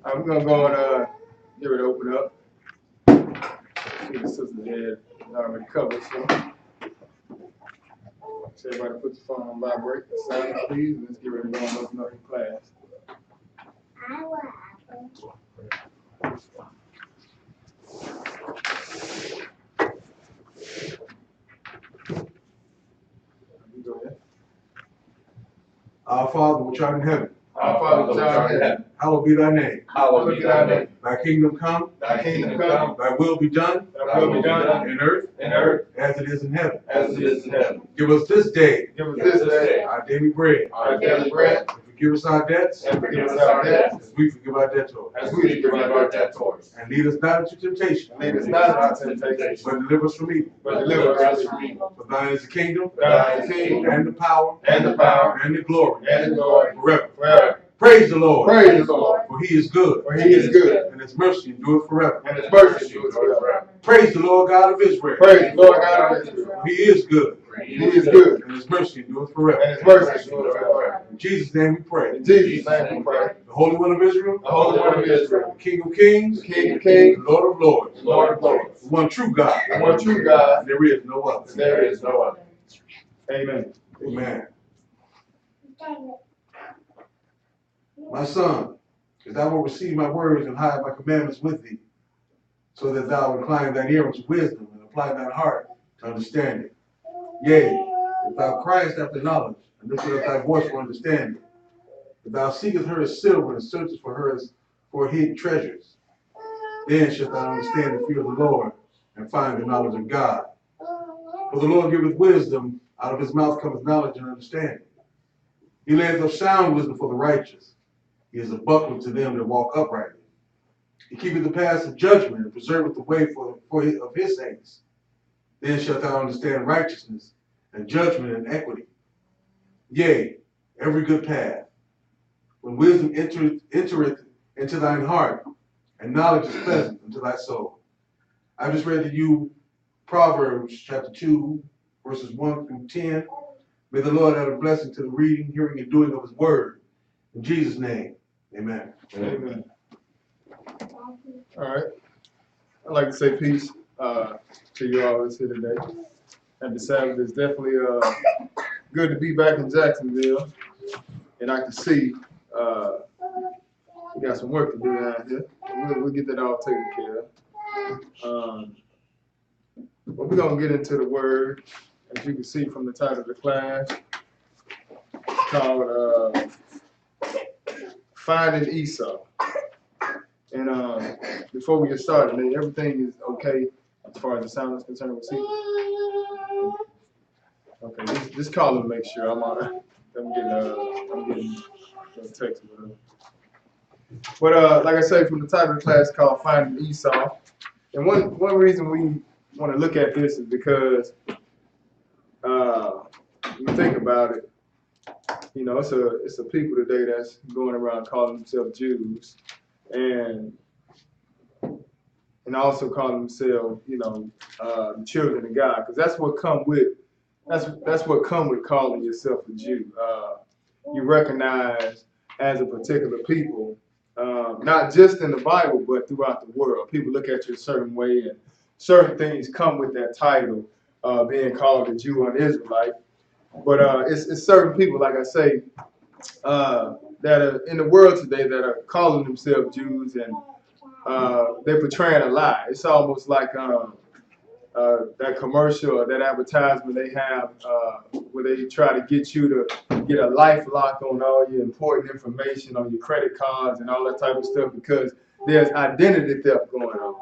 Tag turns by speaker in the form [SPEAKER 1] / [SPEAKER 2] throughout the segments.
[SPEAKER 1] I'm gonna go and give it open up. See the sister's head already covered, so everybody put your phone on vibrate. Silence, please, and let's get ready to go and open up the class. Go ahead.
[SPEAKER 2] Our Father which art in heaven,
[SPEAKER 1] Our Father which art in heaven,
[SPEAKER 2] hallowed be thy name.
[SPEAKER 1] hallowed be thy name.
[SPEAKER 2] Thy kingdom come,
[SPEAKER 1] Thy kingdom come,
[SPEAKER 2] thy will be done,
[SPEAKER 1] thy will be done
[SPEAKER 2] in earth as it is in heaven.
[SPEAKER 1] as it is in heaven.
[SPEAKER 2] Give us this day
[SPEAKER 1] Give us this day
[SPEAKER 2] our daily bread,
[SPEAKER 1] our daily bread,
[SPEAKER 2] and forgive us our debts
[SPEAKER 1] and forgive us our debts
[SPEAKER 2] as we forgive our debtors.
[SPEAKER 1] as we forgive our debtors.
[SPEAKER 2] And lead us not into temptation,
[SPEAKER 1] And lead us not into temptation,
[SPEAKER 2] but deliver us from evil.
[SPEAKER 1] but deliver us from evil.
[SPEAKER 2] For thine is the kingdom,
[SPEAKER 1] For thine is the kingdom,
[SPEAKER 2] and the power,
[SPEAKER 1] and the power,
[SPEAKER 2] and the glory,
[SPEAKER 1] and the glory,
[SPEAKER 2] forever.
[SPEAKER 1] forever.
[SPEAKER 2] Praise the Lord.
[SPEAKER 1] Praise the Lord,
[SPEAKER 2] For he is good,
[SPEAKER 1] for he is good,
[SPEAKER 2] and his mercy endureth forever.
[SPEAKER 1] and his mercy endures forever.
[SPEAKER 2] Praise the Lord God of Israel.
[SPEAKER 1] Praise the Lord God of Israel,
[SPEAKER 2] For he is good,
[SPEAKER 1] he is good,
[SPEAKER 2] and his mercy endureth forever.
[SPEAKER 1] and his mercy endures forever.
[SPEAKER 2] In Jesus' name we pray.
[SPEAKER 1] In Jesus' name we pray.
[SPEAKER 2] The Holy One of Israel,
[SPEAKER 1] The Holy One of Israel,
[SPEAKER 2] the King of Kings,
[SPEAKER 1] the King of Kings,
[SPEAKER 2] the Lord of Lords,
[SPEAKER 1] the Lord of Lords,
[SPEAKER 2] the one true God,
[SPEAKER 1] the one true God,
[SPEAKER 2] and there is no other.
[SPEAKER 1] and there is no other. Amen.
[SPEAKER 2] Amen. My son, if thou wilt receive my words and hide my commandments with thee, so that thou incline thine ear unto wisdom and apply thine heart to understanding. Yea, if thou criest after knowledge, and lift up thy voice for understanding, if thou seekest her as silver and searchest for her as for hid treasures, then shalt thou understand the fear of the Lord and find the knowledge of God. For the Lord giveth wisdom, out of his mouth cometh knowledge and understanding. He layeth up sound wisdom for the righteous. He is a buckler to them that walk uprightly. He keepeth the paths of judgment and preserveth the way of his saints. Then shalt thou understand righteousness and judgment and equity. Yea, every good path. When wisdom entereth into thine heart, and knowledge is pleasant unto thy soul. I just read to you Proverbs chapter 2, verses 1 through 10. May the Lord add a blessing to the reading, hearing, and doing of his word. In Jesus' name, amen.
[SPEAKER 1] Amen. All right. I'd like to say peace to you all that's here today. Happy Sabbath. It's definitely good to be back in Jacksonville. And I can see we got some work to do down here. We'll get that all taken care of. But we're going to get into the word, as you can see from the title of the class. It's called Finding Esau. And before we get started, man, everything is okay as far as the sound is concerned with C? Okay, just call them to make sure I'm all right. I'm getting a text or whatever. But like I say, from the title of the class called Finding Esau, and one reason we want to look at this is because when you think about it, you know, it's a people today that's going around calling themselves Jews, and also calling themselves, you know, the children of God, because that's what come with calling yourself a Jew. You recognize as a particular people, not just in the Bible, but throughout the world. People look at you a certain way, and certain things come with that title, being called a Jew or an Israelite. But it's certain people, like I say, that are in the world today that are calling themselves Jews, and they're portraying a lie. It's almost like that commercial or that advertisement they have where they try to get you to get a life lock on all your important information on your credit cards and all that type of stuff because there's identity theft going on.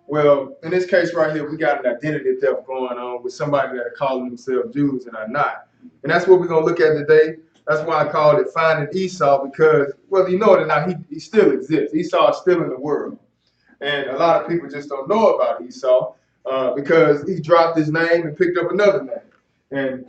[SPEAKER 1] Well, in this case right here, we got an identity theft going on with somebody that are calling themselves Jews and are not. And that's what we're going to look at today. That's why I called it Finding Esau, because whether you know it or not, he still exists. Esau is still in the world. And a lot of people just don't know about Esau because he dropped his name and picked up another name. And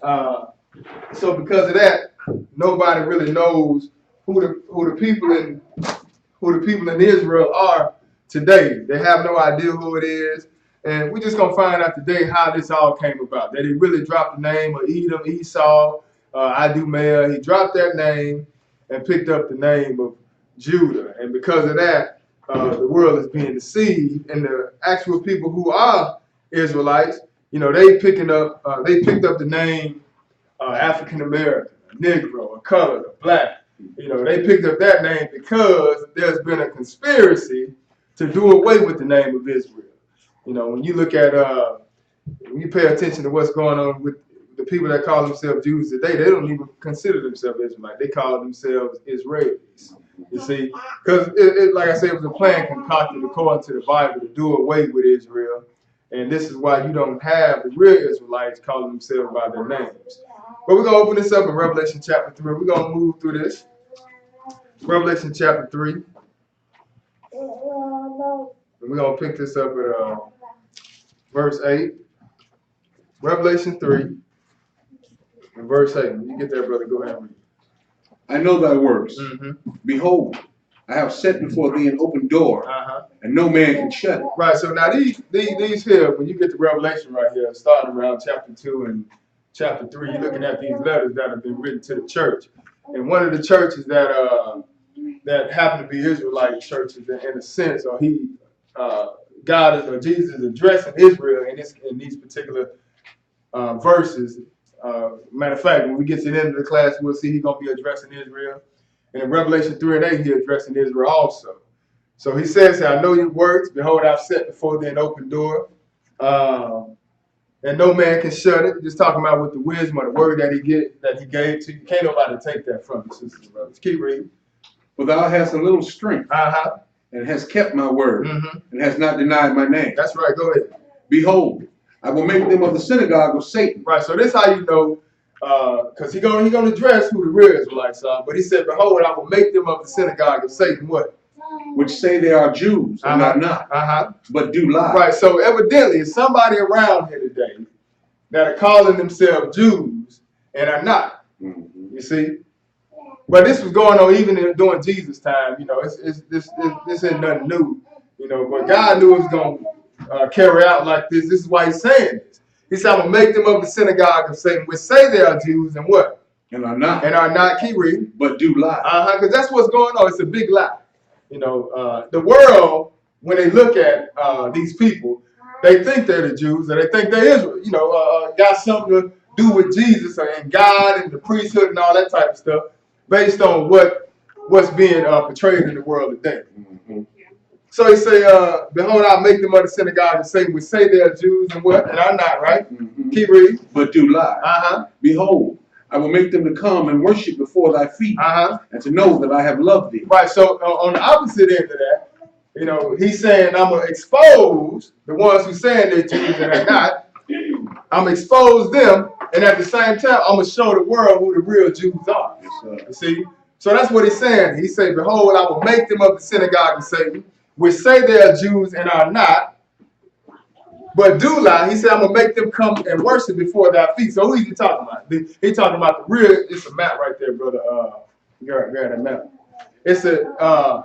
[SPEAKER 1] so because of that, nobody really knows who the people in Israel are today. They have no idea who it is. And we're just going to find out today how this all came about. That he really dropped the name of Edom, Esau, Idumea. He dropped that name and picked up the name of Judah. And because of that, the world is being deceived. And the actual people who are Israelites, they picked up the name African American, a Negro, a colored, a black. They picked up that name because there's been a conspiracy to do away with the name of Israel. When you look at, when you pay attention to what's going on with the people that call themselves Jews today, they don't even consider themselves Israelites. They call themselves Israelis. You see, because like I said, it was a plan concocted according to the Bible to do away with Israel. And this is why you don't have the real Israelites calling themselves by their names. But we're going to open this up in Revelation chapter 3. We're going to move through this. Revelation chapter 3. And we're going to pick this up at verse 8. Revelation 3 and verse 8. When you get there, brother, go ahead and read.
[SPEAKER 2] I know thy works.
[SPEAKER 1] Mm-hmm.
[SPEAKER 2] Behold, I have set before thee an open door, and no man can shut it.
[SPEAKER 1] Right, so now these here, when you get to Revelation right here, starting around chapter 2 and chapter 3, you're looking at these letters that have been written to the church. And one of the churches that happen to be Israelite churches in a sense, or Jesus is addressing Israel in these particular verses. Matter of fact, when we get to the end of the class, we'll see he's going to be addressing Israel. And in Revelation 3 and 8, he's addressing Israel also. So he says, I know your works. Behold, I've set before thee an open door, and no man can shut it. Just talking about with the wisdom of the word that he gave to you. Can't nobody take that from you, sisters and brothers. Keep reading.
[SPEAKER 2] For thou hast a little strength, and hast kept my word, and hast not denied my name.
[SPEAKER 1] That's right. Go ahead.
[SPEAKER 2] Behold, I will make them of the synagogue of Satan.
[SPEAKER 1] Right. So this how you know, because he's gonna address who the real Israelites are. But he said, behold, I will make them of the synagogue of Satan. What?
[SPEAKER 2] Which say they are Jews, and are not, but do lie.
[SPEAKER 1] Right. So evidently, it's somebody around here today that are calling themselves Jews and are not. You see. But this was going on even during Jesus' time. This ain't nothing new. But God knew it was going to carry out like this. This is why he's saying this. He said, I'm going to make them of the synagogue of Satan, which say they are Jews and what?
[SPEAKER 2] And are not.
[SPEAKER 1] And are not, keep reading.
[SPEAKER 2] But do lie.
[SPEAKER 1] Because that's what's going on. It's a big lie. The world, when they look at these people, they think they're the Jews, or they think they're Israel. Got something to do with Jesus and God and the priesthood and all that type of stuff, based on what's being portrayed in the world today. So he say, behold, I'll make them of the synagogue of Satan, which say they are Jews and what? And are not, right? Keep reading.
[SPEAKER 2] But do lie. Behold, I will make them to come and worship before thy feet, and to know that I have loved thee.
[SPEAKER 1] Right, so on the opposite end of that, he's saying, I'm going to expose the ones who saying they're Jews and are not. I'm going to expose them, and at the same time, I'm going to show the world who the real Jews are. You see? So that's what he's saying. He said, behold, I will make them of the synagogue of Satan, which say they are Jews and are not, but do lie. He said, I'm going to make them come and worship before thy feet. So who is he talking about? He's talking about the real, it's a map right there, brother. Grab that map. It's a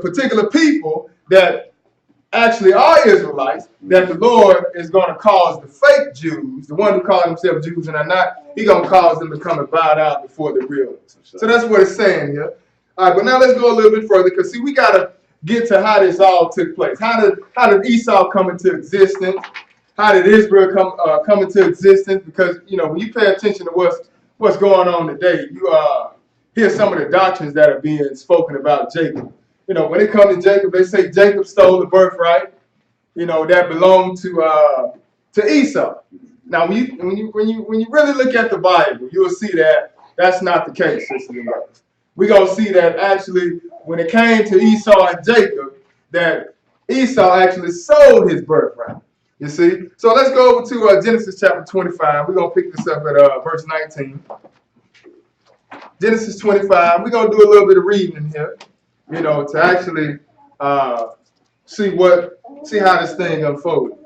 [SPEAKER 1] particular people that actually are Israelites that the Lord is going to cause the fake Jews, the one who call themselves Jews and are not, he's going to cause them to come and bow down before the real ones. So that's what it's saying here. All right, but now let's go a little bit further, because see, we got to get to how this all took place. How did Esau come into existence? How did Israel come into existence? Because when you pay attention to what's going on today, you hear some of the doctrines that are being spoken about Jacob. When it comes to Jacob, they say Jacob stole the birthright, that belonged to Esau. Now, when you really look at the Bible, you'll see that that's not the case, sisters and brothers. We're going to see that actually, when it came to Esau and Jacob, that Esau actually sold his birthright. You see? So let's go over to Genesis chapter 25. We're going to pick this up at verse 19. Genesis 25. We're going to do a little bit of reading in here, to actually see how this thing unfolded.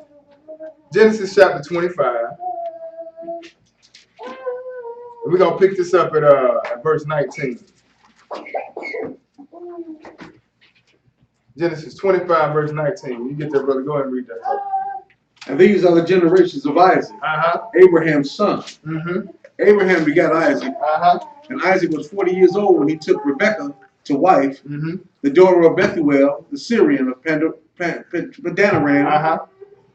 [SPEAKER 1] Genesis chapter 25. We're going to pick this up at verse 19. Genesis 25, verse 19. When you get there, brother, go ahead and read that.
[SPEAKER 2] And these are the generations of Isaac, Abraham's son. Abraham begat Isaac, and Isaac was 40 years old when he took Rebekah to wife, the daughter of Bethuel, the Syrian of Padanaram,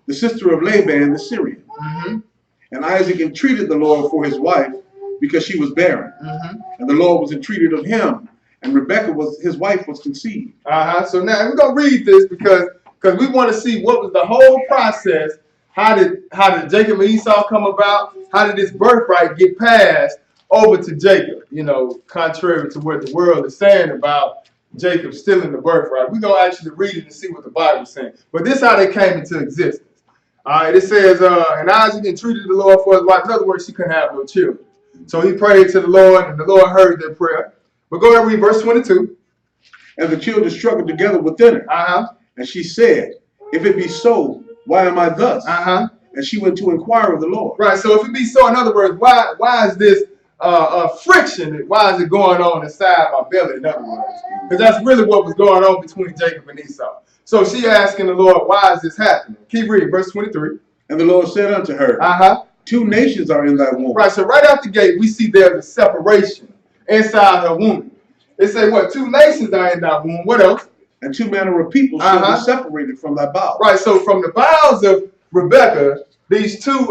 [SPEAKER 2] the sister of Laban, the Syrian. And Isaac entreated the Lord for his wife because she was barren. And the Lord was entreated of him, and Rebekah his wife was conceived.
[SPEAKER 1] So now we're gonna read this because we want to see what was the whole process. How did Jacob and Esau come about? How did this birthright get passed over to Jacob? You know, contrary to what the world is saying about Jacob stealing the birthright. We're gonna actually read it and see what the Bible is saying. But this is how they came into existence. All right, it says, and Isaac entreated the Lord for his wife. In other words, she couldn't have no children. So he prayed to the Lord, and the Lord heard their prayer. But go ahead and read verse 22.
[SPEAKER 2] And the children struggled together within her. And she said, if it be so, why am I thus? And she went to inquire of the Lord.
[SPEAKER 1] Right, so if it be so, in other words, why is this friction? Why is it going on inside my belly, in other words? Because that's really what was going on between Jacob and Esau. So she asking the Lord, why is this happening? Keep reading, verse 23.
[SPEAKER 2] And the Lord said unto her, two nations are in thy womb.
[SPEAKER 1] Right, so right out the gate, we see there's a separation inside her womb. It say what? Two nations are in thy womb. What else?
[SPEAKER 2] And two manner of people shall be separated from thy bowels.
[SPEAKER 1] Right, so from the bowels of Rebekah, these two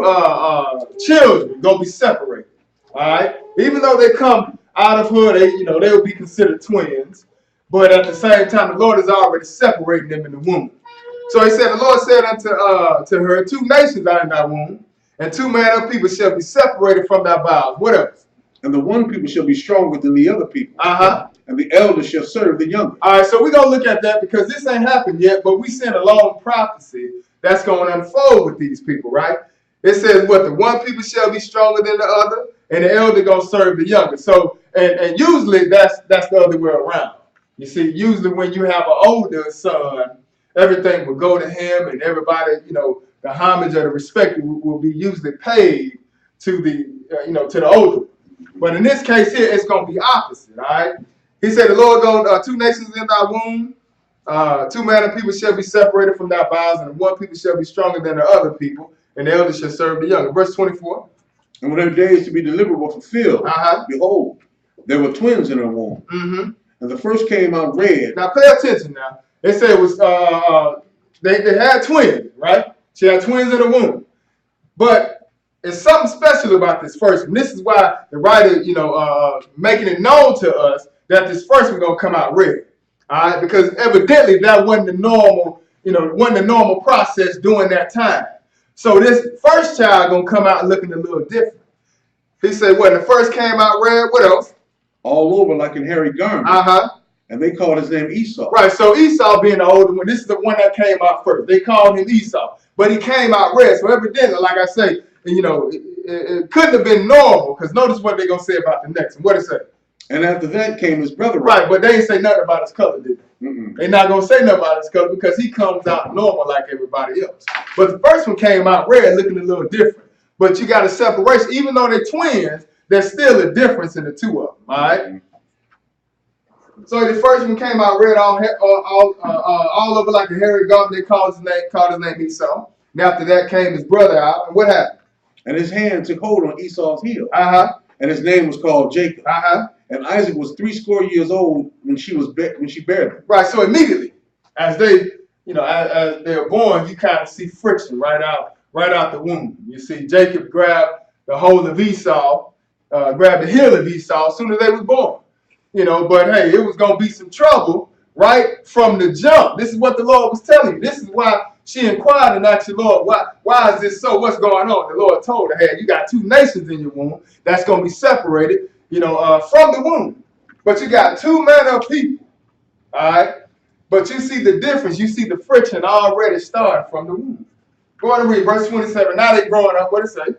[SPEAKER 1] children gonna be separated. All right, even though they come out of her, they will be considered twins. But at the same time, the Lord is already separating them in the womb. So he said, the Lord said unto to her, two nations are in thy womb, and two manner of people shall be separated from thy bowels. What else?
[SPEAKER 2] And the one people shall be stronger than the other people. And the elder shall serve the younger.
[SPEAKER 1] All right, so we're going to look at that because this ain't happened yet, but we seen a long prophecy that's going to unfold with these people, right? It says what? The one people shall be stronger than the other, and the elder going to serve the younger. So, and usually that's the other way around. You see, usually when you have an older son, everything will go to him, and everybody, the homage or the respect will be usually paid to the, to the older. But in this case here, it's going to be opposite, all right? He said, the Lord goes, two nations in thy womb, two manner of people shall be separated from thy bowels, and one people shall be stronger than the other people, and the elder shall serve the younger. Verse 24.
[SPEAKER 2] And when her days to be delivered were fulfilled, behold, there were twins in her womb. And the first came out red.
[SPEAKER 1] Now pay attention now. They said it was, they had twins, right? She had twins in the womb. But it's something special about this first one. This is why the writer, making it known to us that this first one gonna come out red. All right, because evidently that wasn't the normal, wasn't the normal process during that time. So this first child gonna come out looking a little different. He said, what? The first came out red. What else?
[SPEAKER 2] All over like in hairy garment. And they called his name Esau.
[SPEAKER 1] Right. So Esau being the older one, this is the one that came out first. They called him Esau, but he came out red. So evidently, like I say, it couldn't have been normal, because notice what they're gonna say about the next one. What it say?
[SPEAKER 2] And after that came his brother.
[SPEAKER 1] Right, but they ain't say nothing about his color, did they? They're not gonna say nothing about his color because he comes out normal like everybody else. But the first one came out red, looking a little different. But you got a separation, even though they're twins. There's still a difference in the two of them. All right. So the first one came out red, all over like a hairy garment. They called his name Esau. And after that came his brother out, and what happened?
[SPEAKER 2] And his hand took hold on Esau's heel. And his name was called Jacob. And Isaac was 80 years old when she bare him.
[SPEAKER 1] Right. So immediately, as they, as they're born, you kind of see friction right out the womb. You see Jacob grabbed the hold of Esau, grabbed the heel of Esau as soon as they was born. But hey, it was gonna be some trouble right from the jump. This is what the Lord was telling you. This is why she inquired and asked the Lord, why is this so? What's going on? The Lord told her, hey, you got two nations in your womb that's gonna be separated, from the womb. But you got two manner of people. All right. But you see the difference. You see the friction already starting from the womb. Go on and read verse 27. Now they growing up. What it say?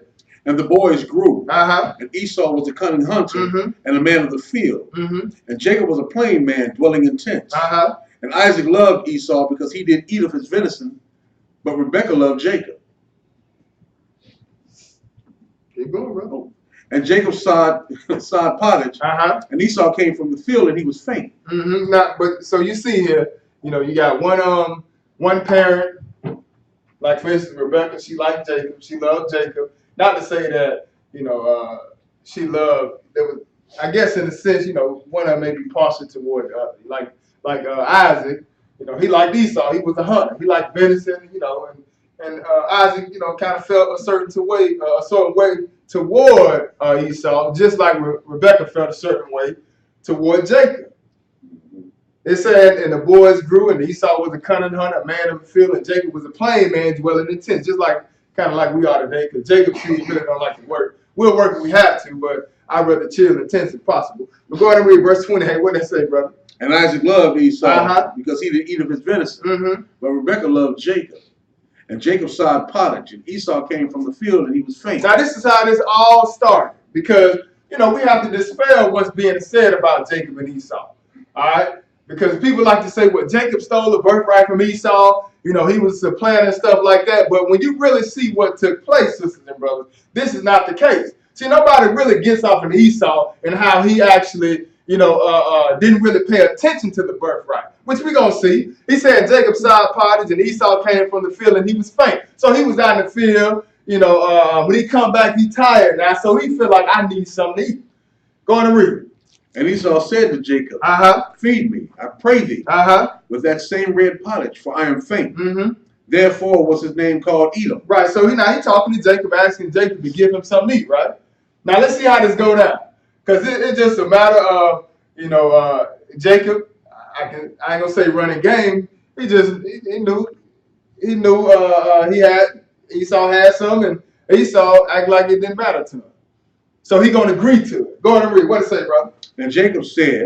[SPEAKER 2] And the boys grew. And Esau was a cunning hunter and a man of the field. And Jacob was a plain man dwelling in tents. And Isaac loved Esau because he did eat of his venison, but Rebekah loved Jacob.
[SPEAKER 1] Keep going, bro.
[SPEAKER 2] And Jacob sod pottage, and Esau came from the field, and he was faint.
[SPEAKER 1] Now, but so you see here, you got one parent Like for instance, Rebecca, she liked Jacob. She loved Jacob. Not to say that she loved. There was, I guess, in a sense, one of them may be partial toward the other. Like Isaac, he liked Esau. He was a hunter. He liked venison, and Isaac, kind of felt a certain way toward Esau, just like Rebecca felt a certain way toward Jacob. It said, and the boys grew, and Esau was a cunning hunter, a man of the field, and Jacob was a plain man dwelling in tents, just kind of like we are today, because Jacob really don't like to work. We'll work if we have to, but I'd rather chill in tents if possible. But go ahead and read verse 28. What did it say, brother?
[SPEAKER 2] And Isaac loved Esau because he did eat of his venison. But Rebekah loved Jacob. And Jacob sowed pottage, and Esau came from the field, and he was faint.
[SPEAKER 1] Now this is how this all started, because we have to dispel what's being said about Jacob and Esau. All right? Because people like to say, well, Jacob stole the birthright from Esau. He was supplanting and stuff like that. But when you really see what took place, sisters and brothers, this is not the case. See, nobody really gets off of Esau and how he actually, didn't really pay attention to the birthright, which we're going to see. He said Jacob sowed pottage and Esau came from the field and he was faint. So he was out in the field, when he come back, he tired now. So he feel like, I need something to eat. Go on and read it.
[SPEAKER 2] And Esau said to Jacob, feed me, I pray thee, with that same red pottage, for I am faint. Therefore was his name called Edom. Right,
[SPEAKER 1] so he talking to Jacob, asking Jacob to give him something to eat, right? Now let's see how this go down. Because it's just a matter of, Jacob, I ain't going to say running game. He knew Esau had some, and Esau act like it didn't matter to him. So he going to agree to it. Go ahead and read. What it say, bro?
[SPEAKER 2] And Jacob said,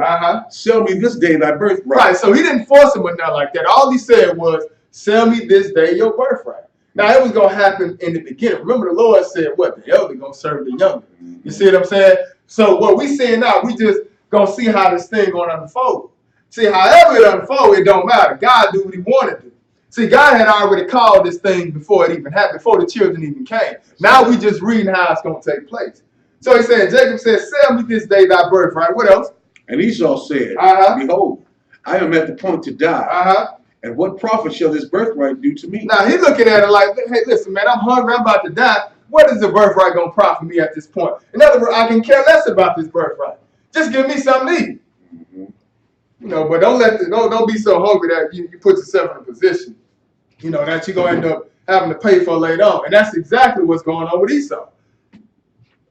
[SPEAKER 2] sell me this day thy birthright.
[SPEAKER 1] Right, so he didn't force him or nothing like that. All he said was, sell me this day your birthright. Now, it was going to happen in the beginning. Remember, the Lord said, what? The elder going to serve the younger. You see what I'm saying? So what we seeing now, we just going to see how this thing going to unfold. See, however it unfold, it don't matter. God do what he wanted to. See, God had already called this thing before it even happened, before the children even came. Now we just reading how it's going to take place. So he said, Jacob said, sell me this day thy birthright. What else?
[SPEAKER 2] And Esau said, behold, I am at the point to die. And what profit shall this birthright do to me?
[SPEAKER 1] Now he's looking at it like, hey, listen, man, I'm hungry, I'm about to die. What is the birthright going to profit me at this point? In other words, I can care less about this birthright. Just give me something to eat. But don't be so hungry that you put yourself in a position, that you're going to end up having to pay for later on. And that's exactly what's going on with Esau.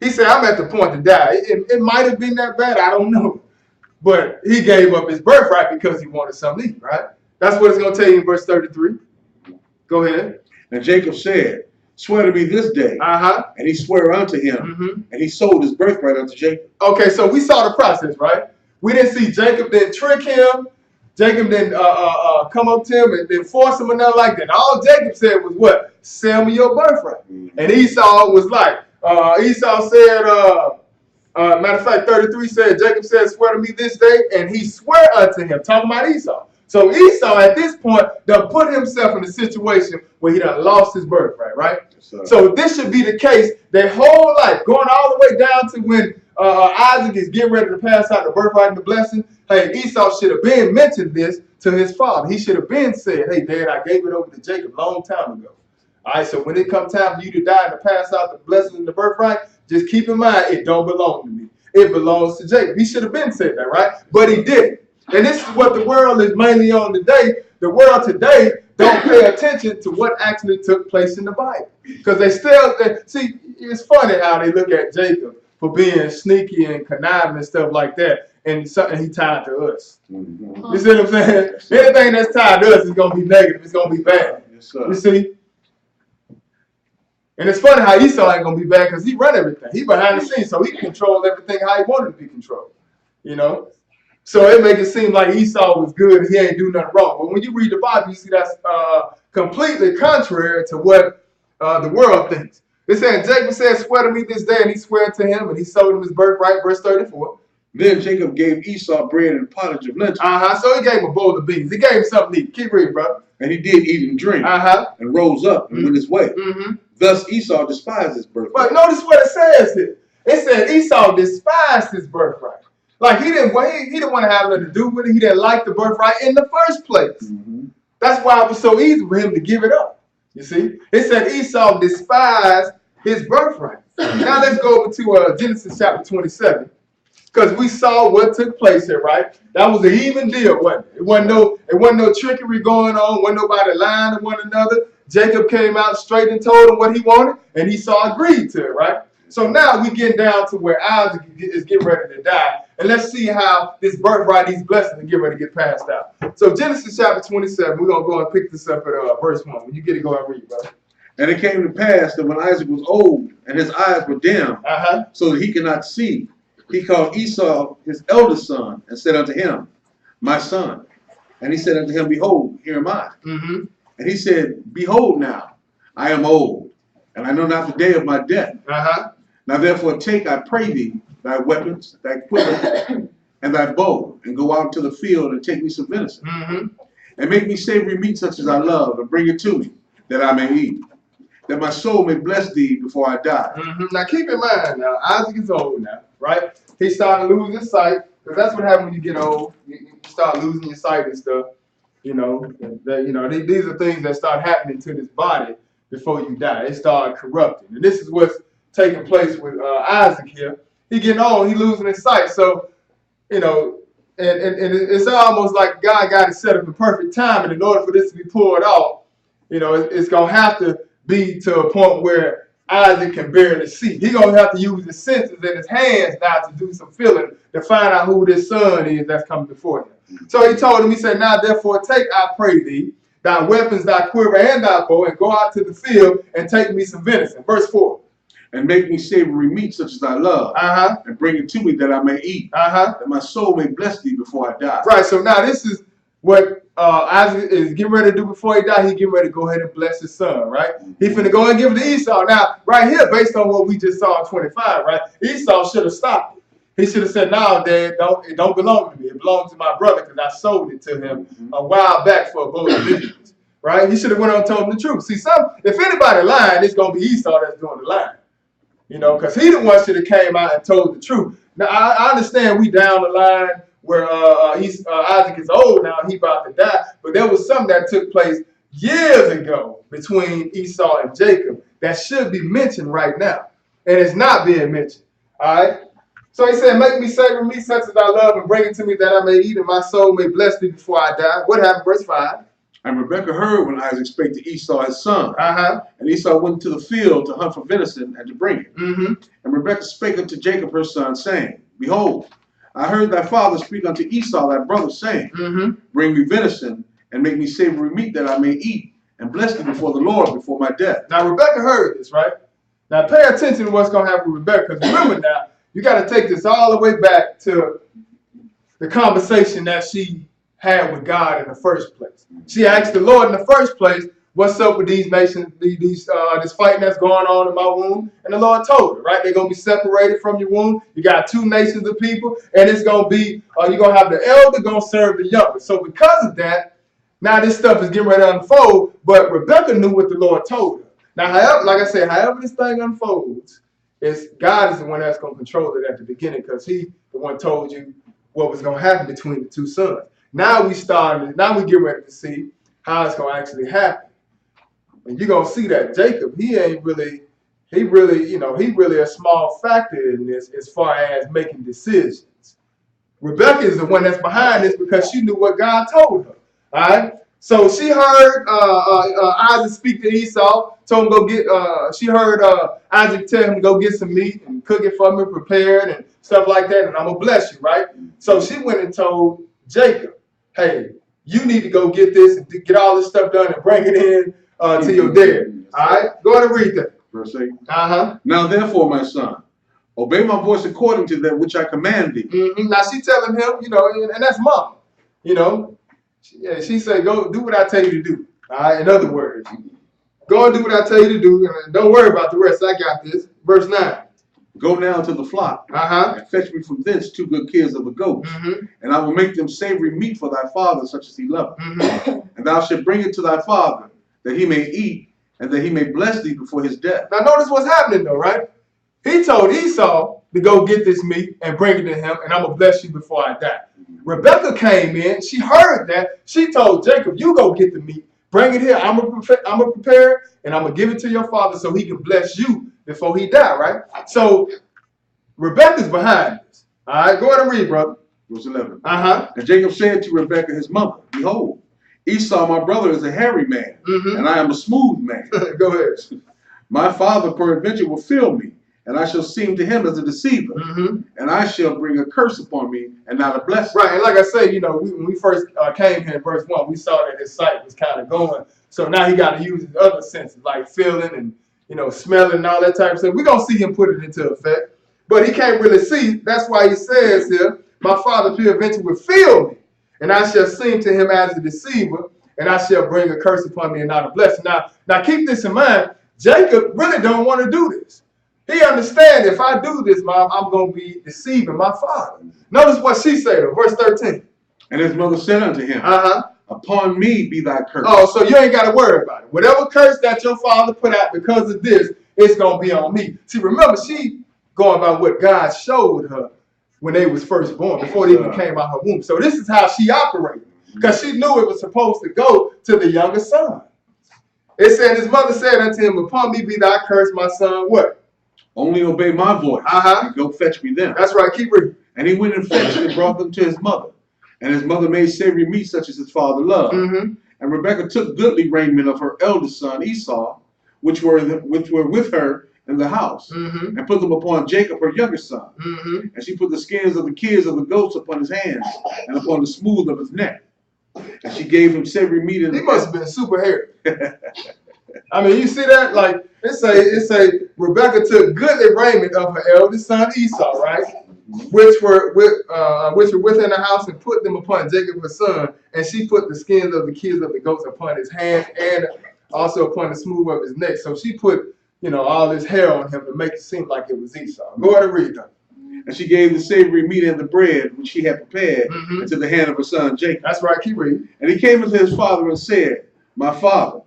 [SPEAKER 1] He said, I'm at the point to die. It might have been that bad. I don't know. But he gave up his birthright because he wanted something to eat, right? That's what it's going to tell you in verse 33. Go ahead.
[SPEAKER 2] And Jacob said, swear to me this day. And he swore unto him. And he sold his birthright unto Jacob.
[SPEAKER 1] Okay, so we saw the process, right? We didn't see Jacob then trick him. Jacob then come up to him and then force him or nothing like that. All Jacob said was what? Sell me your birthright. And Esau was like, Esau said, matter of fact, 33 said, Jacob said, swear to me this day, and he swore unto him, talking about Esau. So Esau, at this point, done put himself in a situation where he done lost his birthright, right? Yes, so this should be the case their whole life, going all the way down to when Isaac is getting ready to pass out the birthright and the blessing. Hey, Esau should have been mentioned this to his father. He should have been said, hey, Dad, I gave it over to Jacob a long time ago. All right, so when it comes time for you to die and to pass out the blessing and the birthright, just keep in mind, it don't belong to me. It belongs to Jacob. He should have been said that, right? But he didn't. And this is what the world is mainly on today. The world today don't pay attention to what actually took place in the Bible. Because see, it's funny how they look at Jacob for being sneaky and conniving and stuff like that. And something he tied to us. You see what I'm saying? Anything that's tied to us is going to be negative. It's going to be bad. Yes, sir. You see? And it's funny how Esau ain't going to be bad because he run everything. He behind the scenes, so he controlled everything how he wanted to be controlled. So it make it seem like Esau was good and he ain't do nothing wrong. But when you read the Bible, you see that's completely contrary to what the world thinks. It said, Jacob said, swear to me this day, and he swore to him, and he sold him his birthright, verse 34.
[SPEAKER 2] Then Jacob gave Esau bread and pottage of lentils.
[SPEAKER 1] So he gave him a bowl of beans. He gave him something to eat. Keep reading, brother.
[SPEAKER 2] And he did eat and drink, and rose up and went his way. Thus Esau despised his birthright.
[SPEAKER 1] But notice what it says here. It said Esau despised his birthright. Like he didn't want to have nothing to do with it. He didn't like the birthright in the first place. That's why it was so easy for him to give it up. You see? It said Esau despised his birthright. Now let's go over to Genesis chapter 27. Because we saw what took place here, right? That was an even deal, wasn't it? It wasn't no trickery going on, wasn't nobody lying to one another. Jacob came out straight and told him what he wanted, and Esau agreed to it, right? So now we get down to where Isaac is getting ready to die. And let's see how this birthright, these blessings, are getting ready to get passed out. So Genesis chapter 27, we're going to go and pick this up at verse 1. When you get it, go and read, brother.
[SPEAKER 2] And it came to pass that when Isaac was old and his eyes were dim, so that he could not see, he called Esau his eldest son and said unto him, my son. And he said unto him, behold, here am I. And he said, behold now, I am old, and I know not the day of my death. Now therefore take, I pray thee, thy weapons, thy quiver, and thy bow, and go out into the field and take me some venison, and make me savory meat such as I love, and bring it to me, that I may eat, that my soul may bless thee before I die.
[SPEAKER 1] Now keep in mind, now Isaac is old now, right? He started losing his sight, because that's what happens when you get old. You start losing your sight and stuff. These are things that start happening to this body before you die. They start corrupting, and this is what's taking place with Isaac here. He getting old, he losing his sight. So, and it's almost like God got it set up in perfect time, and in order for this to be pulled off, it's gonna have to be to a point where Isaac can barely see. He's gonna have to use his senses and his hands now to do some feeling to find out who this son is that's coming before him. So he told him, he said, now therefore take, I pray thee, thy weapons, thy quiver, and thy bow, and go out to the field and take me some venison. Verse 4.
[SPEAKER 2] And make me savory meat such as I love, and bring it to me that I may eat, that my soul may bless thee before I die.
[SPEAKER 1] Right, so now this is what Isaac is getting ready to do before he dies. He getting ready to go ahead and bless his son, right? He finna go and give it to Esau. Now, right here, based on what we just saw in 25, right? Esau should have stopped it. He should have said, no, Dad, it don't belong to me. It belongs to my brother because I sold it to him a while back for a bowl of vegetables, right? He should have went on and told him the truth. See, if anybody lying, it's going to be Esau that's doing the lying, because he the one should have came out and told the truth. Now, I understand we down the line where Isaac is old now, he about to die, but there was something that took place years ago between Esau and Jacob that should be mentioned right now, and it's not being mentioned, all right? So he said, make me savory meat such as I love, and bring it to me that I may eat, and my soul may bless thee before I die. What happened? Verse 5.
[SPEAKER 2] And Rebekah heard when Isaac spake to Esau his son. And Esau went to the field to hunt for venison and to bring it. And Rebekah spake unto Jacob her son, saying, behold, I heard thy father speak unto Esau thy brother, saying, bring me venison, and make me savory meat that I may eat, and bless thee before the Lord before my death.
[SPEAKER 1] Now Rebekah heard this, right? Now pay attention to what's going to happen with Rebekah, because remember now, you got to take this all the way back to the conversation that she had with God in the first place. She asked the Lord in the first place, what's up with these nations, this fighting that's going on in my womb? And the Lord told her, right? They're going to be separated from your womb. You got two nations of people, and it's going to be, you're going to have the elder going to serve the younger. So because of that, now this stuff is getting ready to unfold, but Rebekah knew what the Lord told her. Now, however, like I said, however this thing unfolds, God is the one that's going to control it at the beginning, because he the one told you what was going to happen between the two sons. Now we get ready to see how it's going to actually happen. And you're going to see that Jacob, he really a small factor in this as far as making decisions. Rebekah is the one that's behind this because she knew what God told her. All right. So she heard Isaac speak to Esau, told him go get, she heard Isaac tell him to go get some meat and cook it for me, prepared and stuff like that, and I'm going to bless you, right? So she went and told Jacob, hey, you need to go get this and get all this stuff done and bring it in to your dad. All right? Go ahead and read that.
[SPEAKER 2] Verse 8. Now therefore, my son, obey my voice according to that which I command thee.
[SPEAKER 1] Now she telling him, and that's mom, she said, go do what I tell you to do. All right? In other words, go and do what I tell you to do, and don't worry about the rest. I got this. Verse 9.
[SPEAKER 2] Go now to the flock, and fetch me from thence 2 good kids of the goats, and I will make them savory meat for thy father, such as he loveth. And thou shalt bring it to thy father, that he may eat, and that he may bless thee before his death.
[SPEAKER 1] Now notice what's happening though, right? He told Esau to go get this meat and bring it to him, and I'm going to bless you before I die. Rebekah came in. She heard that. She told Jacob, you go get the meat, Bring it here. I'm gonna prepare, and I'm gonna give it to your father so he can bless you before he die, right? So Rebecca's behind this. All right, go ahead and read, brother.
[SPEAKER 2] Verse 11.
[SPEAKER 1] Uh-huh.
[SPEAKER 2] And Jacob said to Rebekah his mother, Behold, Esau my brother is a hairy man, and I am a smooth man.
[SPEAKER 1] Go ahead.
[SPEAKER 2] My father peradventure will fill me, and I shall seem to him as a deceiver, and I shall bring a curse upon me and not a blessing.
[SPEAKER 1] Right, and like I say, you know, when we first came here in verse 1, we saw that his sight was kind of going. So now he got to use his other senses, like feeling and, you know, smelling and all that type of stuff. We're going to see him put it into effect. But he can't really see. That's why he says here, my father peradventure will fill me, and I shall seem to him as a deceiver, and I shall bring a curse upon me and not a blessing. Now keep this in mind. Jacob really don't want to do this. He understands if I do this, Mom, I'm going to be deceiving my father. Notice what she said, though, verse 13.
[SPEAKER 2] And his mother said unto him, Upon me be thy curse.
[SPEAKER 1] Oh, so you ain't got to worry about it. Whatever curse that your father put out because of this, it's going to be on me. See, remember, she going by what God showed her when they was first born, before they even came out her womb. So this is how she operated, because she knew it was supposed to go to the younger son. It said, his mother said unto him, Upon me be thy curse, my son, what?
[SPEAKER 2] Only obey my voice and go fetch me them.
[SPEAKER 1] That's right, keep reading.
[SPEAKER 2] And he went and fetched and brought them to his mother. And his mother made savory meat such as his father loved. And Rebekah took goodly raiment of her eldest son Esau, which were with her in the house, and put them upon Jacob, her younger son. And she put the skins of the kids of the goats upon his hands and upon the smooth of his neck. And she gave him savory meat. He
[SPEAKER 1] must have been super hairy. I mean, you see that? Like, it say Rebekah took goodly raiment of her eldest son Esau, right? Which were within the house, and put them upon Jacob her son, and she put the skins of the kids of the goats upon his hands and also upon the smooth of his neck. So she put, you know, all this hair on him to make it seem like it was Esau. Go ahead and read that.
[SPEAKER 2] And she gave the savory meat and the bread which she had prepared into the hand of her son Jacob.
[SPEAKER 1] That's right, keep reading.
[SPEAKER 2] And he came unto his father and said, My father.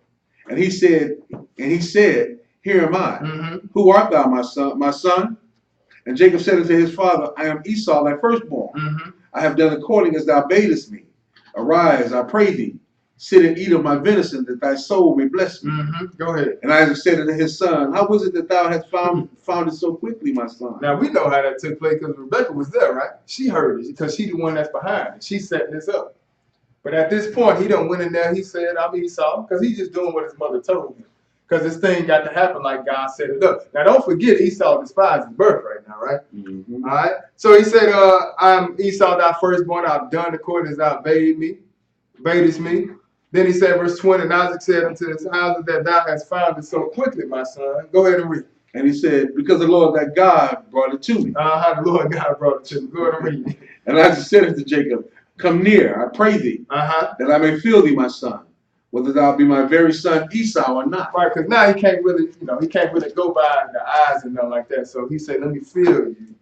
[SPEAKER 2] And he said, Here am I. Who art thou, my son? My son? And Jacob said unto his father, I am Esau, thy firstborn. I have done according as thou badest me. Arise, I pray thee, sit and eat of my venison, that thy soul may bless me.
[SPEAKER 1] Go ahead.
[SPEAKER 2] And Isaac said unto his son, How was it that thou hast found it so quickly, my son?
[SPEAKER 1] Now we know how that took place because Rebekah was there, right? She heard it because she's the one that's behind it. She's setting this up. But at this point, he done went in there. He said, I'm Esau, because he's just doing what his mother told him. Because this thing got to happen like God set it up. Now, don't forget, Esau despised his birth right now, right? All right? So he said, I'm Esau, thy firstborn. I've done according as thou badest me. Then he said, verse 20, and Isaac said unto his house that thou hast found it so quickly, my son. Go ahead and read.
[SPEAKER 2] And he said, Because the Lord thy God brought it to me.
[SPEAKER 1] The Lord God brought it to me. Go ahead and read.
[SPEAKER 2] And Isaac said unto Jacob, Come near, I pray thee, that I may feel thee, my son, whether thou be my very son Esau or not.
[SPEAKER 1] Right, because now he can't really, go by the eyes and nothing like that. So he said, let me feel you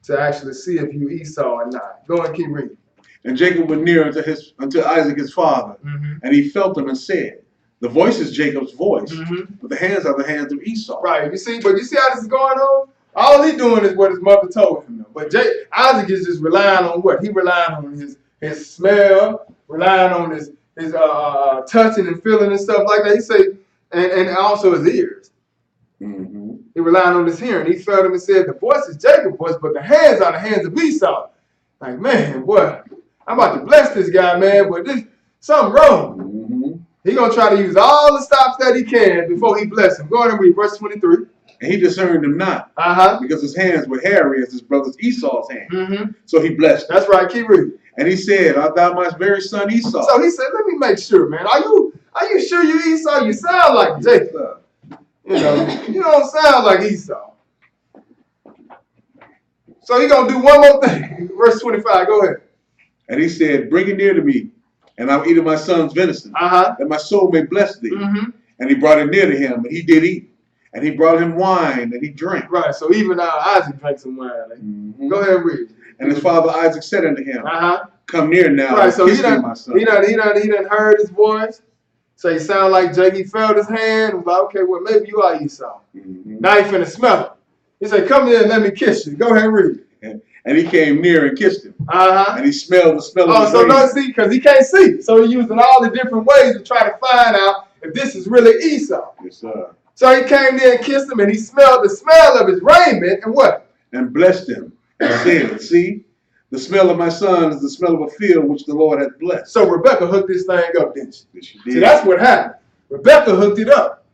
[SPEAKER 1] to actually see if you Esau or not. Go and keep reading.
[SPEAKER 2] And Jacob went near unto Isaac his father, and he felt him and said, The voice is Jacob's voice, but the hands are the hands of Esau.
[SPEAKER 1] Right, you see how this is going on? All he doing is what his mother told him. But Isaac is just relying on what? He relying on his smell, relying on his touching and feeling and stuff like that. He say, and also his ears. He relying on his hearing. He felt him and said, the voice is Jacob's voice, but the hands are the hands of Esau. Like, man, boy, I'm about to bless this guy, man, but this something wrong. He gonna try to use all the stops that he can before he bless him. Go ahead and read verse 23.
[SPEAKER 2] And he discerned him not, because his hands were hairy as his brother Esau's hands. So he blessed him.
[SPEAKER 1] That's right, keep reading.
[SPEAKER 2] And he said, Art thou my very son Esau?
[SPEAKER 1] So he said, let me make sure, man. Are you sure you Esau? You sound like Jacob. You don't sound like Esau. So he gonna do one more thing. Verse 25, go ahead.
[SPEAKER 2] And he said, Bring it near to me, and I will eat of my son's venison, that my soul may bless thee. And he brought it near to him, and he did eat. And he brought him wine, and he drank.
[SPEAKER 1] Right, so even now Isaac drank some wine. Go ahead and read.
[SPEAKER 2] And his father Isaac said unto him, Come near now,
[SPEAKER 1] right, so
[SPEAKER 2] kiss me, my son.
[SPEAKER 1] He done heard his voice. So he sounded like Jake. He felt his hand. Was like, okay, well, maybe you are Esau. Now he finna smell it. He said, come here and let me kiss you. Go ahead and read.
[SPEAKER 2] And he came near and kissed him. And he smelled the smell of
[SPEAKER 1] Oh,
[SPEAKER 2] his
[SPEAKER 1] so no,
[SPEAKER 2] raiment.
[SPEAKER 1] see, because he can't see. So he's using all the different ways to try to find out if this is really Esau.
[SPEAKER 2] Yes, sir.
[SPEAKER 1] So he came there and kissed him, and he smelled the smell of his raiment, and what?
[SPEAKER 2] And blessed him, and said, see, the smell of my son is the smell of a field which the Lord hath blessed.
[SPEAKER 1] So Rebecca hooked this thing up, didn't she?
[SPEAKER 2] Yes, she did.
[SPEAKER 1] See, that's what happened. Rebecca hooked it up.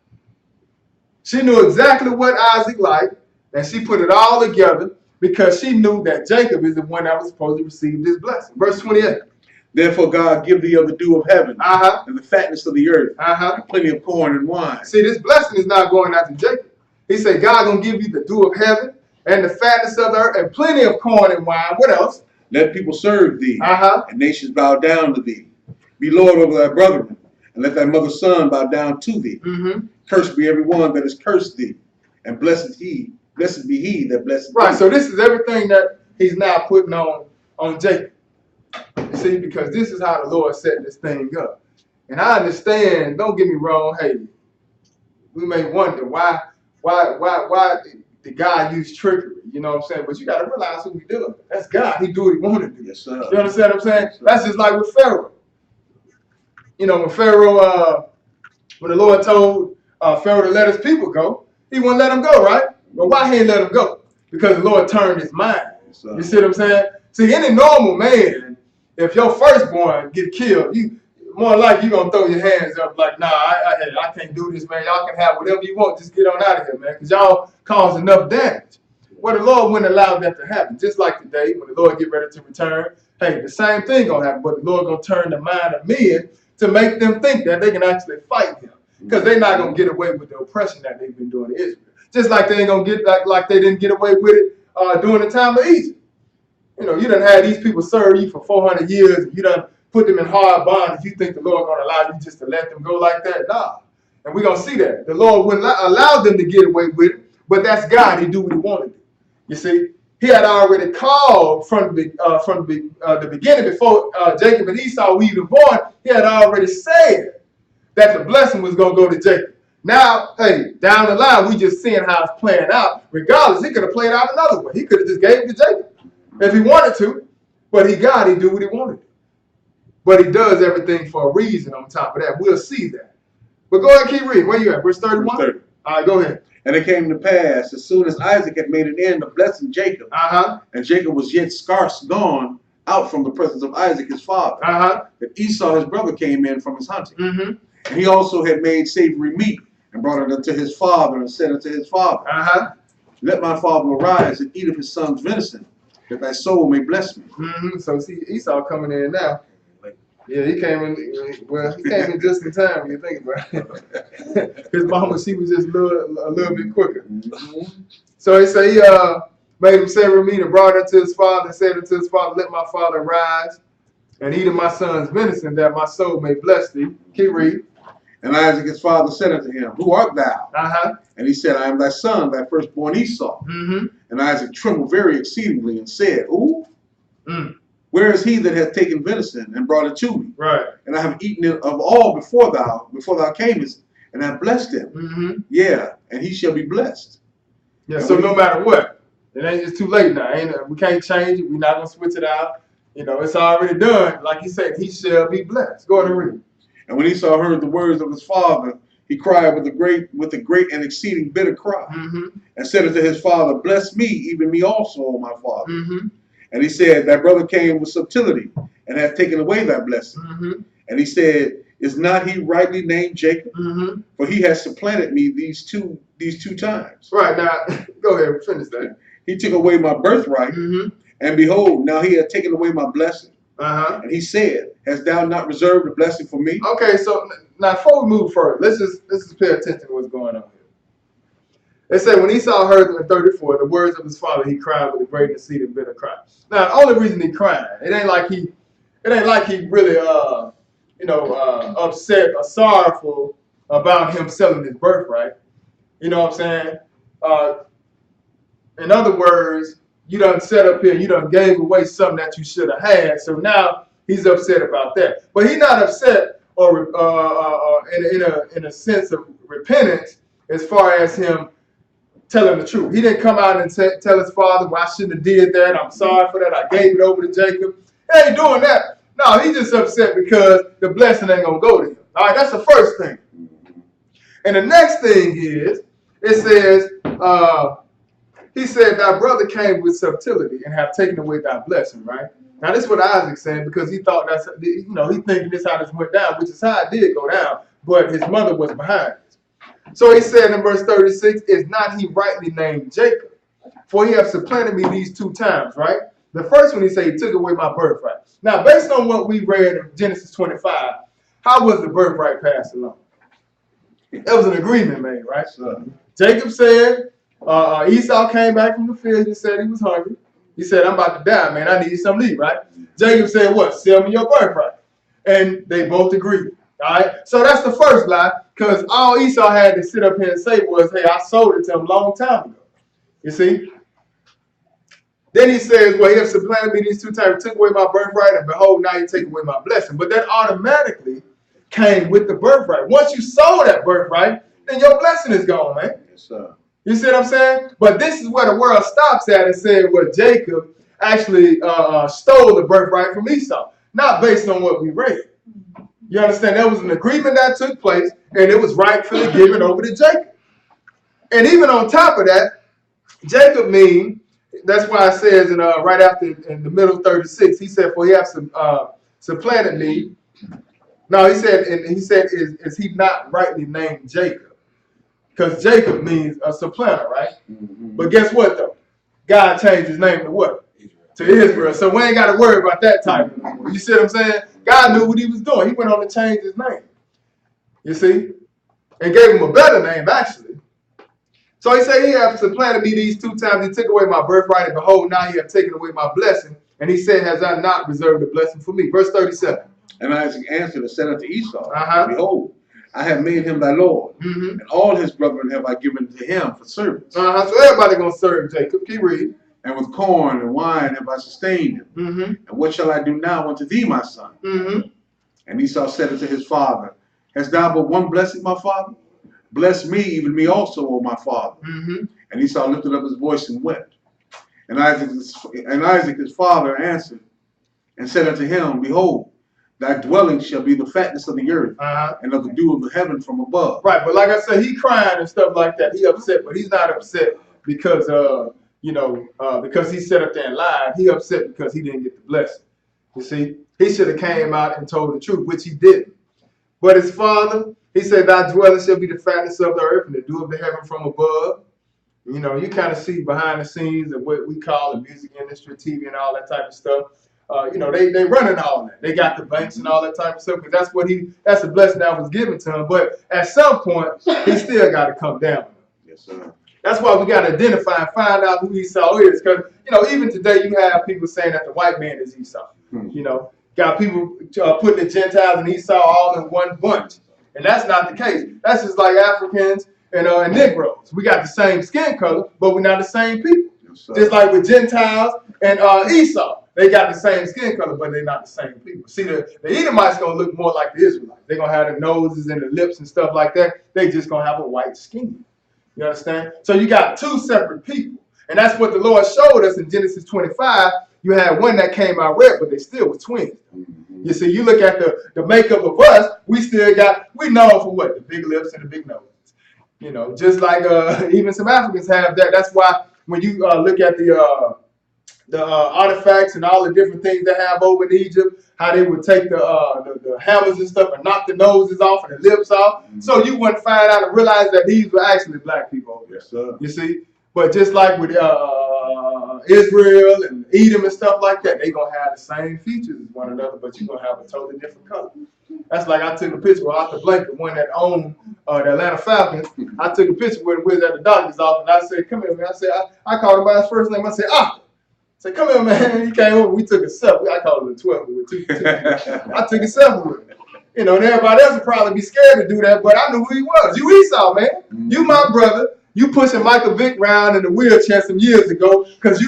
[SPEAKER 1] She knew exactly what Isaac liked, and she put it all together because she knew that Jacob is the one that was supposed to receive this blessing. Verse 28.
[SPEAKER 2] Therefore God give thee of the dew of heaven, and the fatness of the earth, and plenty of corn and wine.
[SPEAKER 1] See, this blessing is not going out to Jacob. He said, God gonna give you the dew of heaven and the fatness of the earth and plenty of corn and wine. What else?
[SPEAKER 2] Let people serve thee, and nations bow down to thee. Be Lord over thy brethren, and let thy mother's son bow down to thee. Cursed be every one that has cursed thee, and blessed be he that blessed thee.
[SPEAKER 1] Right, so this is everything that he's now putting on Jacob. You see, because this is how the Lord set this thing up. And I understand, don't get me wrong, hey, we may wonder why the God used trickery, you know what I'm saying? But you got to realize who we dealing with. That's God. He do what he wanted to do.
[SPEAKER 2] Yes, sir.
[SPEAKER 1] You understand what I'm saying? That's just like with Pharaoh. You know, when Pharaoh, when the Lord told Pharaoh to let his people go, he wouldn't let them go, right? But why he ain't let them go? Because the Lord turned his mind.
[SPEAKER 2] Yes, sir.
[SPEAKER 1] You see what I'm saying? See, any normal man, if your firstborn get killed, you more likely you're going to throw your hands up like, nah, I can't do this, man. Y'all can have whatever you want. Just get on out of here, man, because y'all caused enough damage. Well, the Lord wouldn't allow that to happen. Just like today, when the Lord get ready to return, hey, the same thing going to happen. But the Lord going to turn the mind of men to make them think that they can actually fight him, because they're not going to get away with the oppression that they've been doing to Israel. Just like they ain't going to get like they didn't get away with it during the time of Egypt. You know, you done had these people serve you for 400 years, and you done put them in hard bondage. You think the Lord going to allow you just to let them go like that? Nah. And we're going to see that. The Lord wouldn't allow them to get away with it, but that's God. He do what he wanted to. You see, he had already called from the beginning, before Jacob and Esau were even born. He had already said that the blessing was going to go to Jacob. Now, hey, down the line, we just seeing how it's playing out. Regardless, he could have played out another way. He could have just gave it to Jacob if he wanted to, but he do what he wanted to. But he does everything for a reason on top of that. We'll see that. But go ahead and keep reading. Where you at? Verse 31? Verse 30. All right, go ahead.
[SPEAKER 2] And it came to pass, as soon as Isaac had made an end of blessing Jacob, and Jacob was yet scarce gone out from the presence of Isaac his father, that Esau his brother came in from his hunting. And he also had made savory meat, and brought it unto his father, and said unto his father, let my father arise and eat of his son's venison, that thy soul may bless me.
[SPEAKER 1] So see Esau coming in now. Yeah, he came in just in time when you think about it. His mama, she was just a little bit quicker. So he said he made him savory meat and brought it to his father, and said unto his father, let my father rise and eat of my son's venison, that my soul may bless thee. Keep reading.
[SPEAKER 2] And Isaac his father said unto him, who art thou? And he said, I am thy son, thy firstborn Esau. And Isaac trembled very exceedingly, and said, Ooh, where is he that hath taken venison and brought it to me? Right. And I have eaten it of all before thou camest, and have blessed him. Yeah, and he shall be blessed.
[SPEAKER 1] Yeah. And so no matter what, it's too late now. We can't change it. We're not gonna switch it out. You know, it's already done. Like he said, he shall be blessed. Go ahead and read.
[SPEAKER 2] And when Esau heard the words of his father, he cried with a great and exceeding bitter cry, and said unto his father, bless me, even me also, O my father. And he said, thy brother came with subtlety, and hath taken away thy blessing. And he said, is not he rightly named Jacob? For he has supplanted me these two times.
[SPEAKER 1] Right, now, go ahead, finish that.
[SPEAKER 2] He took away my birthright, and behold, now he hath taken away my blessing. And he said, hast thou not reserved a blessing for me? Okay, so now before we move further, let's just pay attention to what's going on here. They say when Esau heard in 34 the words of his father, he cried with a great and exceeding bitter cry. Now, the only reason he cried, it ain't like he really upset or sorrowful about him selling his birthright. You know what I'm saying? In other words, you done set up here, you done gave away something that you should have had. So now he's upset about that. But he's not upset or in a sense of repentance as far as him
[SPEAKER 1] telling the truth. He didn't come out and tell his father, well, I shouldn't have did that. I'm sorry for that. I gave it over to Jacob. He ain't doing that. No, he's just upset because the blessing ain't going to go to him. All right, that's the first thing. And the next thing is, it says, he said, thy brother came with subtlety and have taken away thy blessing, right? Now, this is what Isaac's saying because he thought that's, he thinking this how this went down, which is how it did go down, but his mother was behind it. So he said in verse 36, is not he rightly named Jacob? For he have supplanted me these 2 times, right? The first one he said, he took away my birthright. Now, based on what we read in Genesis 25, how was the birthright passed along? There was an agreement made, right? Jacob said, Esau came back from the field and said he was hungry. He said, I'm about to die, man. I need something to eat, right? Jacob said, what? Sell me your birthright. And they both agreed. All right. So that's the first lie, because all Esau had to sit up here and say was, hey, I sold it to him a long time ago. You see? Then he says, well, he has supplanted me these 2 times, took away my birthright, and behold, now you take away my blessing. But that automatically came with the birthright. Once you sold that birthright, then your blessing is gone, man.
[SPEAKER 2] Yes, sir.
[SPEAKER 1] You see what I'm saying? But this is where the world stops at and said, well, Jacob actually stole the birthright from Esau, not based on what we read. You understand? There was an agreement that took place, and it was rightfully given over to Jacob. And even on top of that, Jacob means, that's why it says in right after in the middle of 36, he said, for he have supplanted me. No, he said, is he not rightly named Jacob? Because Jacob means a supplanter, right? Mm-hmm. But guess what, though? God changed his name to what? To Israel. So we ain't got to worry about that title anymore. You see what I'm saying? God knew what he was doing. He went on to change his name. You see? And gave him a better name, actually. So he said, he hath supplanted me these 2 times. He took away my birthright, and behold, now he hath taken away my blessing. And he said, has I not reserved a blessing for me? Verse 37.
[SPEAKER 2] And Isaac answered and said unto Esau, behold, I have made him thy Lord, and all his brethren have I given to him for servants.
[SPEAKER 1] So everybody going to serve Jacob. Keep reading.
[SPEAKER 2] And with corn and wine have I sustained him. And what shall I do now unto thee, my son? And Esau said unto his father, hast thou but one blessing, my father? Bless me, even me also, O my father. And Esau lifted up his voice and wept. And Isaac his father answered and said unto him, behold, thy dwelling shall be the fatness of the earth and of the dew of the heaven from above.
[SPEAKER 1] Right, but like I said, he crying and stuff like that. He upset, but he's not upset because because he sat up there and lied. He upset because he didn't get the blessing. You see, he should have came out and told the truth, which he didn't. But his father, he said, thy dwelling shall be the fatness of the earth and the dew of the heaven from above. You know, you kind of see behind the scenes of what we call the music industry, TV and all that type of stuff. They running all that. They got the banks and all that type of stuff because that's a blessing that was given to him. But at some point, he still got to come down.
[SPEAKER 2] Yes, sir.
[SPEAKER 1] That's why we got to identify and find out who Esau is. Because, even today you have people saying that the white man is Esau. Got people putting the Gentiles and Esau all in one bunch. And that's not the case. That's just like Africans and Negroes. We got the same skin color, but we're not the same people. Yes, just like with Gentiles and Esau. They got the same skin color, but they're not the same people. See, the Edomites going to look more like the Israelites. They're going to have the noses and the lips and stuff like that. They just going to have a white skin. You understand? So you got 2 separate people. And that's what the Lord showed us in Genesis 25. You had one that came out red, but they still were twins. You see, you look at the makeup of us, we known for what? The big lips and the big noses. Just like even some Africans have that. That's why when you look at the artifacts and all the different things they have over in Egypt, how they would take the hammers and stuff and knock the noses off and the lips off. So you wouldn't find out and realize that these were actually black people over there.
[SPEAKER 2] Yes, sir.
[SPEAKER 1] You see? But just like with Israel and Edom and stuff like that, they're going to have the same features as one another, but you're going to have a totally different color. That's like I took a picture with Arthur Blank, the one that owned the Atlanta Falcons. I took a picture with him. We was at the doctor's office, and I said, come here, man. I said, I called him by his first name. I said, Arthur. I said, come here, man. He came over. We took a selfie. I called him a 12 with two. I took a selfie with him. And everybody else would probably be scared to do that, but I knew who he was. You Esau, man. You my brother. You pushing Michael Vick around in the wheelchair some years ago because he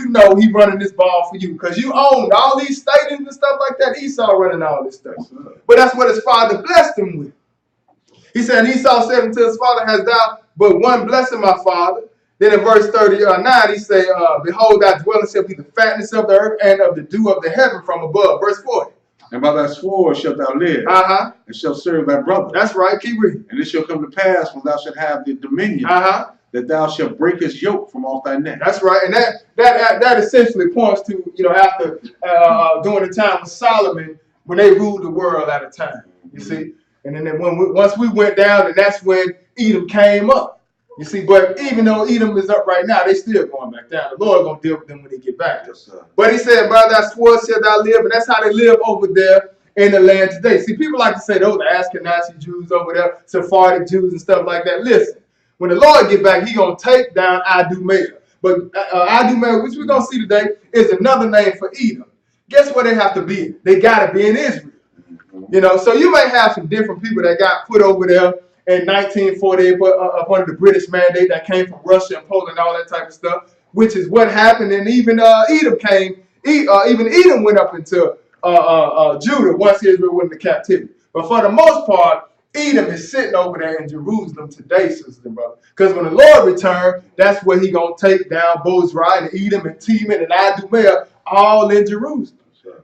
[SPEAKER 1] running this ball for you because you owned all these stadiums and stuff like that. Esau running all this stuff. But that's what his father blessed him with. He said, Esau said unto his father, hast thou but one blessing, my father? Then in verse 39, he say, behold, thy dwelling shall be the fatness of the earth and of the dew of the heaven from above. Verse 40.
[SPEAKER 2] And by thy sword shalt thou live, and shalt serve thy brother.
[SPEAKER 1] That's right, keep reading.
[SPEAKER 2] And it shall come to pass when thou shalt have the dominion, that thou shalt break his yoke from off thy neck.
[SPEAKER 1] That's right, and that essentially points to, after during the time of Solomon, when they ruled the world at a time. You see, and then once we went down, and that's when Edom came up. You see, but even though Edom is up right now, they still going back down. The Lord gonna deal with them when they get back.
[SPEAKER 2] Yes, sir.
[SPEAKER 1] But he said, by thy sword shalt thou live, and that's how they live over there in the land today. See, people like to say those are Ashkenazi Jews over there, Sephardic Jews and stuff like that. Listen, when the Lord get back, he gonna take down Idumea. But Idumea, which we're gonna see today, is another name for Edom. Guess where they have to be? They gotta be in Israel. So you may have some different people that got put over there in 1948 up under the British mandate that came from Russia and Poland and all that type of stuff, which is what happened. And even Edom even Edom went up into Judah once Israel went into captivity. But for the most part, Edom is sitting over there in Jerusalem today, sisters and brothers. Because when the Lord returned, that's where he gonna take down Bozrah and Edom and Teman and Idumea, all in Jerusalem,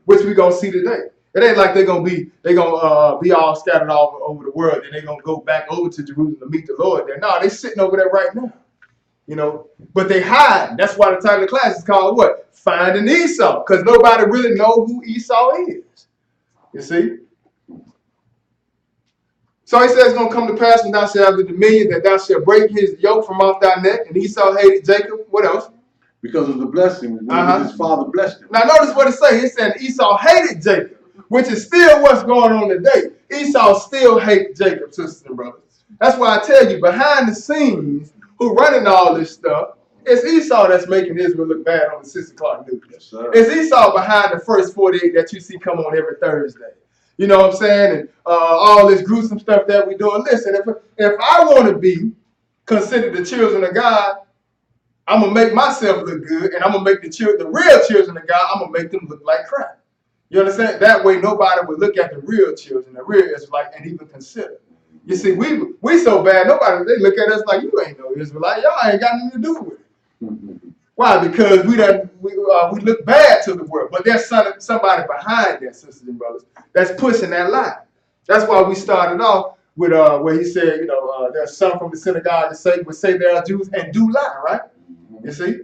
[SPEAKER 1] which we gonna see today. It ain't like they're gonna be all scattered all over the world and they're gonna go back over to Jerusalem to meet the Lord there. No, they're sitting over there right now. But they hide. That's why the title of the class is called what? Finding Esau, because nobody really know who Esau is. You see? So he says it's gonna come to pass when thou shalt have the dominion, that thou shalt break his yoke from off thy neck. And Esau hated Jacob. What else?
[SPEAKER 2] Because of the blessing when his father blessed him.
[SPEAKER 1] Now notice what it says. It said Esau hated Jacob, which is still what's going on today. Esau still hates Jacob, sisters and brothers. That's why I tell you, behind the scenes, who running all this stuff, it's Esau that's making Israel look bad on the 6 o'clock news.
[SPEAKER 2] Yes, sir.
[SPEAKER 1] It's Esau behind the first 48 that you see come on every Thursday. You know what I'm saying? And all this gruesome stuff that we're doing. Listen, if I want to be considered the children of God, I'm going to make myself look good, and I'm going to make the real children of God, I'm going to make them look like crap. You understand? That way nobody would look at the real children, the real Israelite, and even consider. You see, we so bad, they look at us like, you ain't no Israelite. Y'all ain't got nothing to do with it. Why? Because we look bad to the world. But there's somebody behind that, sisters and brothers, that's pushing that lie. That's why we started off with where he said, there's some from the synagogue that would say they are Jews and do lie, right? You see?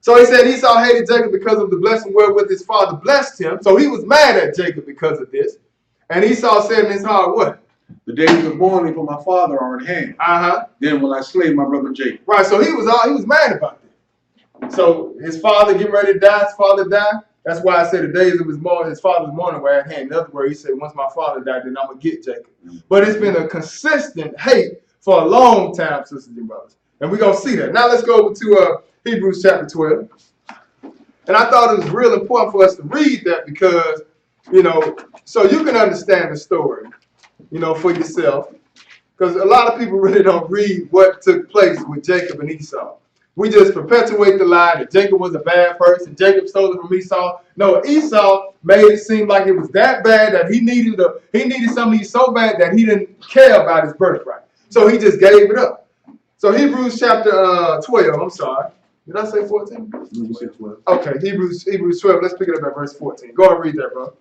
[SPEAKER 1] So he said Esau hated Jacob because of the blessing wherewith his father blessed him. So he was mad at Jacob because of this. And Esau said in his heart, what?
[SPEAKER 2] The days of mourning for my father are at hand. Then will I slay my brother Jacob.
[SPEAKER 1] Right, so he was mad about that. So his father getting ready to die, his father died. That's why I said the days of his father's mourning were at hand. In other words, he said, once my father died, then I'm going to get Jacob. But it's been a consistent hate for a long time, sisters and brothers. And we're going to see that. Now let's go over to Hebrews chapter 12. And I thought it was real important for us to read that because, so you can understand the story, for yourself. Because a lot of people really don't read what took place with Jacob and Esau. We just perpetuate the lie that Jacob was a bad person. Jacob stole it from Esau. No, Esau made it seem like it was that bad that he needed something so bad that he didn't care about his birthright. So he just gave it up. So Hebrews chapter 12, I'm sorry. Did I say 14?
[SPEAKER 2] You said 12.
[SPEAKER 1] Okay, Hebrews 12. Let's pick it up at verse 14. Go and read that, bro.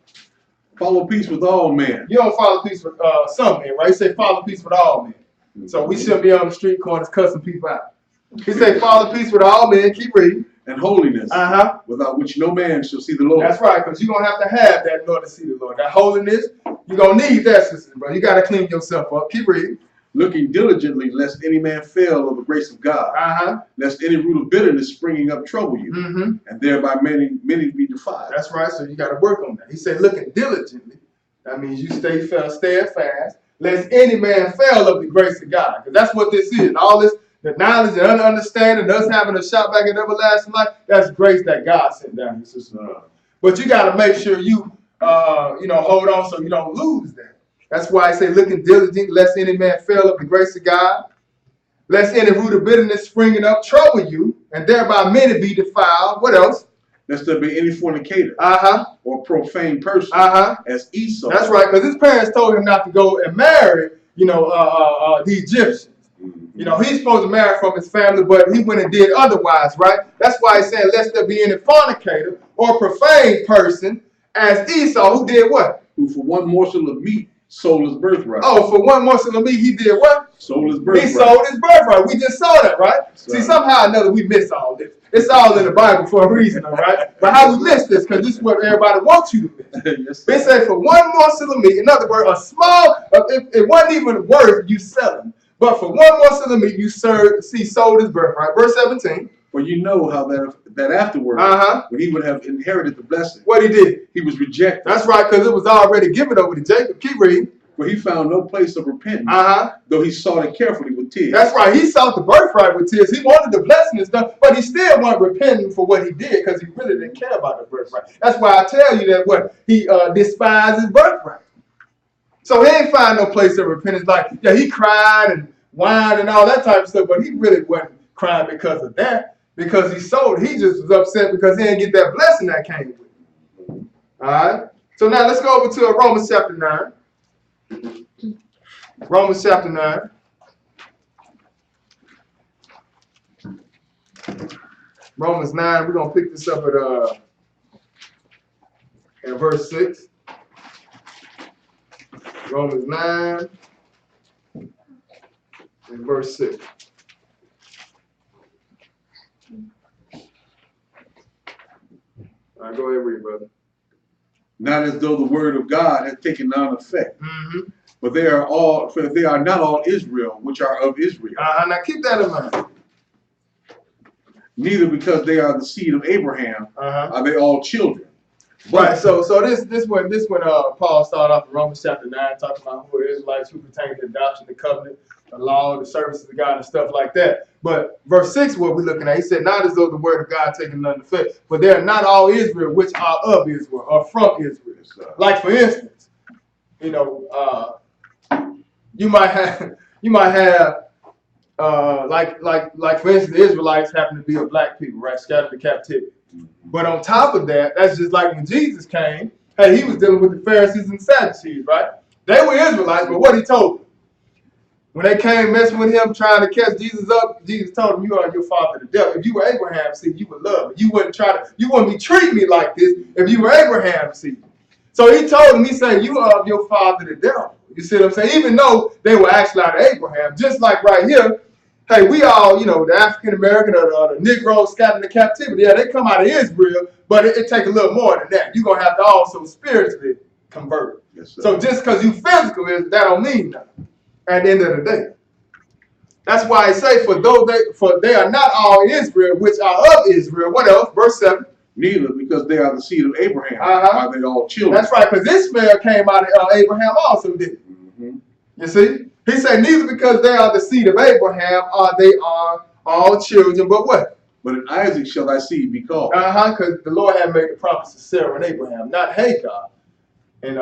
[SPEAKER 2] Follow peace with all men.
[SPEAKER 1] You don't follow peace with some men, right? You say follow peace with all men. So we shouldn't be on the street corners cussing people out. He said follow peace with all men. Keep reading.
[SPEAKER 2] And holiness, without which no man shall see the Lord.
[SPEAKER 1] That's right, because you're going to have that in order to see the Lord. That holiness, you're going to need that, sister, bro. You got to clean yourself up. Keep reading.
[SPEAKER 2] Looking diligently, lest any man fail of the grace of God, lest any root of bitterness springing up trouble you, and thereby many be defiled. That's
[SPEAKER 1] right, so you got to work on that. He said, looking diligently, that means you stay steadfast, lest any man fail of the grace of God, because that's what this is. All this, the knowledge and understanding, us having a shot back at everlasting life, that's grace that God sent down, sister. But you got to make sure you, hold on so you don't lose that. That's why I say looking diligent, lest any man fail of the grace of God, lest any root of bitterness springing up trouble you, and thereby many be defiled. What else?
[SPEAKER 2] Lest there be any fornicator or profane person as Esau.
[SPEAKER 1] That's right, because his parents told him not to go and marry, the Egyptians. You know, he's supposed to marry from his family, but he went and did otherwise, right? That's why he's saying, lest there be any fornicator or profane person as Esau, who did what?
[SPEAKER 2] Who for one morsel of meat sold his birthright.
[SPEAKER 1] Oh, for one morsel of meat, he did what?
[SPEAKER 2] Sold his birthright.
[SPEAKER 1] He sold his birthright. We just saw that, right? See, somehow or another, we miss all this. It's all in the Bible for a reason, all right? But how we miss this? Because this is what everybody wants you to miss.
[SPEAKER 2] Yes,
[SPEAKER 1] They say for one morsel of meat, in other words, a small, it wasn't even worth you selling. But for one morsel of meat, you sold his birthright. Verse 17.
[SPEAKER 2] For you know how that afterward, when he would have inherited the blessing,
[SPEAKER 1] what he did?
[SPEAKER 2] He was rejected.
[SPEAKER 1] That's right, because it was already given over to Jacob. Keep reading.
[SPEAKER 2] For he found no place of repentance, though he sought it carefully with tears.
[SPEAKER 1] That's right. He sought the birthright with tears. He wanted the blessing and stuff, but he still wasn't repenting for what he did because he really didn't care about the birthright. That's why I tell you that what he despised his birthright. So he ain't find no place of repentance. Like, yeah, he cried and whined and all that type of stuff, but he really wasn't crying because of that. Because he sold it. He just was upset because he didn't get that blessing that came with it. All right. So now let's go over to Romans chapter 9. Romans chapter 9. Romans 9, we're going to pick this up at verse 6. Romans 9 and verse 6. All right, go ahead and read, brother.
[SPEAKER 2] Not as though the word of God had taken none effect. But they are not all Israel, which are of Israel.
[SPEAKER 1] Now keep that in mind.
[SPEAKER 2] Neither because they are the seed of Abraham are they all children.
[SPEAKER 1] Right. So this when Paul started off in Romans chapter 9, talking about who are Israelites who pertain to the adoption, the covenant, the law, the services of God, and stuff like that. But verse 6, what we're looking at, he said, not as though the word of God taken none effect, but they are not all Israel, which are of Israel or from Israel. Like for instance, you know, you might have like for instance, the Israelites happen to be a black people, right, scattered to captivity. But on top of that, that's just like when Jesus came. Hey, he was dealing with the Pharisees and Sadducees, right? They were Israelites, but what he told them? When they came messing with him, trying to catch Jesus up, Jesus told them, you are your father the devil. If you were Abraham's seed, you would love me. You wouldn't be treating me like this if you were Abraham's seed. So he told them, he said, you are of your father the devil. You see what I'm saying? Even though they were actually out of Abraham, just like right here, hey, we all, you know, the African American or the Negroes scattered into captivity, yeah, they come out of Israel, but it takes a little more than that. You're going to have to also spiritually convert. Yes, so just because you physical is, that don't mean nothing at the end of the day. That's why I say, for they are not all Israel, which are of Israel. What else? Verse 7.
[SPEAKER 2] Neither, because they are the seed of Abraham, are they all children.
[SPEAKER 1] That's right, because Ishmael came out of Abraham also, didn't he? You see? He said, neither because they are the seed of Abraham are they all children, but what?
[SPEAKER 2] But in Isaac shall thy seed be called.
[SPEAKER 1] Because the Lord had made the promise to Sarah and Abraham, not Hagar and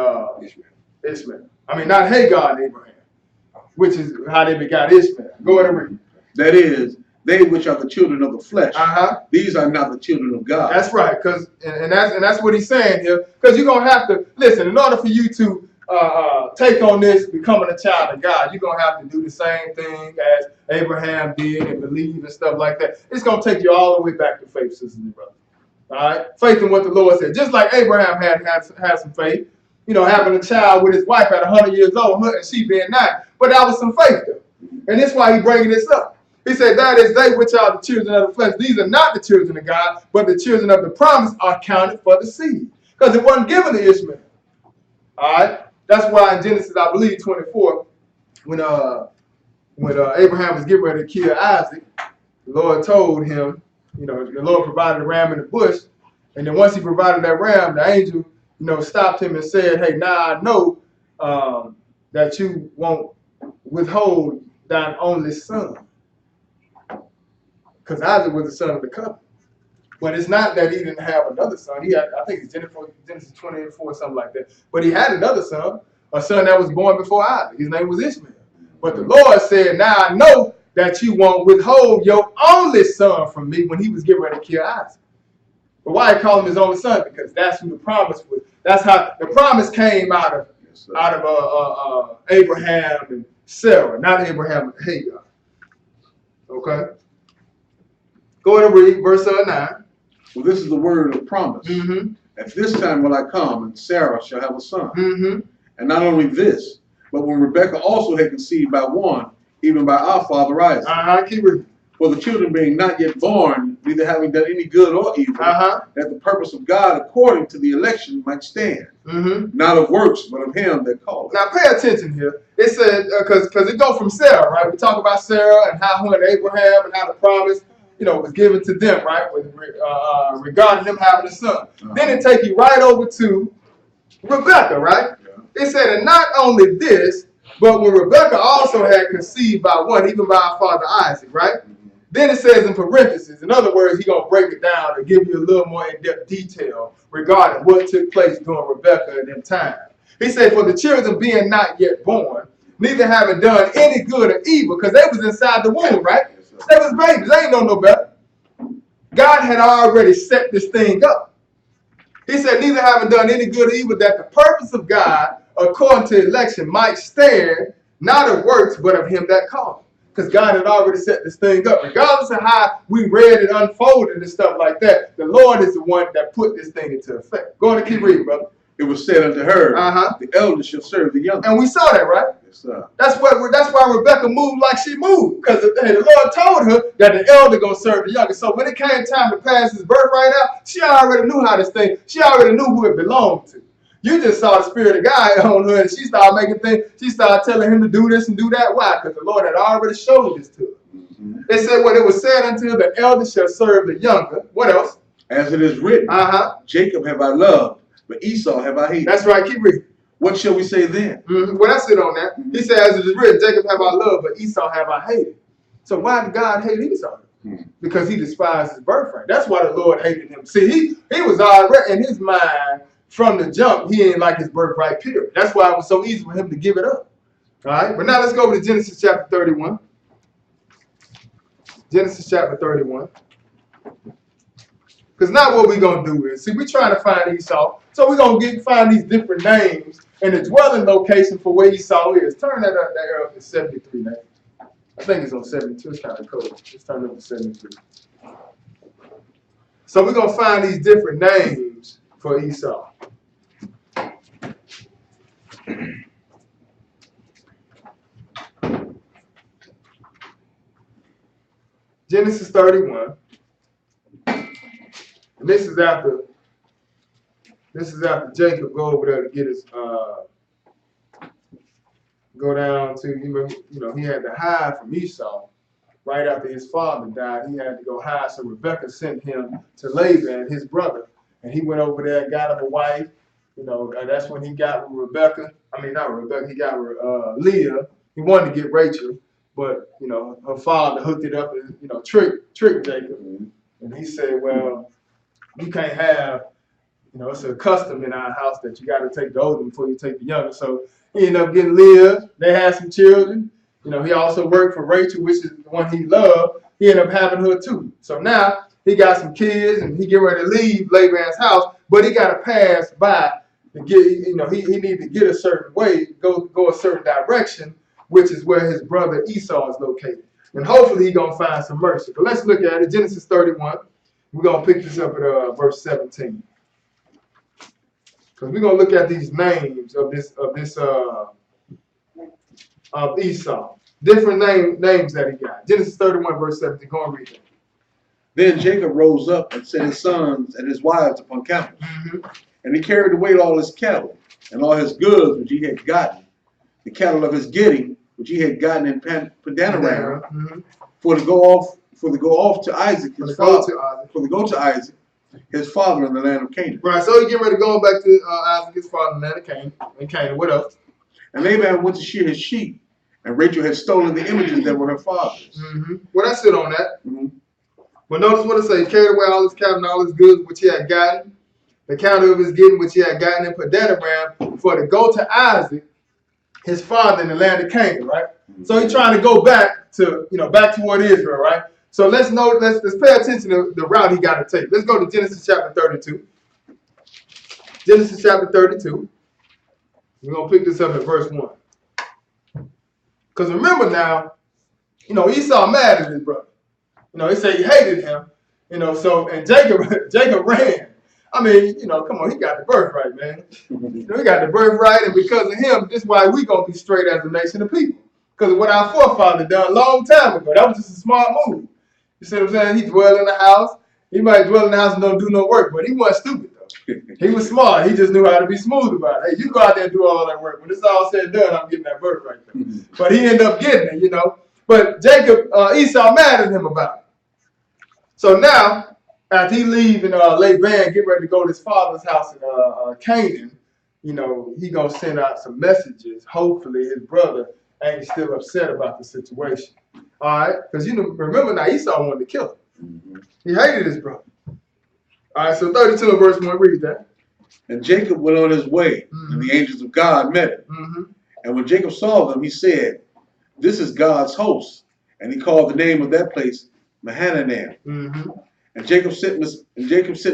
[SPEAKER 1] Ishmael. I mean, not Hagar and Abraham, which is how they begot Ishmael. Go ahead and read.
[SPEAKER 2] That is, they which are the children of the flesh, these are not the children of God.
[SPEAKER 1] That's right, because and that's what he's saying here. Because you're gonna have to listen. In order for you to take on this, becoming a child of God, you're gonna have to do the same thing as Abraham did and believe and stuff like that. It's gonna take you all the way back to faith, sisters and brothers. All right, faith in what the Lord said. Just like Abraham had some faith, you know, having a child with his wife at 100 years old, and she being 9. But that was some faith there, and that's why he's bringing this up. He said, that is they which are the children of the flesh. These are not the children of God, but the children of the promise are counted for the seed. Because it wasn't given to Ishmael. All right? That's why in Genesis, I believe, 24, when Abraham was getting ready to kill Isaac, the Lord told him, you know, the Lord provided a ram in the bush. And then once he provided that ram, the angel, you know, stopped him and said, hey, now I know that you won't withhold thine only son. Because Isaac was the son of the covenant. But it's not that he didn't have another son. He had, I think it's Genesis 24, something like that. But he had another son, a son that was born before Isaac. His name was Ishmael. But the Lord said, now I know that you won't withhold your only son from me, when he was getting ready to kill Isaac. But why he called him his only son? Because that's who the promise was. That's how the promise came out of Abraham and Sarah, not Abraham and Hagar. Okay. Go ahead and read verse 9.
[SPEAKER 2] Well, this is the word of promise.
[SPEAKER 1] Mm-hmm.
[SPEAKER 2] At this time will I come, and Sarah shall have a son.
[SPEAKER 1] Mm-hmm.
[SPEAKER 2] And not only this, but when Rebekah also had conceived by one, even by our father Isaac.
[SPEAKER 1] Keep reading.
[SPEAKER 2] For the children being not yet born, neither having done any good or evil, that the purpose of God according to the election might stand.
[SPEAKER 1] Mm-hmm.
[SPEAKER 2] Not of works, but of him that called.
[SPEAKER 1] Now pay attention here. It said, because it goes from Sarah, right? We talk about Sarah and how her and Abraham and how the promise, was given to them, right? With regarding them having a son. Then it take you right over to Rebekah, right? It said, and not only this, but when Rebekah also had conceived by one, even by our father Isaac, right? Then it says in parentheses, in other words, he's going to break it down and give you a little more in-depth detail regarding what took place during Rebekah and them time. He said, for the children being not yet born, neither having done any good or evil, because they was inside the womb, right? They was babies. They ain't know no better. God had already set this thing up. He said, neither having done any good or evil, that the purpose of God, according to election, might stand, not of works, but of him that called. Because God had already set this thing up. Regardless of how we read it unfolded and stuff like that, the Lord is the one that put this thing into effect. Go on and keep reading, brother.
[SPEAKER 2] It was said unto her, the elder shall serve the younger.
[SPEAKER 1] And we saw that, right?
[SPEAKER 2] Yes, sir.
[SPEAKER 1] That's why Rebekah moved like she moved. Because the Lord told her that the elder gonna serve the younger. So when it came time to pass his birthright out, she already knew how this thing, she already knew who it belonged to. You just saw the spirit of God on her and she started making things, she started telling him to do this and do that. Why? Because the Lord had already showed this to her. Mm-hmm. It said, well, it was said unto her, the elder shall serve the younger. What else?
[SPEAKER 2] As it is written, Jacob have I loved, but Esau have I hated.
[SPEAKER 1] That's right, keep reading.
[SPEAKER 2] What shall we say then?
[SPEAKER 1] Mm-hmm. Well, that's it on that. Mm-hmm. He said, as it is written, Jacob have I loved, but Esau have I hated. So why did God hate Esau? Mm-hmm. Because he despised his birthright. That's why the Lord hated him. See, he was already in his mind from the jump, he ain't like his birthright, period. That's why it was so easy for him to give it up. All right, but now let's go over to Genesis chapter 31. Genesis chapter 31. Because now what we're going to do is, see, we're trying to find Esau. So we're going to find these different names and the dwelling location for where Esau is. Turn that up there up to 73 now. I think it's on 72. It's kind of cool. Let's turn it up to 73. So we're going to find these different names for Esau. Genesis 31. And this is after Jacob go over there to get his go down to, he had to hide from Esau right after his father died. He had to go hide, so Rebekah sent him to Laban, his brother, and he went over there and got him a wife. That's when he got with Rebekah. I mean, not Rebekah. He got with Leah. He wanted to get Rachel, but her father hooked it up and tricked Jacob, and he said, well, you can't have, it's a custom in our house that you got to take the older before you take the younger. So he ended up getting Leah. They had some children. He also worked for Rachel, which is the one he loved. He ended up having her too. So now he got some kids and he get ready to leave Laban's house, but he got to pass by to get, he needed to get a certain way, go a certain direction, which is where his brother Esau is located. And hopefully he's going to find some mercy. But let's look at it. Genesis 31. We're going to pick this up at verse 17. Because we're going to look at these names of Esau. Different names that he got. Genesis 31, verse 17. Go and read it.
[SPEAKER 2] Then Jacob rose up and set his sons and his wives upon camels. Mm-hmm. And he carried away all his cattle and all his goods which he had gotten, the cattle of his getting which he had gotten in Padanaram, mm-hmm. for to go off to Isaac his father in the land of Canaan.
[SPEAKER 1] Right, so he getting ready to go back to Isaac his father in the land of Canaan. What else?
[SPEAKER 2] And Laban went to shear his sheep, and Rachel had stolen the images that were her father's.
[SPEAKER 1] Mm-hmm. Well, that's it on that. Mm-hmm. But notice what it says: carried away all his cattle and all his goods which he had gotten, the cattle of his getting which he had gotten in Padanaram, for to go to Isaac his father in the land of Canaan. Right. Mm-hmm. So he's trying to go back to toward Israel. Right. So let's pay attention to the route he got to take. Let's go to Genesis chapter 32. Genesis chapter 32. We're going to pick this up at verse 1. Because remember now, Esau mad at his brother. He said he hated him. And Jacob ran. I mean, come on, he got the birthright, man. He got the birthright, and because of him, this is why we gonna be straight as a nation of people. Because of what our forefather done a long time ago. That was just a smart move. You see what I'm saying? He dwelled in the house. He might dwell in the house and don't do no work, but he wasn't stupid though. He was smart. He just knew how to be smooth about it. Hey, you go out there and do all that work. When it's all said and done, I'm getting that birthright though. But he ended up getting it, But Esau mad at him about it. So now, after he leave and Laban get ready to go to his father's house in Canaan, he gonna send out some messages. Hopefully his brother ain't still upset about the situation. All right, because remember now Esau wanted to kill him. He hated his brother. All right, so 32 and verse 1, read that.
[SPEAKER 2] And Jacob went on his way, and the angels of God met him. And when Jacob saw them, he said, "This is God's host." And he called the name of that place Mahanaim. And Jacob sent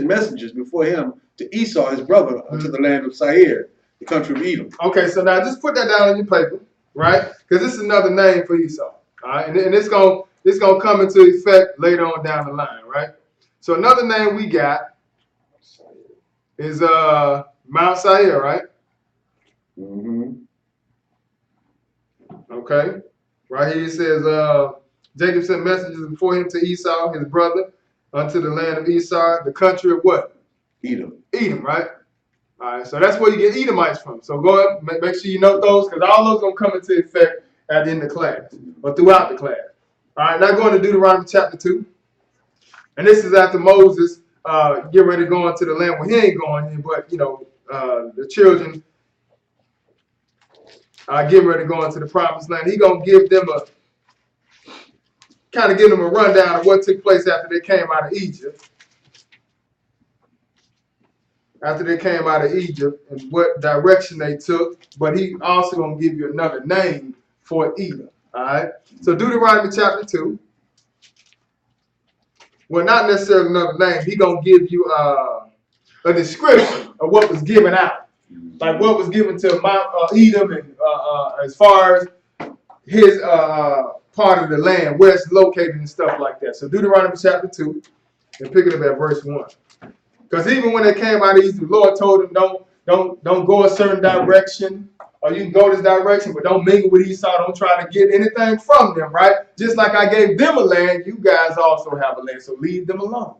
[SPEAKER 2] messengers before him to Esau, his brother, unto the land of Seir, the country of Edom.
[SPEAKER 1] Okay, so now just put that down on your paper, right? Because this is another name for Esau. All right, and it's gonna come into effect later on down the line, right? So another name we got is Mount Seir, right? Okay, right here it says Jacob sent messengers before him to Esau, his brother, unto the land of Esau, the country of what?
[SPEAKER 2] Edom.
[SPEAKER 1] Edom, right? All right, so that's where you get Edomites from. So go ahead, make sure you note those, because all those going to come into effect at the end of class, or throughout the class. All right, now going to Deuteronomy chapter 2. And this is after Moses get ready to go into the land where he ain't going in, but, the children are getting ready to go into the promised land. He going to give them a rundown of what took place after they came out of Egypt. After they came out of Egypt and what direction they took, but he also going to give you another name for Edom. All right. So Deuteronomy chapter 2. Well, not necessarily another name. He going to give you a description of what was given out, like what was given to Mount Edom, and as far as his part of the land, where it's located and stuff like that. So Deuteronomy chapter 2, and pick it up at verse 1. Because even when they came out of Egypt, the Lord told them, don't go a certain direction, or you can go this direction, but don't mingle with Esau. Don't try to get anything from them, right? Just like I gave them a land, you guys also have a land, so leave them alone.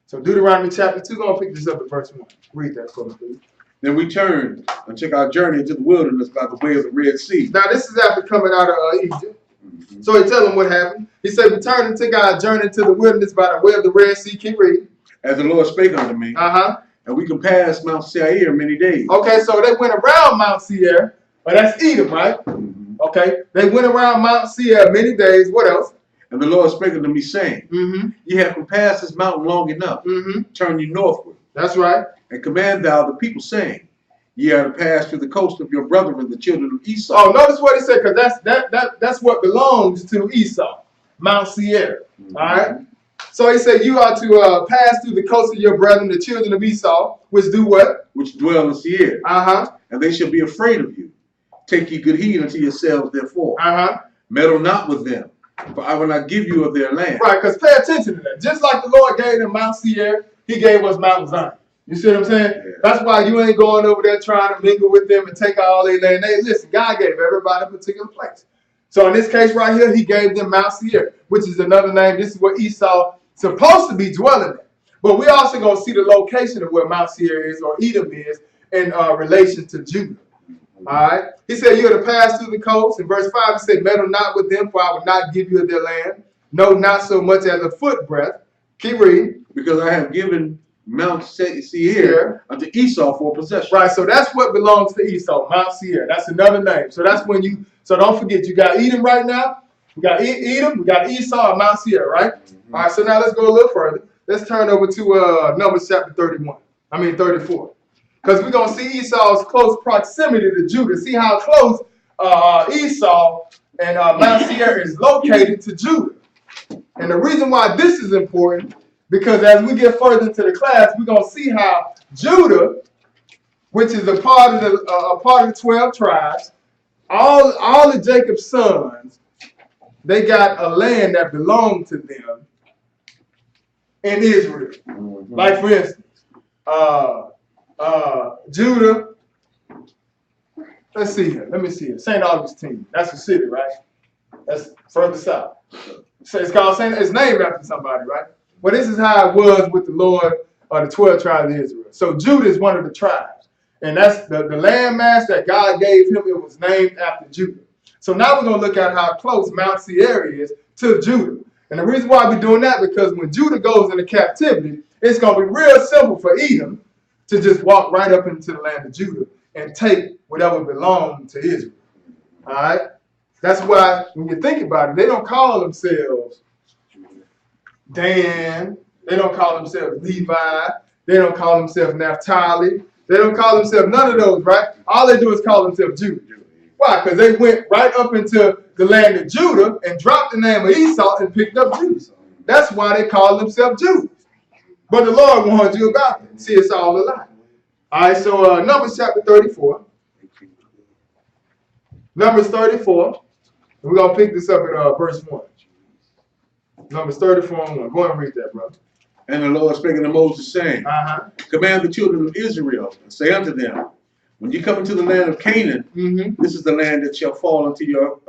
[SPEAKER 1] So Deuteronomy chapter 2, going to pick this up at verse 1. Read that for me, please.
[SPEAKER 2] Then we turned and took our journey into the wilderness by the way of the Red Sea.
[SPEAKER 1] Now this is after coming out of Egypt. So he tell them what happened. He said, we turned and took our journey into the wilderness by the way of the Red Sea. Keep reading.
[SPEAKER 2] As the Lord spake unto me, and we compassed Mount Seir many days.
[SPEAKER 1] Okay, so they went around Mount Seir, but that's Edom, right? Okay, they went around Mount Seir many days. What else?
[SPEAKER 2] And the Lord spake unto me, saying, Ye have compassed this mountain long enough. Turn you northward.
[SPEAKER 1] That's right.
[SPEAKER 2] And command thou the people, saying, Ye are to pass through the coast of your brethren, the children of Esau.
[SPEAKER 1] Oh, notice what he said, because that's what belongs to Esau, Mount Seir. All right. So he said, you are to pass through the coast of your brethren, the children of Esau, which do what?
[SPEAKER 2] Which dwell in Seir. And they shall be afraid of you. Take ye good heed unto yourselves, therefore. Meddle not with them, for I will not give you of their land.
[SPEAKER 1] Right, because pay attention to that. Just like the Lord gave them Mount Seir, he gave us Mount Zion. You see what I'm saying? Yeah. That's why you ain't going over there trying to mingle with them and take all their land. Hey, listen, God gave everybody a particular place. So in this case right here, he gave them Mount Seir, which is another name. This is where Esau supposed to be dwelling at. But we also going to see the location of where Mount Seir is, or Edom is, in relation to Judah. All right. He said, you are to pass through the coast. In verse 5, he said, meddle not with them, for I will not give you their land. No, not so much as a foot breadth. Keep reading.
[SPEAKER 2] Because I have given Mount Seir unto Esau for possession.
[SPEAKER 1] Right. So that's what belongs to Esau, Mount Seir. That's another name. So that's when you, so don't forget, you got Edom right now. We got Edom, we got Esau, and Mount Seir, right? All right. So now let's go a little further. Let's turn over to Numbers chapter 34. Because we're going to see Esau's close proximity to Judah. See how close Esau and Mount Seir is located to Judah. And the reason why this is important, because as we get further into the class, we're going to see how Judah, which is a part of the 12 tribes, all of Jacob's sons they got a land that belonged to them in Israel.
[SPEAKER 2] Mm-hmm.
[SPEAKER 1] Like for instance, Judah. Let's see here. Let me see here. St. Augustine. That's a city, right? That's further south. So it's called Saint. It's named after somebody, right? Well, this is how it was with the Lord the 12 tribes of Israel. So Judah is one of the tribes, and that's the landmass that God gave him. It was named after Judah. So now we're gonna look at how close Mount Seir is to Judah. And the reason why we're doing that because when Judah goes into captivity, it's gonna be real simple for Edom to just walk right up into the land of Judah and take whatever belonged to Israel. All right. That's why when you think about it, they don't call themselves Dan. They don't call themselves Levi. They don't call themselves Naphtali. They don't call themselves none of those, right? All they do is call themselves Judah. Why? Because they went right up into the land of Judah and dropped the name of Esau and picked up Judah. That's why they call themselves Jews. But the Lord warned you about it. See, it's all a lie. All right, so Numbers chapter 34. Numbers 34. We're going to pick this up at verse 1. Numbers 34 and 1. Go ahead and read that, brother.
[SPEAKER 2] And the Lord spake unto Moses, saying, Command the children of Israel, and say unto them, when you come into the land of Canaan, this is the land that shall fall unto you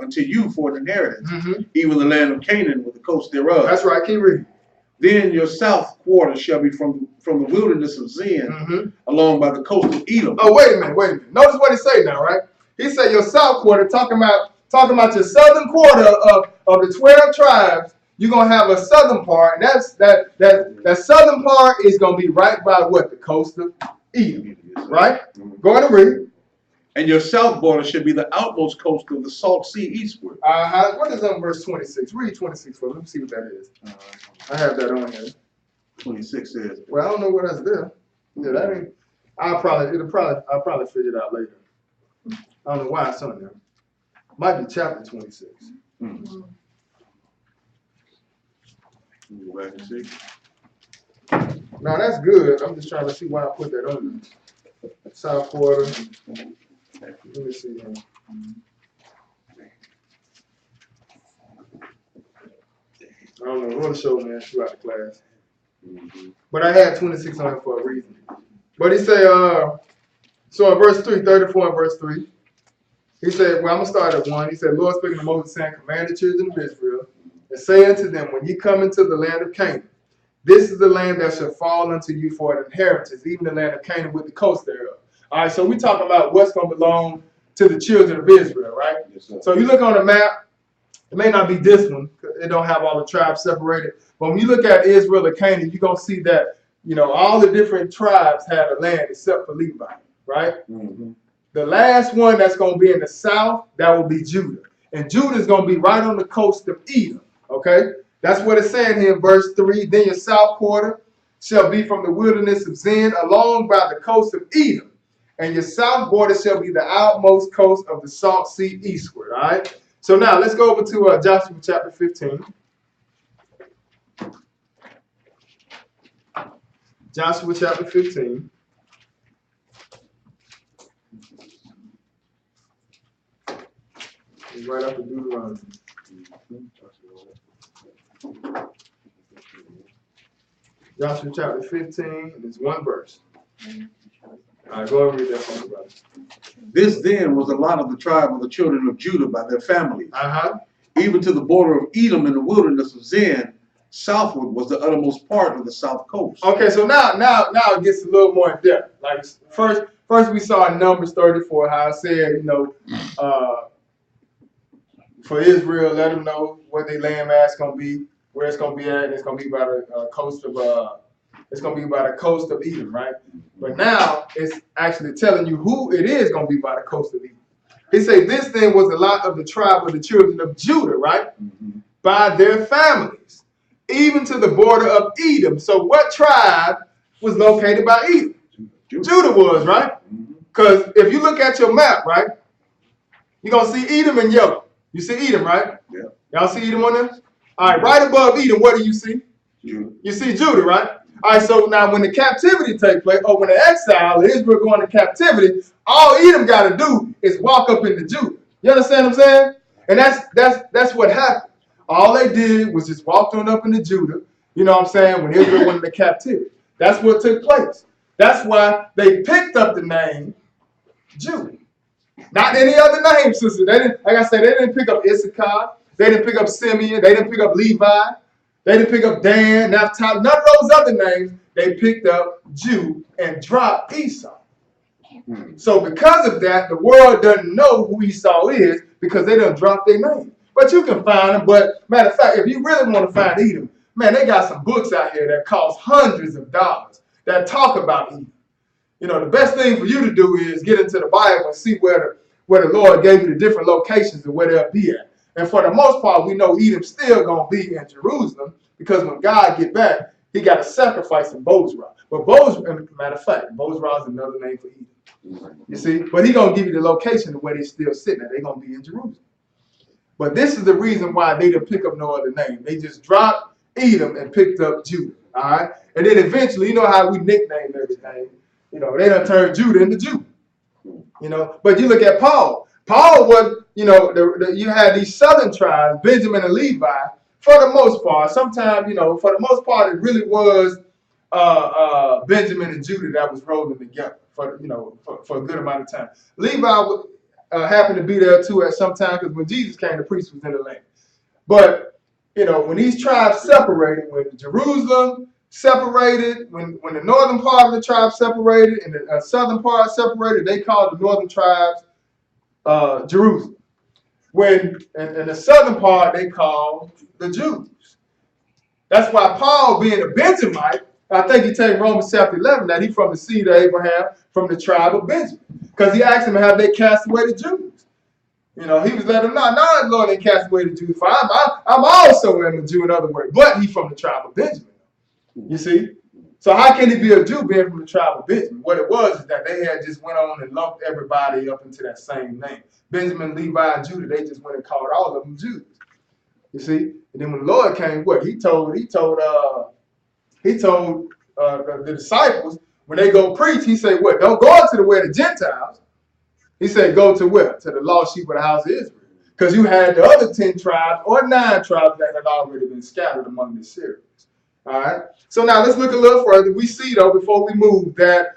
[SPEAKER 2] for an inheritance, even the land of Canaan with the coast thereof.
[SPEAKER 1] That's right, keep reading.
[SPEAKER 2] Then your south quarter shall be from the wilderness of Zin, along by the coast of Edom.
[SPEAKER 1] Oh, wait a minute. Notice what he say now, right? He said your south quarter, talking about your southern quarter of the 12 tribes. You're gonna have a southern part, and that southern part is gonna be right by what? The coast of Edom. Right? Go ahead and read.
[SPEAKER 2] And your south border should be the outmost coast of the Salt Sea eastward.
[SPEAKER 1] What is on verse 26? Read 26 for me. Let me see what that is. I have that on here.
[SPEAKER 2] 26 says.
[SPEAKER 1] Well, I don't know what that's there. Yeah, that ain't. I'll probably figure it out later. I don't know why it's on there. Might be chapter 26.
[SPEAKER 2] Go back and see.
[SPEAKER 1] No, that's good. I'm just trying to see why I put that on there. South quarter. Let me see here. I don't know. What show, man, throughout the class. But I had 26 on it for a reason. But he said, so in verse 3, 34 and verse 3, he said, well, I'm going to start at 1. He said, Lord speaking to Moses, saying, Command the children of Israel, and say unto them, when you come into the land of Canaan, this is the land that shall fall unto you for an inheritance, even the land of Canaan with the coast thereof. All right, so we're talking about what's going to belong to the children of Israel, right?
[SPEAKER 2] Yes, sir.
[SPEAKER 1] So you look on the map, it may not be this one, because it don't have all the tribes separated, but when you look at Israel or Canaan, you're going to see that, all the different tribes had a land except for Levi, right? The last one that's going to be in the south, that will be Judah. And Judah is going to be right on the coast of Edom, okay? That's what it's saying here in verse 3. Then your south quarter shall be from the wilderness of Zin along by the coast of Edom. And your south border shall be the outmost coast of the Salt Sea eastward, all right? So now let's go over to Joshua chapter 15. Joshua chapter 15. It's right after Deuteronomy. Joshua chapter 15, it's one verse. All right, go ahead and read that for me, brother.
[SPEAKER 2] This then was the lot of the tribe of the children of Judah by their families. Even to the border of Edom in the wilderness of Zin, southward was the uttermost part of the south coast.
[SPEAKER 1] Okay, so now it gets a little more in depth. Like first we saw in Numbers 34 how it said, for Israel, let them know what their landmass gonna be, where it's gonna be at, and it's gonna be by the coast of Edom, right? But now it's actually telling you who it is gonna be by the coast of Edom. He said this then was a lot of the tribe of the children of Judah, right? By their families, even to the border of Edom. So what tribe was located by Edom? Judah was, right? Because if you look at your map, right, you're gonna see Edom in yellow. You see Edom, right?
[SPEAKER 2] Yeah.
[SPEAKER 1] Y'all see Edom on there? All right, right above Edom, what do you see?
[SPEAKER 2] Judah.
[SPEAKER 1] You see Judah, right? All right, so now when the captivity takes place, or when the exile, Israel going to captivity, all Edom got to do is walk up into Judah. You understand what I'm saying? And that's what happened. All they did was just walked on up into Judah, you know what I'm saying, when Israel went into captivity. That's what took place. That's why they picked up the name Judah. Not any other name, sister. They didn't, like I said, they didn't pick up Issachar. They didn't pick up Simeon. They didn't pick up Levi. They didn't pick up Dan, Naphtali. None of those other names. They picked up Judah and dropped Esau. So because of that, the world doesn't know who Esau is because they done dropped their name. But you can find them. But matter of fact, if you really want to find Edom, man, they got some books out here that cost hundreds of dollars that talk about Edom. You know, the best thing for you to do is get into the Bible and see where the Lord gave you the different locations and where they'll be at. And for the most part, we know Edom's still going to be in Jerusalem because when God get back, he got to sacrifice in Bozrah. But matter of fact, Bozrah is another name for Edom. You see? But he going to give you the location of where they're still sitting at. They're going to be in Jerusalem. But this is the reason why they didn't pick up no other name. They just dropped Edom and picked up Judah. All right? And then eventually, you know how we nickname everything. You know, they done turned Judah into Judah. You know, but you look at Paul. Paul was, you know, you had these southern tribes, Benjamin and Levi, for the most part. Sometimes, you know, for the most part, it really was Benjamin and Judah that was rolling together for, you know, for a good amount of time. Levi happened to be there too at some time because when Jesus came, the priest was in the land. But, you know, when these tribes separated, when Jerusalem separated, when the northern part of the tribe separated and the southern part separated, they called the northern tribes Jerusalem. When in the southern part, they called the Jews. That's why Paul, being a Benjamite, I think he takes Romans chapter 11 that he's from the seed of Abraham, from the tribe of Benjamin. Because he asked him, have they cast away the Jews? You know, he was letting them know, no, Lord, they cast away the Jews. For I'm also a Jew, in other words, but he's from the tribe of Benjamin. You see? So how can he be a Jew being from the tribe of Benjamin? What it was is that they had just went on and lumped everybody up into that same name. Benjamin, Levi, and Judah, they just went and called all of them Jews. You see? And then when the Lord came, what? He told the disciples, when they go preach, he said, what? Don't go into the way of the Gentiles. He said, go to where? To the lost sheep of the house of Israel. Because you had the other 10 tribes or 9 tribes that had already been scattered among the Syrians. All right. So now let's look a little further. We see, though, before we move, that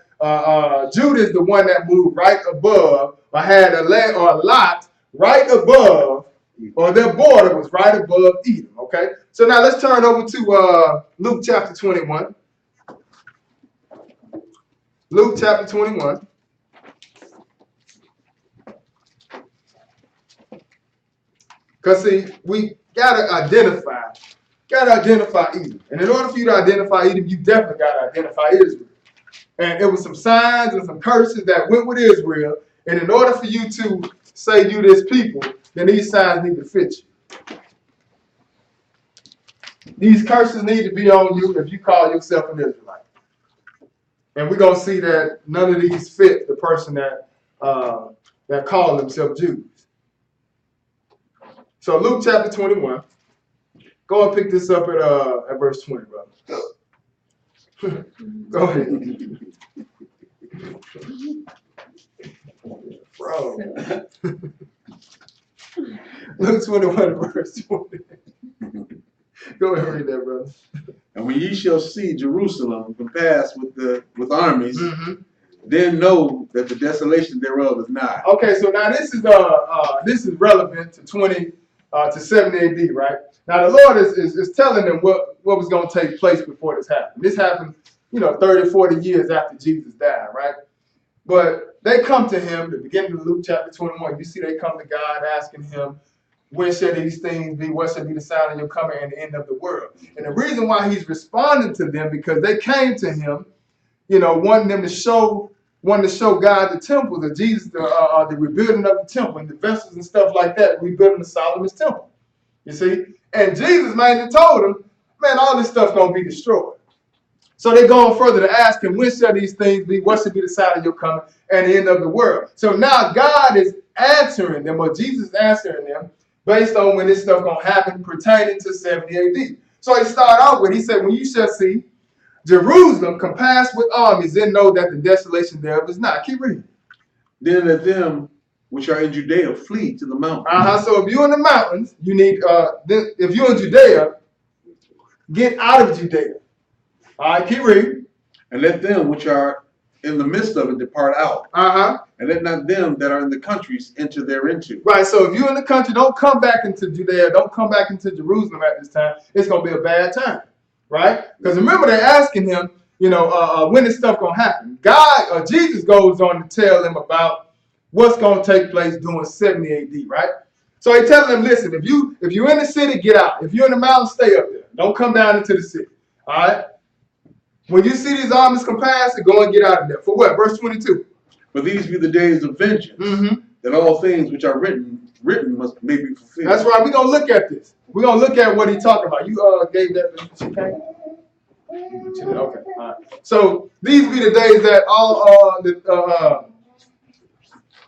[SPEAKER 1] Judah is the one that moved right above, or had a lot right above, or their border was right above Edom. Okay. So now let's turn over to Luke chapter 21. Luke chapter 21. Because, see, we got to identify Edom. And in order for you to identify Edom, you definitely got to identify Israel. And it was some signs and some curses that went with Israel. And in order for you to say you this people, then these signs need to fit you. These curses need to be on you if you call yourself an Israelite. And we're going to see that none of these fit the person that call themselves Jews. So Luke chapter 21. Go and pick this up at verse 20, brother. Go ahead. Bro. Luke 21, verse 20. Go ahead and read that, brother.
[SPEAKER 2] And when ye shall see Jerusalem compassed with armies, then know that the desolation thereof is nigh.
[SPEAKER 1] Okay, so now this is relevant to 70 AD, right? Now the Lord is telling them what was going to take place before this happened. This happened, 30, 40 years after Jesus died, right? But they come to him, the beginning of Luke chapter 21, you see they come to God asking him, when shall these things be? What shall be the sign of your coming and the end of the world? And the reason why he's responding to them, because they came to him, wanting to show God the temple, the rebuilding of the temple and the vessels and stuff like that, rebuilding the Solomon's temple. You see? And Jesus, man, told them, man, all this stuff's going to be destroyed. So they go on further to ask him, when shall these things be? What shall be the sign of your coming and the end of the world? So now God is answering them, or Jesus is answering them, based on when this stuff going to happen pertaining to 70 AD. So he started off with, he said, when you shall see Jerusalem compassed with armies, then know that the desolation thereof is not. Keep reading.
[SPEAKER 2] Then let them which are in Judea flee to the mountains.
[SPEAKER 1] So if you're in the mountains, you need, if you're in Judea, get out of Judea. All right, keep reading.
[SPEAKER 2] And let them which are in the midst of it depart out. And let not them that are in the countries enter thereinto.
[SPEAKER 1] Right, so if you're in the country, don't come back into Judea. Don't come back into Jerusalem at this time. It's going to be a bad time, right? Because remember, they're asking him, when is stuff going to happen? Jesus goes on to tell them about what's going to take place during 70 AD, right? So he's telling them, listen, if you're in the city, get out. If you're in the mountains, stay up there. Don't come down into the city, all right? When you see these armies compass, go and get out of there. For what? Verse 22.
[SPEAKER 2] For these be the days of vengeance, that all things which are written may be fulfilled.
[SPEAKER 1] That's right. We're going to look at this. We're going to look at what he's talking about. You gave that to okay? Okay. All right. So these be the days that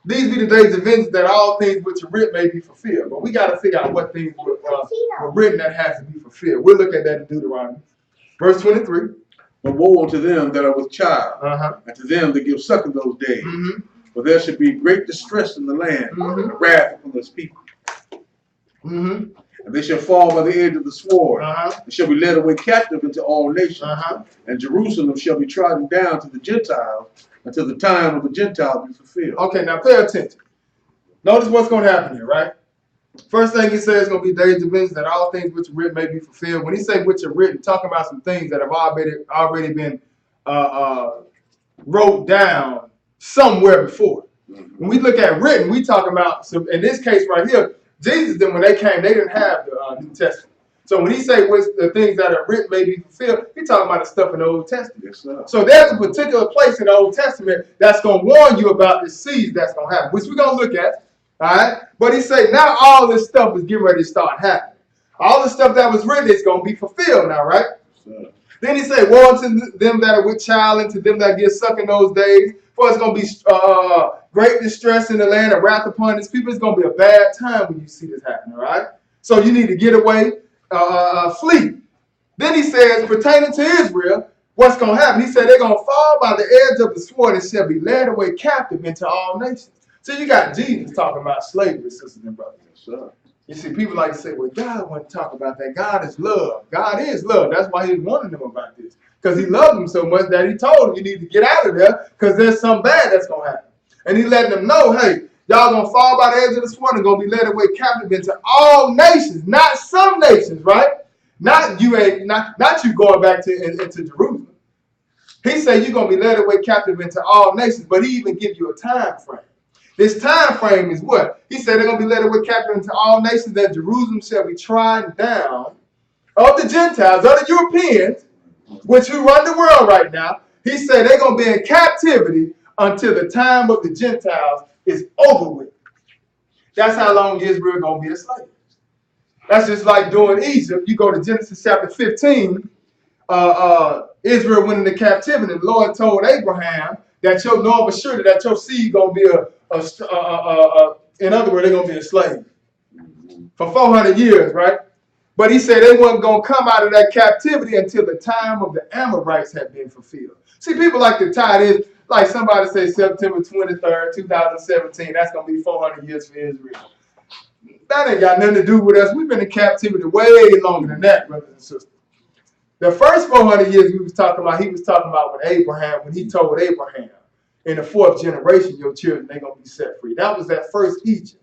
[SPEAKER 1] these be the days of vengeance that all things which are written may be fulfilled. But we got to figure out what things were written that has to be fulfilled. We'll look at that in Deuteronomy. Verse 23.
[SPEAKER 2] But woe unto them that are with child, and to them that give suck in those days. For there should be great distress in the land, and wrath upon those people. And they shall fall by the edge of the sword, and shall be led away captive into all nations. And Jerusalem shall be trodden down to the Gentiles, until the time of the Gentiles be fulfilled.
[SPEAKER 1] Okay, now pay attention. Notice what's going to happen here, right? First thing he says is going to be days of vengeance that all things which are written may be fulfilled. When he say which are written, talking about some things that have already been wrote down somewhere before. When we look at written, we talking about some, in this case right here, Jesus, then when they came, they didn't have the New Testament. So when he say which the things that are written may be fulfilled, he's talking about the stuff in the Old Testament.
[SPEAKER 2] Yes, sir.
[SPEAKER 1] So there's a particular place in the Old Testament that's going to warn you about the seeds that's going to happen, which we're going to look at. All right, but he said now all this stuff is getting ready to start happening. All the stuff that was written is going to be fulfilled now, right?
[SPEAKER 2] Yes,
[SPEAKER 1] then he said, woe unto them that are with child and to them that get suck in those days, for it's going to be great distress in the land and wrath upon his people. It's going to be a bad time when you see this happen, all right? So you need to get away, flee. Then he says, pertaining to Israel, what's going to happen? He said they're going to fall by the edge of the sword and shall be led away captive into all nations. So you got Jesus talking about slavery, sisters and brothers.
[SPEAKER 2] sir.
[SPEAKER 1] You see, people like to say, well, God wouldn't talk about that. God is love. God is love. That's why he's warning them about this. Because he loved them so much that he told them you need to get out of there because there's something bad that's going to happen. And he letting them know, hey, y'all going to fall by the edge of the sword and going to be led away captive into all nations, not some nations, right? Not you going back into Jerusalem. He said you're going to be led away captive into all nations, but he even give you a time frame. This time frame is what? He said they're going to be led away captive into all nations, that Jerusalem shall be trodden down of the Gentiles, of the Europeans, which who run the world right now. He said they're going to be in captivity until the time of the Gentiles is over with. That's how long Israel is going to be a slave. That's just like during Egypt. You go to Genesis chapter 15, Israel went into captivity. The Lord told Abraham that you'll know for sure that your seed going to be in other words, they're going to be a slave for 400 years, right? But he said they weren't going to come out of that captivity until the time of the Amorites had been fulfilled. See, people like to tie this, like somebody say September 23rd, 2017, that's going to be 400 years for Israel. That ain't got nothing to do with us. We've been in captivity way longer than that, brothers and sisters. The first 400 years he was talking about with Abraham, when he told Abraham, in the fourth generation, your children, they're going to be set free. That was that first Egypt.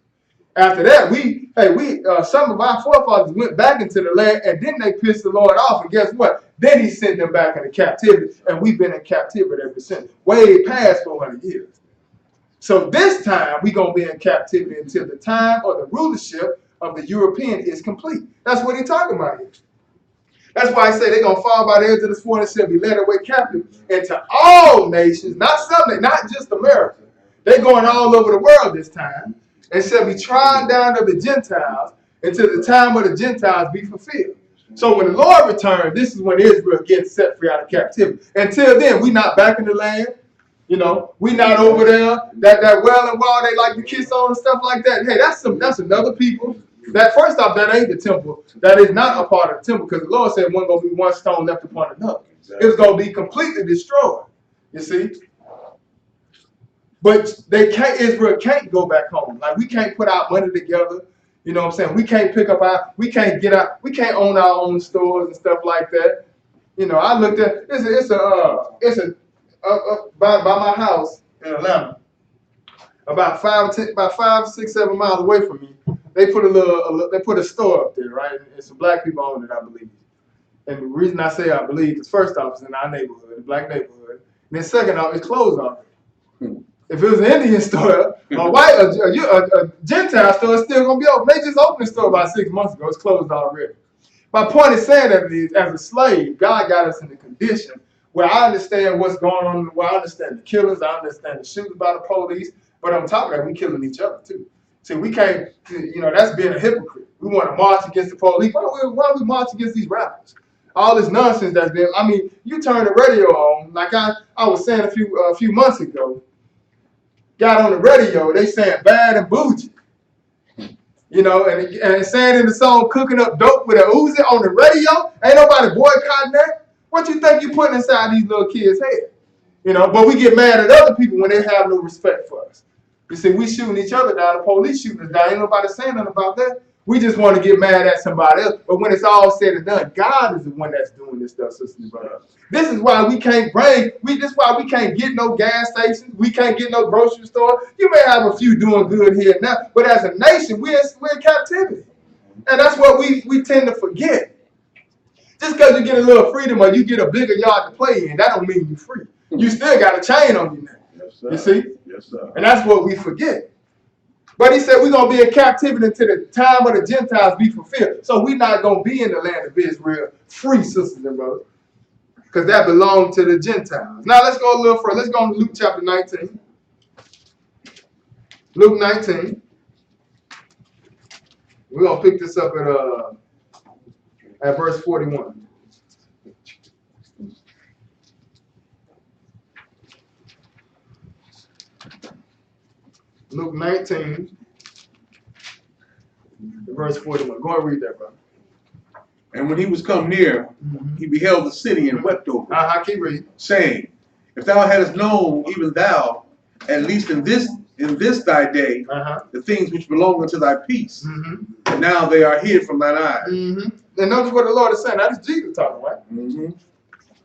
[SPEAKER 1] After that, some of our forefathers went back into the land, and then they pissed the Lord off. And guess what? Then he sent them back into captivity, and we've been in captivity ever since, way past 400 years. So this time, we're going to be in captivity until the time of the rulership of the European is complete. That's what he's talking about here. That's why I say they're going to fall by the edge of the sword and shall be led away captive into all nations, not just America. They're going all over the world this time, and shall be trodden down to the Gentiles until the time of the Gentiles be fulfilled. So when the Lord returns, this is when Israel gets set free out of captivity. Until then, we not back in the land. You know, we not over there. That well and wall they like to kiss on and stuff like that. Hey, that's another people. That first off, that ain't the temple. That is not a part of the temple, because the Lord said wasn't going to be one stone left upon another. Exactly. It was going to be completely destroyed. You see? But Israel can't go back home. Like, we can't put our money together. You know what I'm saying? We can't we can't own our own stores and stuff like that. You know, I looked at, by my house in Atlanta, about 6, 7 miles away from me. They put a store up there, right? And some black people own it, I believe. And the reason I say I believe is, first off, it's in our neighborhood, the black neighborhood. And then second off, it's closed already. If it was an Indian store, a Gentile store, it's still gonna be open. They just opened the store about 6 months ago. It's closed already. My point is saying that is, as a slave, God got us in a condition where I understand what's going on, where I understand the killings, I understand the shootings by the police, but on top of that, we killing each other too. See, we can't, that's being a hypocrite. We want to march against the police. Why do we march against these rappers? All this nonsense that's been, you turn the radio on, like I was saying a few months ago, got on the radio, they saying bad and bougie. And saying in the song, cooking up dope with a Uzi on the radio, ain't nobody boycotting that. What you think you putting inside these little kids' head? But we get mad at other people when they have no respect for us. You see, we shooting each other down, the police shooting us down, ain't nobody saying nothing about that. We just want to get mad at somebody else. But when it's all said and done, God is the one that's doing this stuff, sisters and brothers. This is why we can't this is why we can't get no gas stations. We can't get no grocery store. You may have a few doing good here and now, but as a nation, we're in captivity. And that's what we tend to forget. Just because you get a little freedom or you get a bigger yard to play in, that don't mean you're free. You still got a chain on you now.
[SPEAKER 2] Yes, sir.
[SPEAKER 1] You see?
[SPEAKER 2] Yes, sir.
[SPEAKER 1] And that's what we forget. But he said we're going to be in captivity until the time of the Gentiles be fulfilled. So we're not going to be in the land of Israel free, sisters and brothers, because that belonged to the Gentiles. Now let's go a little further. Let's go to Luke chapter 19. Luke 19. We're going to pick this up at verse 41. Luke 19, verse 41. Go and read that, brother.
[SPEAKER 2] And when he was come near, he beheld the city and wept over it,
[SPEAKER 1] Keep reading.
[SPEAKER 2] saying, if thou hadst known, even thou, at least in this thy day, the things which belong unto thy peace, and now they are hid from thine eyes.
[SPEAKER 1] And notice what the Lord is saying. That is Jesus talking, right?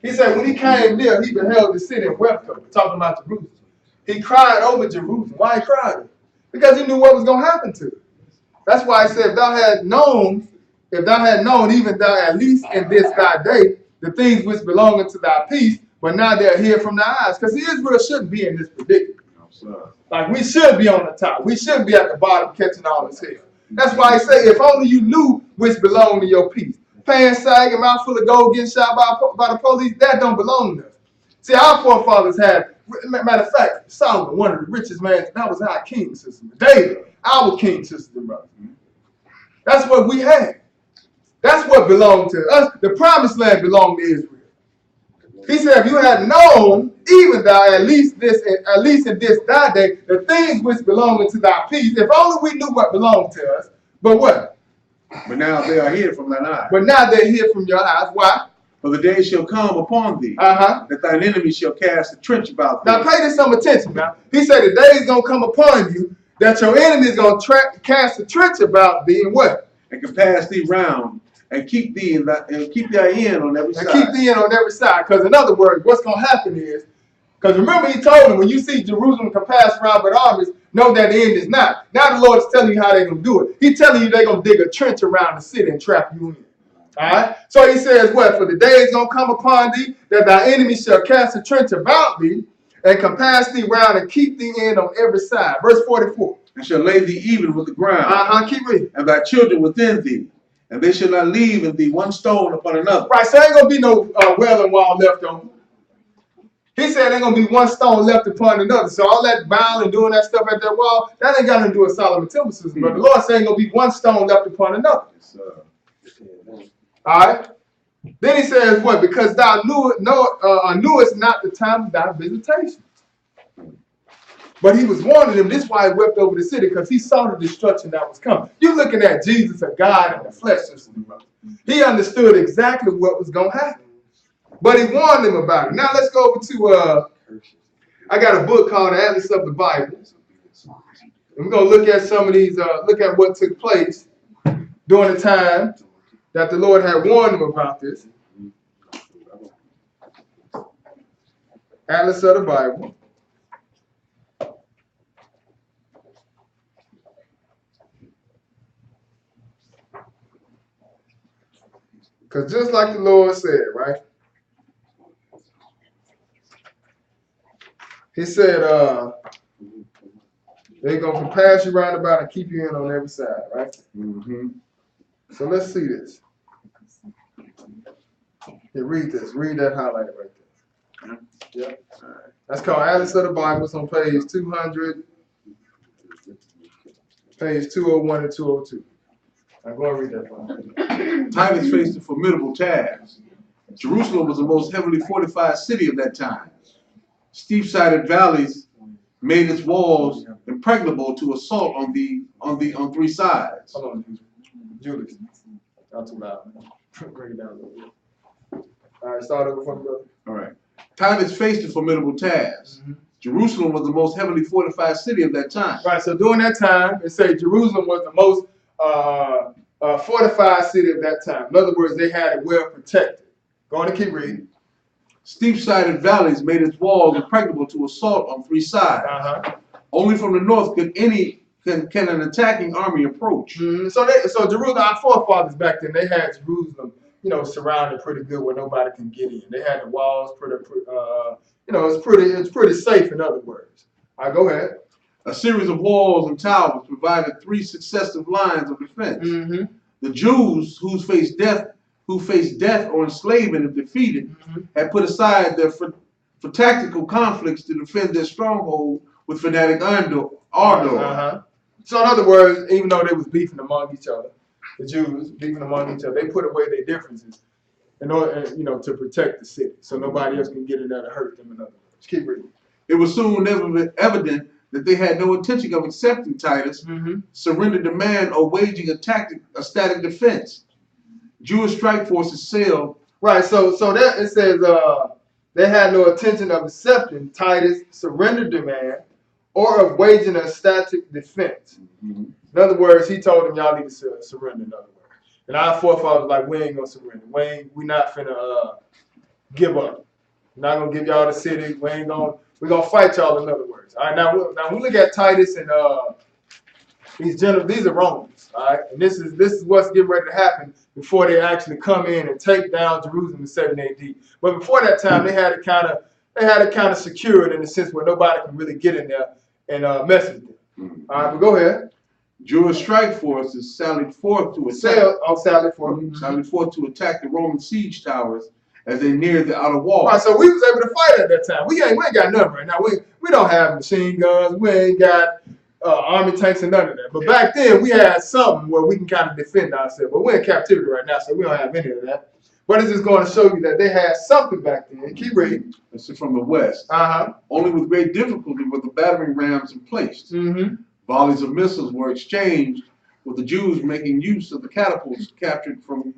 [SPEAKER 1] He said when he came near, he beheld the city and wept over it, talking about Jerusalem. He cried over Jerusalem. Why he cried? Because he knew what was going to happen to it. That's why he said, if thou had known, even thou at least in this thy day, the things which belong unto thy peace, but now they're hid from thy eyes. Because Israel shouldn't be in this predicament. Like, we should be on the top. We shouldn't be at the bottom catching all this hell. That's why I say, if only you knew which belonged to your peace. Pants sagging, mouth full of gold, getting shot by the police, that don't belong to us. See, our forefathers had, matter of fact, Solomon, one of the richest men, that was our king system. David, our king system, brother. That's what we had. That's what belonged to us. The promised land belonged to Israel. He said, if you had known, even thou, at least in this thy day, the things which belong unto thy peace, if only we knew what belonged to us, but what?
[SPEAKER 2] But now they are hid from thine eyes.
[SPEAKER 1] But now they're hid from your eyes. Why?
[SPEAKER 2] For the day shall come upon thee, that thine enemies shall cast a trench about thee.
[SPEAKER 1] Now pay this some attention now. He said the day is going to come upon you that your enemy is going to cast a trench about thee and what?
[SPEAKER 2] And compass thee round and keep thee keep thy end on every side.
[SPEAKER 1] And keep thee in on every side. Because in other words, what's going to happen is, because remember he told them, when you see Jerusalem compassed around with armies, know that the end is not. Now the Lord is telling you how they're going to do it. He's telling you they're going to dig a trench around the city and trap you in. All right. So he says, what? For the day is going to come upon thee that thy enemy shall cast a trench about thee and compass thee round and keep thee in on every side. Verse 44.
[SPEAKER 2] And shall lay thee even with the ground.
[SPEAKER 1] Keep reading.
[SPEAKER 2] And thy children within thee. And they shall not leave in thee one stone upon another.
[SPEAKER 1] Right. So ain't going to be no wailing wall left on. He said ain't going to be one stone left upon another. So all that bound and doing that stuff at that wall, that ain't got nothing to do with Solomon temple system. But the Lord said ain't going to be one stone left upon another.
[SPEAKER 2] Yes, sir.
[SPEAKER 1] All right. Then he says, what? Because thou knewest not the time of thy visitation. But he was warning them. This is why he wept over the city, because he saw the destruction that was coming. You're looking at Jesus, a God in the flesh. He understood exactly what was going to happen. But he warned them about it. Now let's go over to, I got a book called The Atlas of the Bible. And we're going to look at some of these, look at what took place during the time that the Lord had warned them about this. Atlas of the Bible. Because just like the Lord said, right? He said, they're going to compass you round about and keep you in on every side, right? Mm-hmm. So let's see this. Here, read this. Read that highlighter right there. Yeah. All right. That's called Atlas of the Bible. It's on page 200, page 201 and 202. I'm going to read that one.
[SPEAKER 2] Titus faced a formidable task. Jerusalem was the most heavily fortified city of that time. Steep-sided valleys made its walls impregnable to assault on three sides.
[SPEAKER 1] Hold on, Julius. Not too loud. Bring it down a little bit. All right, start over from the.
[SPEAKER 2] All right. Titus faced a formidable task. Mm-hmm. Jerusalem was the most heavily fortified city of that time.
[SPEAKER 1] Right. So during that time, it said Jerusalem was the most fortified city of that time. In other words, they had it well protected. Go on and keep reading.
[SPEAKER 2] Steep-sided valleys made its walls impregnable to assault on three sides. Uh-huh. Only from the north can an attacking army approach. Mm-hmm.
[SPEAKER 1] So Jerusalem, our forefathers back then, they had Jerusalem, surrounded pretty good where nobody can get in. They had the walls it's pretty safe. In other words, all right, go ahead.
[SPEAKER 2] A series of walls and towers provided three successive lines of defense. Mm-hmm. The Jews who faced death or enslavement if defeated, mm-hmm. had put aside for tactical conflicts to defend their stronghold with fanatic ardor.
[SPEAKER 1] Uh-huh. So in other words, even though they was beefing among each other, the Jews beefing among each other, they put away their differences in order, to protect the city, so nobody else can get in there to hurt them. In other words, keep reading.
[SPEAKER 2] It was soon evident that they had no intention of accepting Titus' mm-hmm. surrender demand or waging a static defense. Jewish strike forces sailed.
[SPEAKER 1] Right, so that it says they had no intention of accepting Titus' surrender demand or of waging a static defense. Mm-hmm. In other words, he told them, y'all need to surrender, in other words. And our forefathers like, we ain't gonna surrender. We not finna give up. We're not gonna give y'all the city. We're gonna fight y'all, in other words. All right, now we look at Titus and these are Romans, all right? And this is what's getting ready to happen before they actually come in and take down Jerusalem in 7 AD. But before that time, they had it kind of secured in the sense where nobody can really get in there and mess with them. Mm-hmm. All right, but go ahead.
[SPEAKER 2] Jewish strike forces sallied forth to attack. Sallied forth to attack the Roman siege towers as they neared the outer wall.
[SPEAKER 1] Right, so we was able to fight at that time. We ain't got nothing right now. We don't have machine guns. We ain't got army tanks and none of that. But back then we had something where we can kind of defend ourselves. But we're in captivity right now, so we don't have any of that. But it's just going to show you that they had something back then. Keep reading.
[SPEAKER 2] This is from the west. Uh-huh. Only with great difficulty were the battering rams placed. Mm-hmm. Volleys of missiles were exchanged, with the Jews making use of the catapults captured from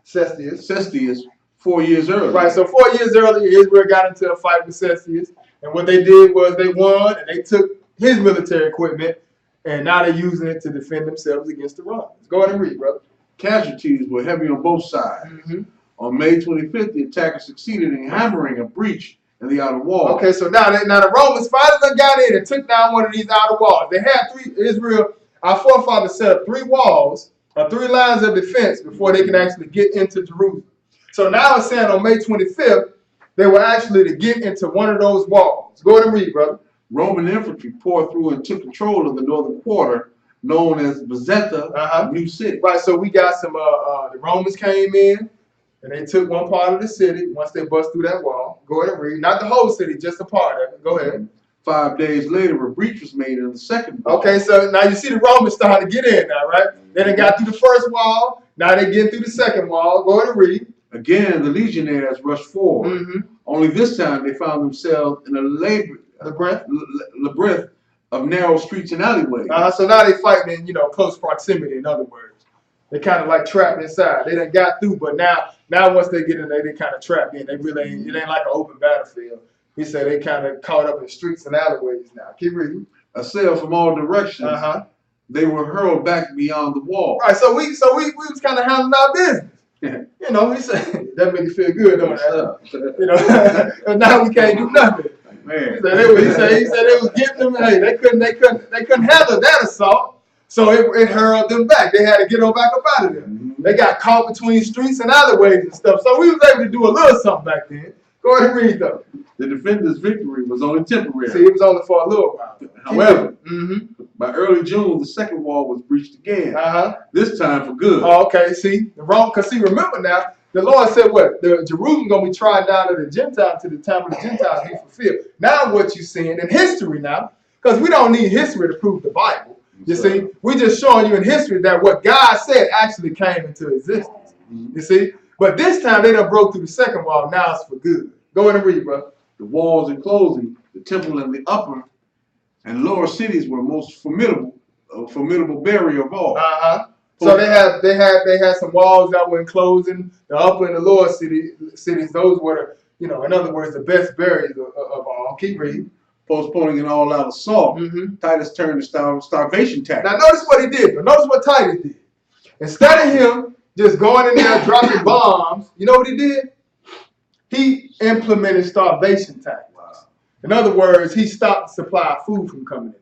[SPEAKER 2] Cestius 4 years earlier.
[SPEAKER 1] Right, so 4 years earlier, Israel got into a fight with Cestius, and what they did was they won, and they took his military equipment, and now they're using it to defend themselves against the Romans. Go ahead and read, brother.
[SPEAKER 2] Casualties were heavy on both sides. Mm-hmm. On May 25th, the attackers succeeded in hammering a breach in the outer wall.
[SPEAKER 1] Okay, so now the Romans finally got in and took down one of these outer walls. They had our forefathers set up 3 walls, or 3 lines of defense before they can actually get into Jerusalem. So now it's saying on May 25th, they were actually to get into one of those walls. Go ahead and read, brother.
[SPEAKER 2] Roman infantry poured through and took control of the northern quarter, known as Bezetha, New City.
[SPEAKER 1] Right, so we got some, the Romans came in, and they took one part of the city once they bust through that wall. Go ahead and read. Not the whole city, just a part of it. Go ahead.
[SPEAKER 2] 5 days later, a breach was made in the second wall.
[SPEAKER 1] Okay, so now you see the Romans starting to get in now, right? They done got through the first wall. Now they get through the second wall. Go ahead and read.
[SPEAKER 2] Again, the legionnaires rushed forward. Mm-hmm. Only this time they found themselves in a labyrinth of narrow streets and alleyways.
[SPEAKER 1] So now they fighting in, close proximity, in other words. They kind of like trapped inside. They done got through, but now once they get in there, they kind of trapped in. They really ain't, it ain't like an open battlefield. He said they kind of caught up in streets and alleyways now. Keep reading.
[SPEAKER 2] Assailed from all directions, they were hurled back beyond the wall.
[SPEAKER 1] Right, so we was kind of handling our business. You know, he said that made you feel good, don't it? You know, and now we can't do nothing.
[SPEAKER 2] Man.
[SPEAKER 1] He said they was getting them. Hey, they couldn't handle that assault, so it hurled them back. They had to get them back up out of there. They got caught between streets and alleyways and stuff. So we was able to do a little something back then. Go ahead and read though.
[SPEAKER 2] The defenders' victory was only temporary.
[SPEAKER 1] See, it was only for a little while.
[SPEAKER 2] However, by early June, the second wall was breached again. This time for good.
[SPEAKER 1] Oh, okay. See, the wrong. Cause see, remember now, the Lord said what? The Jerusalem gonna be tried down to the Gentiles to the time of the Gentiles be fulfilled. Now what you seeing in history now? Because we don't need history to prove the Bible. You see, we're just showing you in history that what God said actually came into existence. You see, but this time they done broke through the second wall. Now it's for good. Go ahead and read, bro.
[SPEAKER 2] The walls enclosing the temple and the upper and lower cities were most formidable barrier of all.
[SPEAKER 1] So they had some walls that were enclosing the upper and the lower cities. Those were, you know, in other words, the best barriers of all. Keep reading.
[SPEAKER 2] Postponing an all-out assault, Titus turned to starvation tactics.
[SPEAKER 1] Now notice what he did. But notice what Titus did. Instead of him just going in there dropping bombs, you know what he did? He implemented starvation tactics. Wow. In other words, he stopped the supply of food from coming in.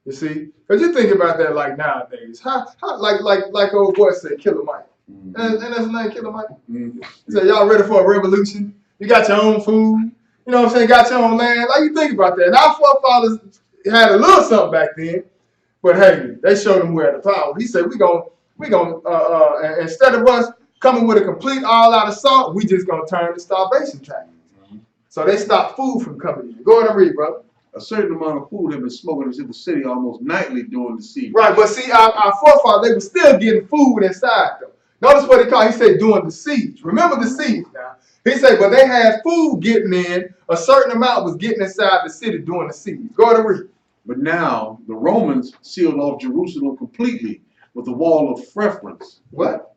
[SPEAKER 1] You see, because you think about that like nowadays. How like old boy said, Killer Mike. And that's his name, Killer Mike. He said, y'all ready for a revolution? You got your own food. You know what I'm saying? Got your own land. Like, you think about that. And our forefathers had a little something back then, but hey, they showed them who had the power. He said, we gonna instead of us coming with a complete all-out assault, we just gonna turn to starvation tactics. So they stopped food from coming in. Go ahead and read, brother.
[SPEAKER 2] A certain amount of food had been smuggled into the city almost nightly during the siege.
[SPEAKER 1] Right, but see, our forefathers, they were still getting food inside them. Notice what he called. He said during the siege. Remember the siege now. He said, but they had food getting in. A certain amount was getting inside the city during the siege. Go ahead and read.
[SPEAKER 2] But now the Romans sealed off Jerusalem completely with a wall of reference.
[SPEAKER 1] What?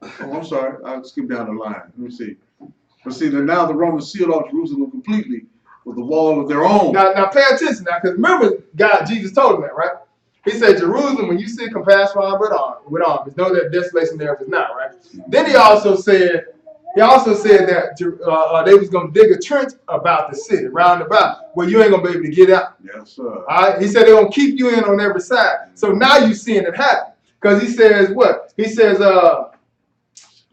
[SPEAKER 2] Oh, I'm sorry. I'll skip down the line. Let me see. But see, now the Romans sealed off Jerusalem completely with a wall of their own.
[SPEAKER 1] Now pay attention now, because remember, Jesus told them that, right? He said, Jerusalem, when you see it compassed round with armies, know that desolation thereof is not, right? Then he also said that they was going to dig a trench about the city, round about, where you ain't going to be able to get out.
[SPEAKER 2] Yes, sir.
[SPEAKER 1] All right? He said they're going to keep you in on every side. So now you're seeing it happen. Because he says what? He says, but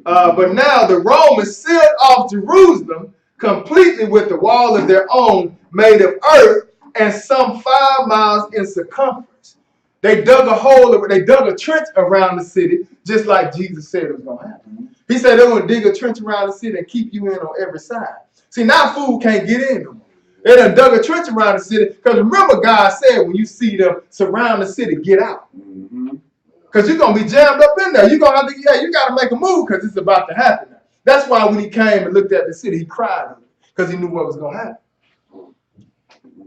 [SPEAKER 1] now the Romans sealed off Jerusalem completely with the wall of their own made of earth and some 5 miles in circumference. They dug a trench around the city, just like Jesus said it was going to happen. He said they're going to dig a trench around the city and keep you in on every side. See, now food can't get in no more. They done dug a trench around the city, because remember God said when you see them surround the city, get out. Because you're going to be jammed up in there. You're going to have to, you got to make a move because it's about to happen. That's why when he came and looked at the city, he cried because he knew what was going to happen.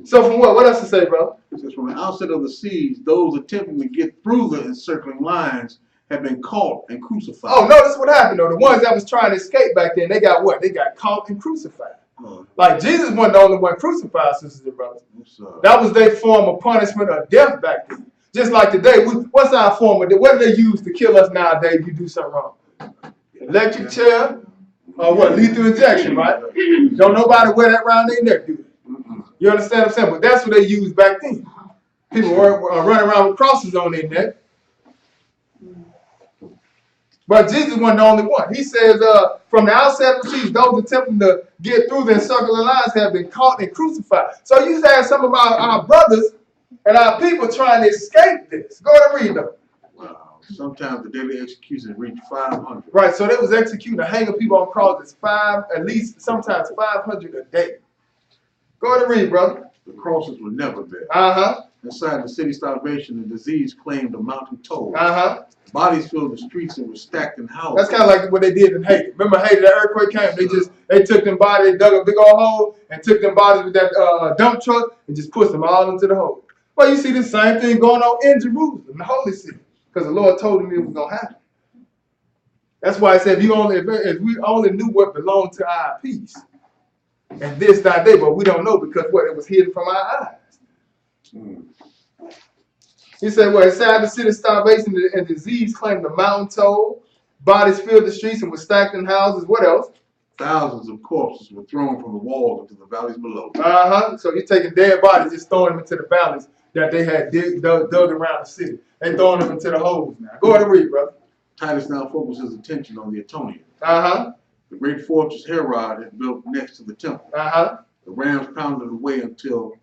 [SPEAKER 1] So from what else to say, bro?
[SPEAKER 2] It says, from the outset of the siege, those attempting to get through the encircling lines have been caught and crucified.
[SPEAKER 1] Oh, notice what happened though. The ones that was trying to escape back then, they got what? They got caught and crucified. Like Jesus wasn't the only one crucified, sisters and brothers. That was their form of punishment or death back then. Just like today, what's our form of it? What do they use to kill us nowadays if you do something wrong? Electric chair or what? Lethal injection, right? Don't nobody wear that around their neck, do they? You understand what I'm saying? But that's what they used back then. People were running around with crosses on their neck. But Jesus wasn't the only one. He says, from the outset of the siege, those attempting to get through the encircling lines have been caught and crucified. So you have some of our brothers and our people trying to escape this. Go ahead and read them.
[SPEAKER 2] Wow. Sometimes the daily execution reached 500.
[SPEAKER 1] Right, so they was executing, hanging people on crosses, at least sometimes 500 a day. Go ahead and read, brother.
[SPEAKER 2] The crosses were never there. Inside the city, starvation and disease claimed a mountain toll. Bodies filled the streets and were stacked in houses.
[SPEAKER 1] That's kind of like what they did in Haiti. Remember Haiti, that earthquake came, they took them bodies, dug a big old hole, and took them bodies with that dump truck and just pushed them all into the hole. Well, you see the same thing going on in Jerusalem, the holy city, because the Lord told him it was going to happen. That's why I said if we only knew what belonged to our peace, and this that day, but we don't know because what? It was hidden from our eyes.
[SPEAKER 2] Mm.
[SPEAKER 1] He said, well, inside the city, starvation and disease claimed the mountain toll. Bodies filled the streets and were stacked in houses. What else?
[SPEAKER 2] Thousands of corpses were thrown from the walls into the valleys below.
[SPEAKER 1] So you're taking dead bodies, just throwing them into the valleys that they had dug around the city. They throwing them into the holes now. Go ahead and read, brother.
[SPEAKER 2] Titus now focuses attention on the atonement.
[SPEAKER 1] The
[SPEAKER 2] great fortress Herod had built next to the temple. The rams pounded away until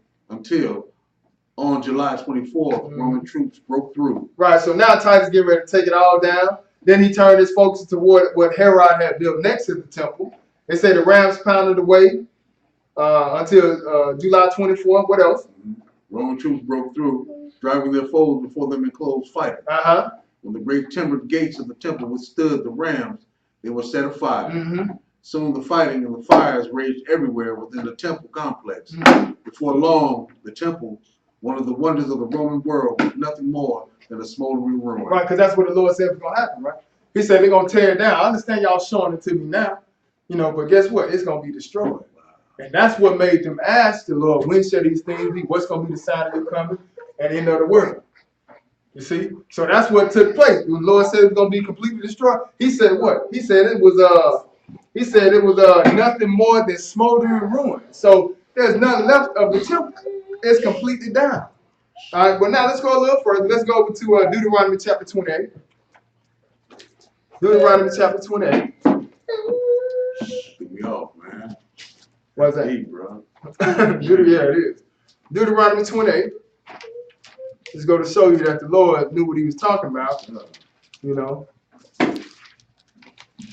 [SPEAKER 2] on July 24th, Roman troops broke through.
[SPEAKER 1] Right, so now Titus getting ready to take it all down. Then he turned his focus toward what Herod had built next to the temple. They say the rams pounded away until July 24th. What else?
[SPEAKER 2] Roman troops broke through, driving their foes before them in close fight. When the great timbered gates of the temple withstood the rams, they were set afire. Soon the fighting and the fires raged everywhere within the temple complex. Before long, the temple, one of the wonders of the Roman world, was nothing more than a smoldering ruin.
[SPEAKER 1] Right, because that's what the Lord said was going to happen, right? He said they're going to tear it down. I understand y'all showing it to me now, but guess what? It's going to be destroyed. And that's what made them ask the Lord, when shall these things be? What's going to be the sign of your coming and end of the world? You see? So that's what took place. The Lord said it was going to be completely destroyed. He said what? He said it was nothing more than smoldering ruin. So there's nothing left of the temple. It's completely down. All right, but now let's go a little further. Let's go over to Deuteronomy chapter 28. Deuteronomy chapter 28.
[SPEAKER 2] Get me off, man.
[SPEAKER 1] What's that?
[SPEAKER 2] Deep, bro.
[SPEAKER 1] Yeah, it is. Deuteronomy 28. Let's go to show you that the Lord knew what he was talking about.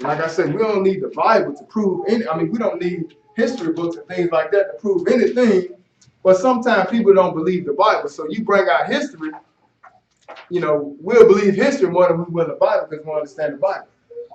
[SPEAKER 1] Like I said, we don't need the Bible to prove any. I mean, we don't need history books and things like that to prove anything. But sometimes people don't believe the Bible. So you bring out history, we'll believe history more than we will the Bible because we don't understand the Bible.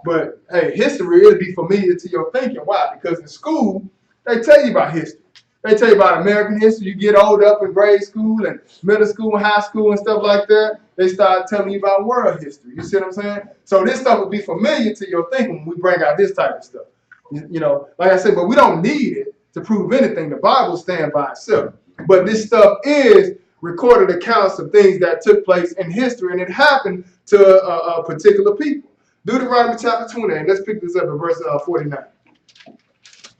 [SPEAKER 1] But hey, history will be familiar to your thinking. Why? Because in school, they tell you about history. They tell you about American history. You get old up in grade school and middle school and high school and stuff like that. They start telling you about world history. You see what I'm saying? So this stuff will be familiar to your thinking when we bring out this type of stuff. Like I said, but we don't need it to prove anything. The Bible stands by itself. But this stuff is recorded accounts of things that took place in history, and it happened to a particular people. Deuteronomy chapter 28. Let's pick this up in verse 49.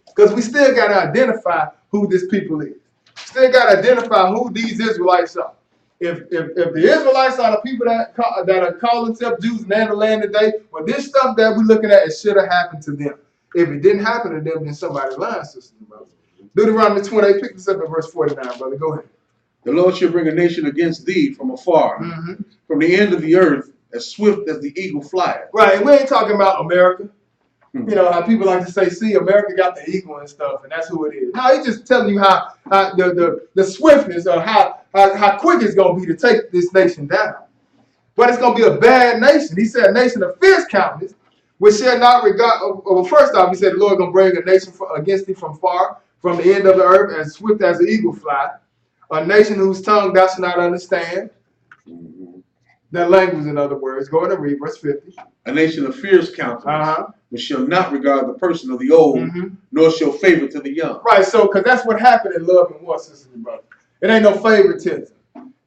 [SPEAKER 1] Because we still got to identify who this people is. Still got to identify who these Israelites are. If the Israelites are the people that are calling themselves Jews and in the land today, well, this stuff that we're looking at, it should have happened to them. If it didn't happen to them, then somebody lying, sisters and brothers. Deuteronomy 28, pick this up in verse 49, brother. Go ahead.
[SPEAKER 2] The Lord shall bring a nation against thee from afar, from the end of the earth, as swift as the eagle flieth.
[SPEAKER 1] Right, and we ain't talking about America. How people like to say, see, America got the eagle and stuff, and that's who it is. No, he's just telling you how the swiftness or how quick it's going to be to take this nation down. But it's going to be a bad nation. He said a nation of fierce countenance, which shall not regard. Well, first off, he said the Lord going to bring a nation against thee from far, from the end of the earth, as swift as the eagle fly. A nation whose tongue thou shalt not understand. That language, in other words. Go ahead and read verse 50.
[SPEAKER 2] A nation of fierce countenance, which shall not regard the person of the old, nor show favor to the young.
[SPEAKER 1] Right, so, because that's what happened in love and war, sisters and brothers. It ain't no favoritism.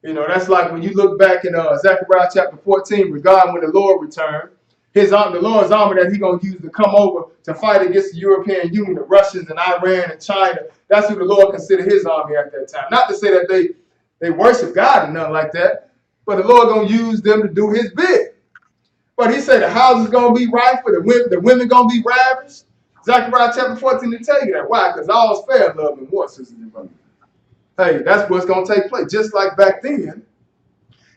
[SPEAKER 1] That's like when you look back in Zechariah chapter 14, regarding when the Lord returned, the Lord's army that he's going to use to come over to fight against the European Union, the Russians and Iran and China. That's who the Lord considered his army at that time. Not to say that they worship God and nothing like that, but the Lord going to use them to do his bid. But he said the house is going to be rightful, the women going to be ravished. Zechariah chapter 14 to tell you that. Why? Because all's fair in love and war, sisters and brothers. Hey, that's what's going to take place. Just like back then,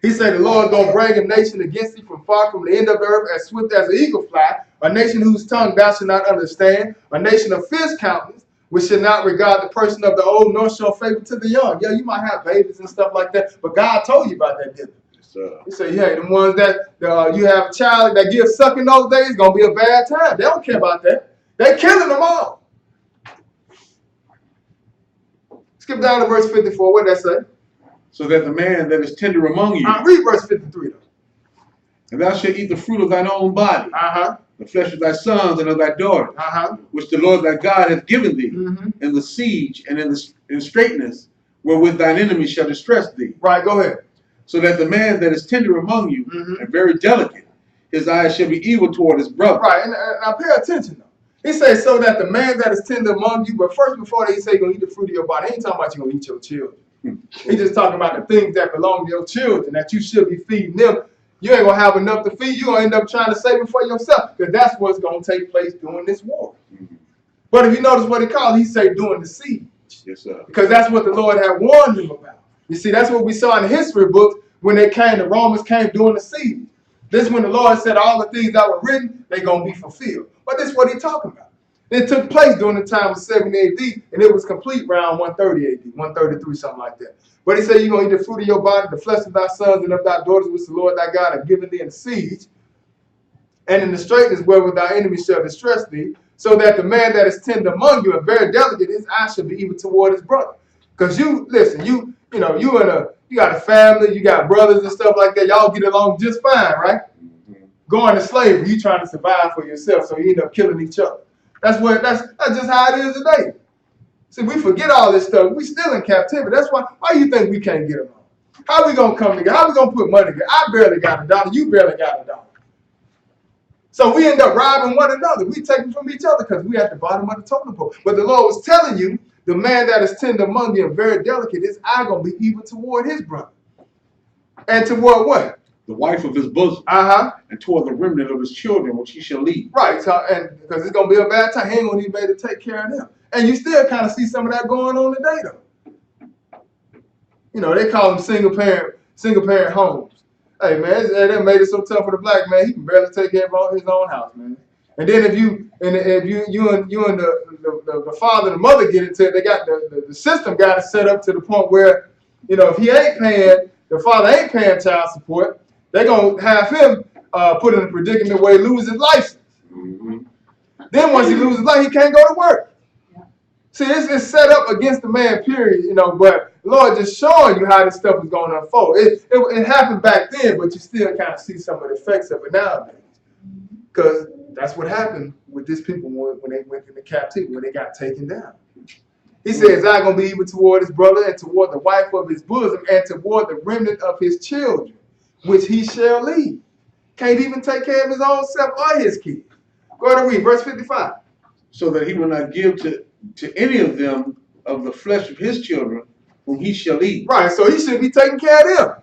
[SPEAKER 1] he said the Lord is going to bring a nation against thee from far, from the end of the earth, as swift as an eagle fly, a nation whose tongue thou shalt not understand, a nation of fierce countenance, which should not regard the person of the old, nor show favor to the young. Yeah, you might have babies and stuff like that, but God told you about that, didn't he? He said, yeah, the ones that you have a child that gives suck in those days, going to be a bad time. They don't care about that. They're killing them all. Skip down to verse 54. What did that say?
[SPEAKER 2] So that the man that is tender among you.
[SPEAKER 1] Read verse 53 though.
[SPEAKER 2] And thou shalt eat the fruit of thine own body, the flesh of thy sons and of thy daughters, which the Lord thy God hath given thee, in the siege and in straitness, wherewith thine enemies shall distress thee.
[SPEAKER 1] Right, go ahead.
[SPEAKER 2] So that the man that is tender among you and very delicate, his eyes shall be evil toward his brother.
[SPEAKER 1] Right, and now pay attention though. He says, so that the man that is tender among you, but first before they say you're gonna eat the fruit of your body, he ain't talking about you're gonna eat your children. He's just talking about the things that belong to your children, that you should be feeding them. You ain't gonna have enough to feed, you're gonna end up trying to save it for yourself, because that's what's gonna take place during this war. But if you notice what he say during the siege.
[SPEAKER 2] Yes, sir.
[SPEAKER 1] Because that's what the Lord had warned him about. You see, that's what we saw in the history books when the Romans came during the siege. This is when the Lord said all the things that were written, they're going to be fulfilled. But this is what he's talking about. It took place during the time of 70 AD, and it was complete around 130 AD, 133, something like that. But he said, you're going to eat the fruit of your body, the flesh of thy sons and of thy daughters, which the Lord thy God hath given thee in the siege, and in the straitness wherewith thy enemies shall distress thee, so that the man that is tender among you and very delicate, his eye shall be evil toward his brother. Because you got a family, you got brothers and stuff like that. Y'all get along just fine, right? Going to slavery, you trying to survive for yourself, so you end up killing each other. That's just how it is today. See, we forget all this stuff. We still in captivity. That's why you think we can't get along? How we gonna come together? How we gonna put money together? I barely got $1. You barely got $1. So we end up robbing one another. We taking from each other because we at the bottom of the totem pole. But the Lord was telling you, the man that is tender among you and very delicate, his eye gonna be evil toward his brother. And toward what?
[SPEAKER 2] The wife of his bosom. And toward the remnant of his children, which he shall lead.
[SPEAKER 1] Right. So, and because it's gonna be a bad time, he ain't gonna even be able to take care of them. And you still kind of see some of that going on today, though. You know, they call them single parent homes. Hey man, that made it so tough for the black man. He can barely take care of his own house, man. And then if you and the father and the mother get into it, they got the system got it set up to the point where, you know, if the father ain't paying child support, they're gonna have him put in a predicament where he loses his license. Then once he loses his license, he can't go to work. See, it's set up against the man, period, you know, but the Lord just showing you how this stuff is going to unfold. It happened back then, but you still kind of see some of the effects of it nowadays. Because that's what happened with these people when they went into captivity, when they got taken down. He says, I'm going to be evil toward his brother and toward the wife of his bosom and toward the remnant of his children, which he shall lead. Can't even take care of his own self or his kids. Go ahead and read, verse 55.
[SPEAKER 2] So that he will not give to any of them of the flesh of his children whom he shall eat.
[SPEAKER 1] Right, so he should be taking care of them.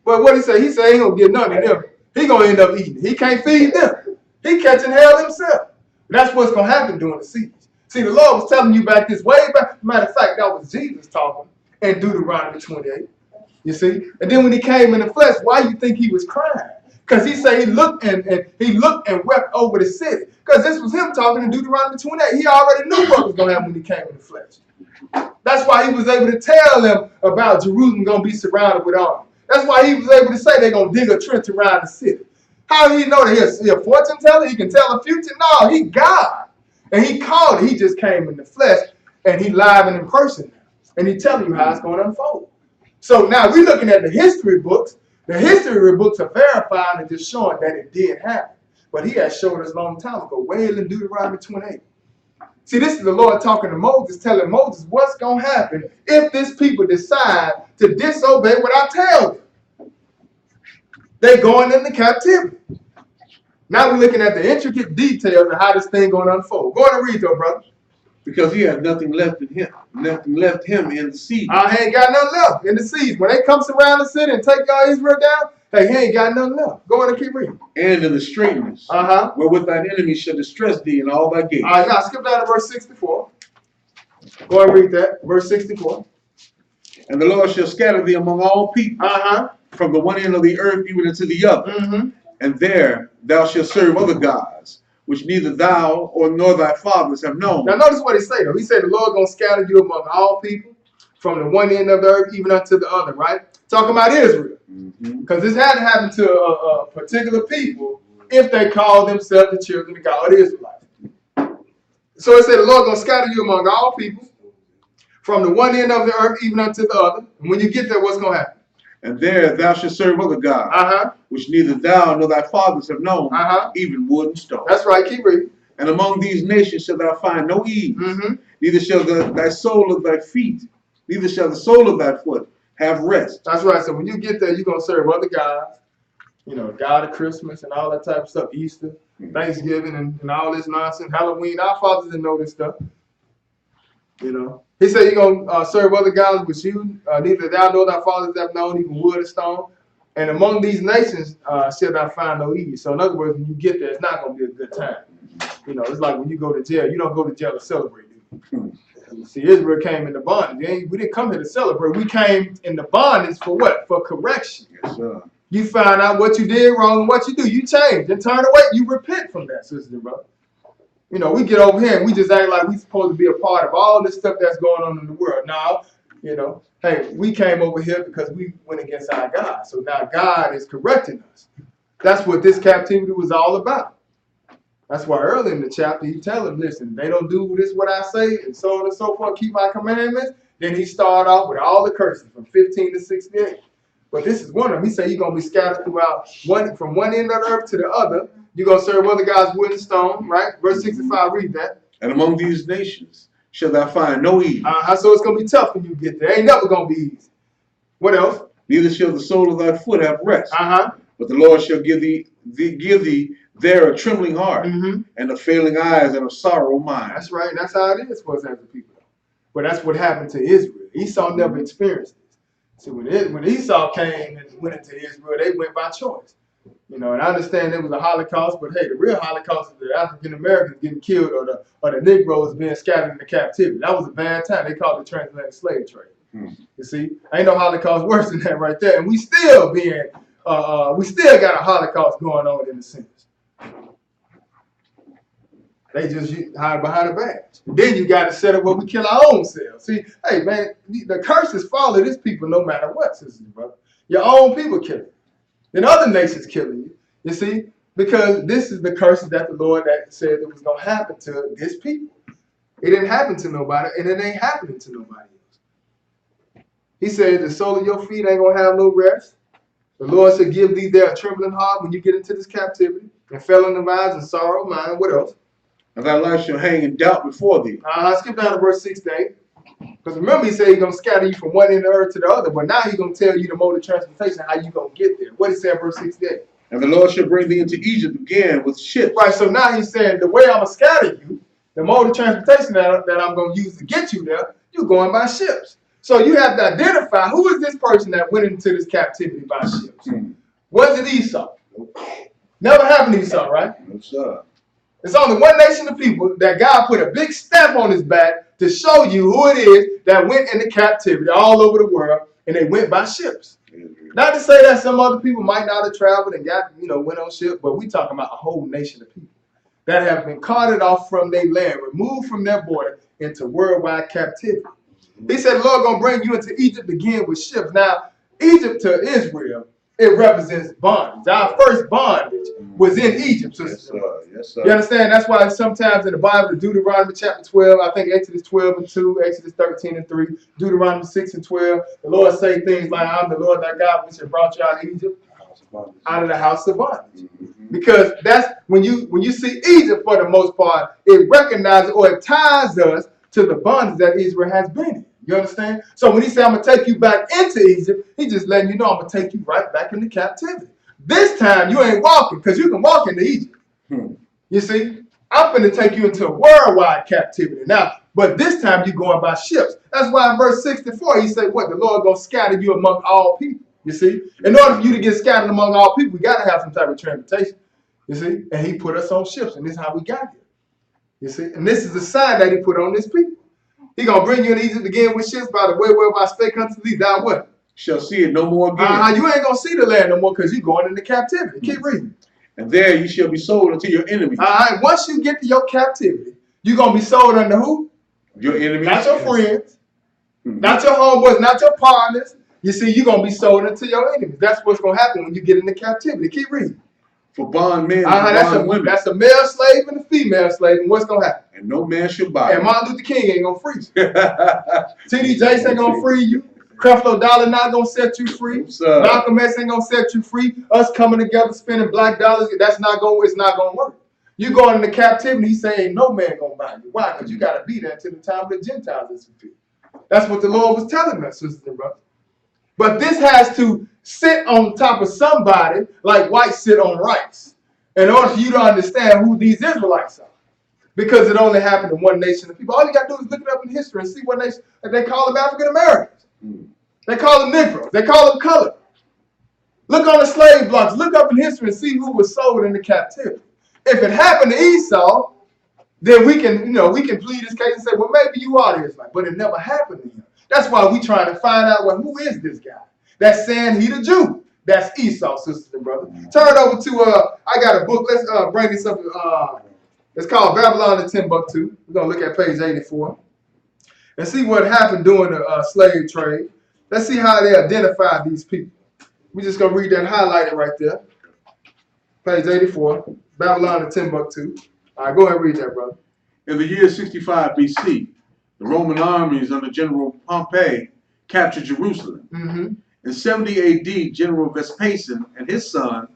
[SPEAKER 1] But what he say? He say he ain't gonna get none of them. He gonna end up eating. He can't feed them. He catching hell himself. That's what's gonna happen during the siege. See, the Lord was telling you back this way back. Matter of fact, that was Jesus talking in Deuteronomy 28. You see? And then when he came in the flesh, why you think he was crying? Because he said he looked and wept over the city. Because this was him talking in Deuteronomy 28. He already knew what was going to happen when he came in the flesh. That's why he was able to tell them about Jerusalem going to be surrounded with army. That's why he was able to say they're going to dig a trench around the city. How did he know that he's a fortune teller? He can tell the future? No, he God. And he called it. He just came in the flesh and he live and in person now. And he telling you how it's going to unfold. So now we're looking at the history books. The history books are verifying and just showing that it did happen. But he has showed us a long time ago, way in Deuteronomy 28. See, this is the Lord talking to Moses, telling Moses what's going to happen if this people decide to disobey what I tell them. They're going into captivity. Now we're looking at the intricate details of how this thing going to unfold. Go ahead and read though, brother.
[SPEAKER 2] Because he had nothing left in him, nothing left him in the siege.
[SPEAKER 1] He ain't got nothing left in the siege. When they come around the city and take Israel down, hey, he ain't got nothing left. Go ahead and keep reading.
[SPEAKER 2] And in the straitness, wherewith thine enemies shall distress thee in all thy gates.
[SPEAKER 1] All right, now skip down to verse 64. Go ahead and read that. Verse 64.
[SPEAKER 2] And the Lord shall scatter thee among all people, from the one end of the earth even unto the other. And there thou shalt serve other gods, which neither thou nor thy fathers have known.
[SPEAKER 1] Now notice what he said though. He said the Lord gonna scatter you among all people, from the one end of the earth even unto the other, right? Talking about Israel. Because this had to happen to a particular people if they call themselves the children of God, the Israelites. So it said the Lord gonna scatter you among all people, from the one end of the earth even unto the other. And when you get there, what's gonna happen?
[SPEAKER 2] And there thou shalt serve other gods, which neither thou nor thy fathers have known, even wood and stone.
[SPEAKER 1] That's right, keep reading.
[SPEAKER 2] And among these nations shalt thou find no ease, neither shall thy sole of thy feet, neither shall the sole of thy foot have rest.
[SPEAKER 1] That's right. So when you get there, you're going to serve other gods, you know, God of Christmas and all that type of stuff, Easter, Thanksgiving, and all this nonsense, Halloween. Our fathers didn't know this stuff. You know, he said you're going to serve other gods, which you neither thou nor thy fathers have known, even wood and stone. And among these nations shall thou find no ease. So in other words, when you get there, it's not going to be a good time. You know, it's like when you go to jail. You don't go to jail to celebrate. See, Israel came into bondage. We didn't come here to celebrate. We came into bondage for what? For correction.
[SPEAKER 2] Yes, sir.
[SPEAKER 1] You find out what you did wrong and what you do. You change and turn away. You repent from that, sister and brother. You know, we get over here and we just act like we're supposed to be a part of all this stuff that's going on in the world. Now, you know, hey, we came over here because we went against our God. So now God is correcting us. That's what this captivity was all about. That's why early in the chapter he tell them, listen, they don't do this what I say, and so on and so forth, keep my commandments. Then he started off with all the curses from 15 to 68. But this is one of them. He said you're going to be scattered throughout from one end of the earth to the other. You're going to serve other gods wood and stone, right? Verse 65, read that.
[SPEAKER 2] And among these nations shall thou find no ease.
[SPEAKER 1] So it's going to be tough when you get there. Ain't never going to be easy. What else?
[SPEAKER 2] Neither shall the sole of thy foot have rest. But the Lord shall give thee there a trembling heart and a failing eyes and a sorrow mind.
[SPEAKER 1] That's right. That's how it is for us as a people. But that's what happened to Israel. Esau never experienced this. See, when Esau came and went into Israel, they went by choice. You know, and I understand there was a Holocaust, but hey, the real Holocaust is the African Americans getting killed or the Negroes being scattered into captivity. That was a bad time. They called it the transatlantic slave trade. You see, ain't no Holocaust worse than that right there. And we still got a Holocaust going on in a sense. They just hide behind a badge. Then you got to set up where we kill our own selves. See, hey man, the curses follow this people no matter what, sisters and brothers. Your own people killing you. Then other nations killing you. You see, because this is the curses that the Lord that said it was gonna happen to this people. It didn't happen to nobody, and it ain't happening to nobody else. He said the sole of your feet ain't gonna have no rest. The Lord shall give thee there a trembling heart when you get into this captivity, and failing of eyes and sorrow, mind. What else?
[SPEAKER 2] And thy life shall hang in doubt before thee.
[SPEAKER 1] Skip down to verse 68. Because remember, he said he's going to scatter you from one end of the earth to the other, but now he's going to tell you the mode of transportation, how you going to get there. What he said in verse 68?
[SPEAKER 2] And the Lord shall bring thee into Egypt again with ships.
[SPEAKER 1] Right, so now he's saying the way I'm going to scatter you, the mode of transportation that I'm going to use to get you there, you're going by ships. So you have to identify who is this person that went into this captivity by ships. Was it Esau? Never happened to Esau, right?
[SPEAKER 2] No, sir.
[SPEAKER 1] There's only one nation of people that God put a big stamp on his back to show you who it is that went into captivity all over the world, and they went by ships. Not to say that some other people might not have traveled and went on ships, but we talking about a whole nation of people that have been carted off from their land, removed from their border into worldwide captivity. He said, the Lord gonna bring you into Egypt again with ships. Now, Egypt to Israel, it represents bondage. Our first bondage was in Egypt, sister.
[SPEAKER 2] Yes, sir. Yes, sir.
[SPEAKER 1] You understand? That's why sometimes in the Bible, Deuteronomy chapter 12, I think Exodus 12 and 2, Exodus 13 and 3, Deuteronomy 6 and 12, the Lord say things like, I'm the Lord thy God, which have brought you out of Egypt, out of the house of bondage. Because that's when you see Egypt, for the most part, it recognizes or it ties us to the bondage that Israel has been in. You understand? So when he said, I'm going to take you back into Egypt, he just letting you know I'm going to take you right back into captivity. This time, you ain't walking, because you can walk into Egypt. You see? I'm going to take you into a worldwide captivity now. But this time, you're going by ships. That's why in verse 64, he said, what? The Lord going to scatter you among all people. You see? In order for you to get scattered among all people, we got to have some type of transportation. You see? And he put us on ships, and this is how we got here. You see? And this is the sign that he put on this people. He gonna bring you in Egypt again with ships by the way whereof I spake unto thee, thou what?
[SPEAKER 2] Shall see it no more again.
[SPEAKER 1] You ain't gonna see the land no more because you're going into captivity. Keep reading.
[SPEAKER 2] And there you shall be sold unto your enemies.
[SPEAKER 1] Once you get to your captivity, you're gonna be sold unto who?
[SPEAKER 2] Your enemies.
[SPEAKER 1] Not your friends, not your homeboys, not your partners. You see, you're gonna be sold unto your enemies. That's what's gonna happen when you get into captivity. Keep reading.
[SPEAKER 2] For bondmen and bond women.
[SPEAKER 1] That's a male slave and a female slave, and what's gonna happen?
[SPEAKER 2] And no man shall buy.
[SPEAKER 1] And Martin Luther King ain't gonna free you. T.D. Jakes ain't gonna free you. Creflo Dollar not gonna set you free. Malcolm X ain't gonna set you free. Us coming together spending black dollars, it's not gonna work. You going into captivity, he say ain't no man gonna buy you. Why? Because you gotta be there until the time of the Gentiles is fulfilled. That's what the Lord was telling us, sisters and brothers. But this has to sit on top of somebody like whites sit on rice in order for you to understand who these Israelites are. Because it only happened in one nation of people. All you got to do is look it up in history and see what nation they call them African Americans. They call them Negroes. They call them colored. Look on the slave blocks. Look up in history and see who was sold into captivity. If it happened to Esau, then we can plead this case and say, well, maybe you are the Israelite. But it never happened to him. That's why we trying to find out, well, who is this guy? That's saying he the Jew. That's Esau, sisters and brothers. Turn over to, I got a book. Let's bring this up. It's called Babylon in Timbuktu. We're going to look at page 84 and see what happened during the slave trade. Let's see how they identified these people. We're just going to read that highlighted right there. Page 84, Babylon in Timbuktu. All right, go ahead and read that, brother.
[SPEAKER 2] In the year 65 BC, the Roman armies under General Pompey captured Jerusalem. In 70 AD, General Vespasian and his son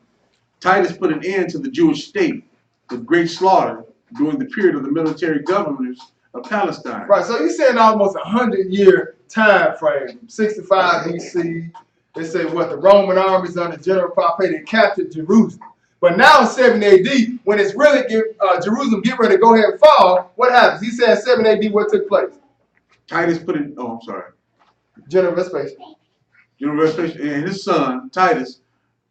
[SPEAKER 2] Titus put an end to the Jewish state with great slaughter during the period of the military governors of Palestine.
[SPEAKER 1] Right, so you're saying almost 100-year time frame, 65 BC. They say what the Roman armies under General Pompey they captured Jerusalem. But now in 70 AD, when it's really Jerusalem get ready to go ahead and fall, what happens? He said 7 AD, what took place?
[SPEAKER 2] Titus put in, oh, I'm sorry.
[SPEAKER 1] General Vespasian.
[SPEAKER 2] General Vespasian and his son, Titus,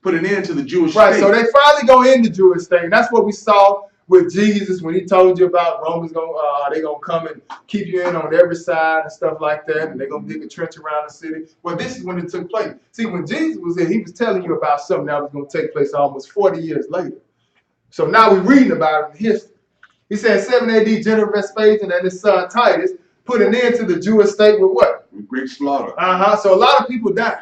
[SPEAKER 2] put an end to the Jewish state.
[SPEAKER 1] Right, so they finally go in the Jewish thing. That's what we saw with Jesus when he told you about Romans they gonna come and keep you in on every side and stuff like that, and they're gonna dig a trench around the city. Well, this is when it took place. See, when Jesus was there, he was telling you about something that was gonna take place almost 40 years later. So now we're reading about it in history. He said 7 AD, General Vespasian and his son Titus put an end to the Jewish state with what?
[SPEAKER 2] With great slaughter.
[SPEAKER 1] So a lot of people died.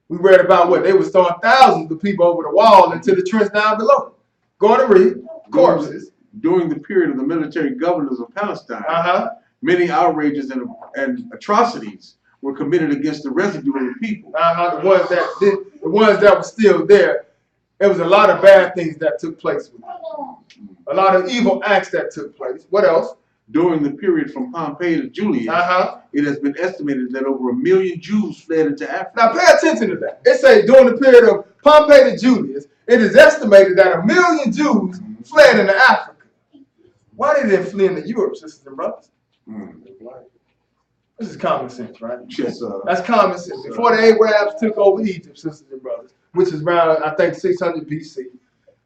[SPEAKER 1] We read about what? They was throwing thousands of people over the wall into the trench down below. Go on and read. Corpses.
[SPEAKER 2] During the period of the military governors of Palestine, many outrages and atrocities were committed against the residue of the people.
[SPEAKER 1] The ones that were still there. There was a lot of bad things that took place with them. A lot of evil acts that took place. What else?
[SPEAKER 2] During the period from Pompey to Julius, it has been estimated that over 1 million Jews fled into Africa.
[SPEAKER 1] Now pay attention to that. It says during the period of Pompey to Julius, it is estimated that 1 million Jews fled into Africa. Why did they flee into Europe, sisters and brothers? This is common sense, right?
[SPEAKER 2] Yes, sir.
[SPEAKER 1] That's common sense. Before the Arabs took over Egypt, sisters and brothers, which is around, I think, 600 BC.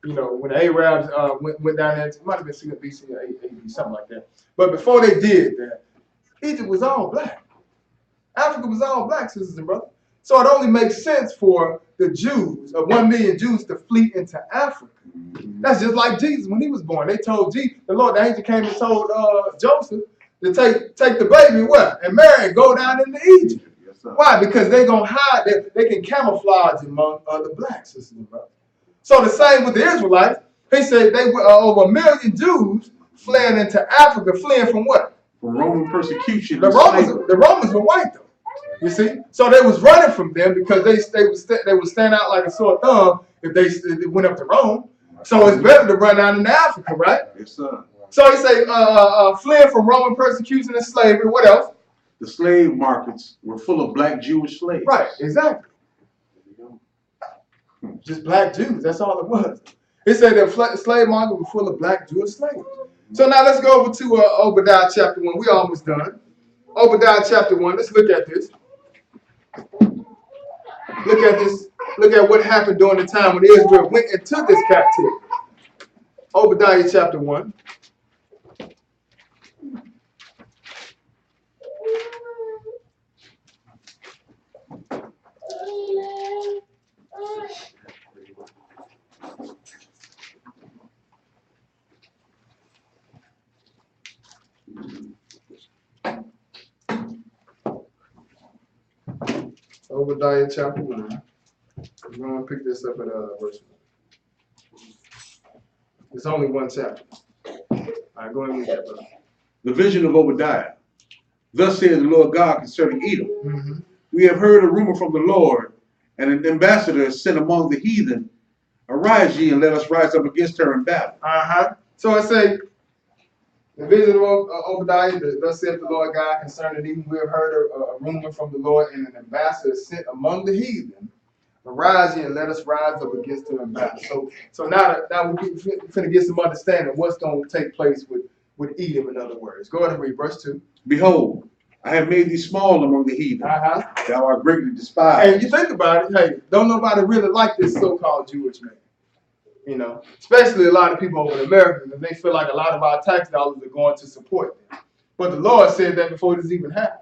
[SPEAKER 1] You know, when the Arabs went down there, it might have been 600 BC or 8 something like that. But before they did that, Egypt was all black. Africa was all black, sisters and brothers. So it only makes sense for the Jews, 1 million Jews, to flee into Africa. That's just like Jesus when he was born. They told Jesus, the angel came and told Joseph to take the baby and marry and go down into Egypt.
[SPEAKER 2] Yes, sir.
[SPEAKER 1] Why? Because they're going to hide, they can camouflage among other blacks, sisters and brothers. So the same with the Israelites. He said they were over 1 million Jews fled into Africa, fleeing from what?
[SPEAKER 2] From Roman persecution.
[SPEAKER 1] The Romans were white though. You see, so they was running from them because they would stand out like a sore thumb if they went up to Rome. So it's better to run down into Africa, right?
[SPEAKER 2] Yes, sir.
[SPEAKER 1] So he say fleeing from Roman persecution and slavery. What else?
[SPEAKER 2] The slave markets were full of black Jewish slaves.
[SPEAKER 1] Right, exactly. Just black Jews. That's all it was. It said that slave market was full of black Jewish slaves. So now let's go over to Obadiah chapter 1. We almost done. Obadiah chapter 1. Let's look at this. Look at this. Look at what happened during the time when Israel went into this captivity. Obadiah chapter 1. Obadiah chapter 1. We're going to pick this up at verse 1. It's only one chapter. All right, go ahead and read that, brother.
[SPEAKER 2] The vision of Obadiah. Thus says the Lord God concerning Edom. We have heard a rumor from the Lord, and an ambassador is sent among the heathen. Arise ye, and let us rise up against her in battle.
[SPEAKER 1] So it say, the vision of Obadiah, thus saith the Lord God concerning thee, we have heard a rumor from the Lord, and an ambassador sent among the heathen. Arise ye and let us rise up against them in battle. So now we're finna get some understanding of what's going to take place with Edom, in other words. Go ahead and read verse 2.
[SPEAKER 2] Behold, I have made thee small among the heathen. Thou art greatly despised.
[SPEAKER 1] And you think about it, hey, don't nobody really like this so-called Jewish man. You know, especially a lot of people over in America, because they feel like a lot of our tax dollars are going to support them. But the Lord said that before this even happened.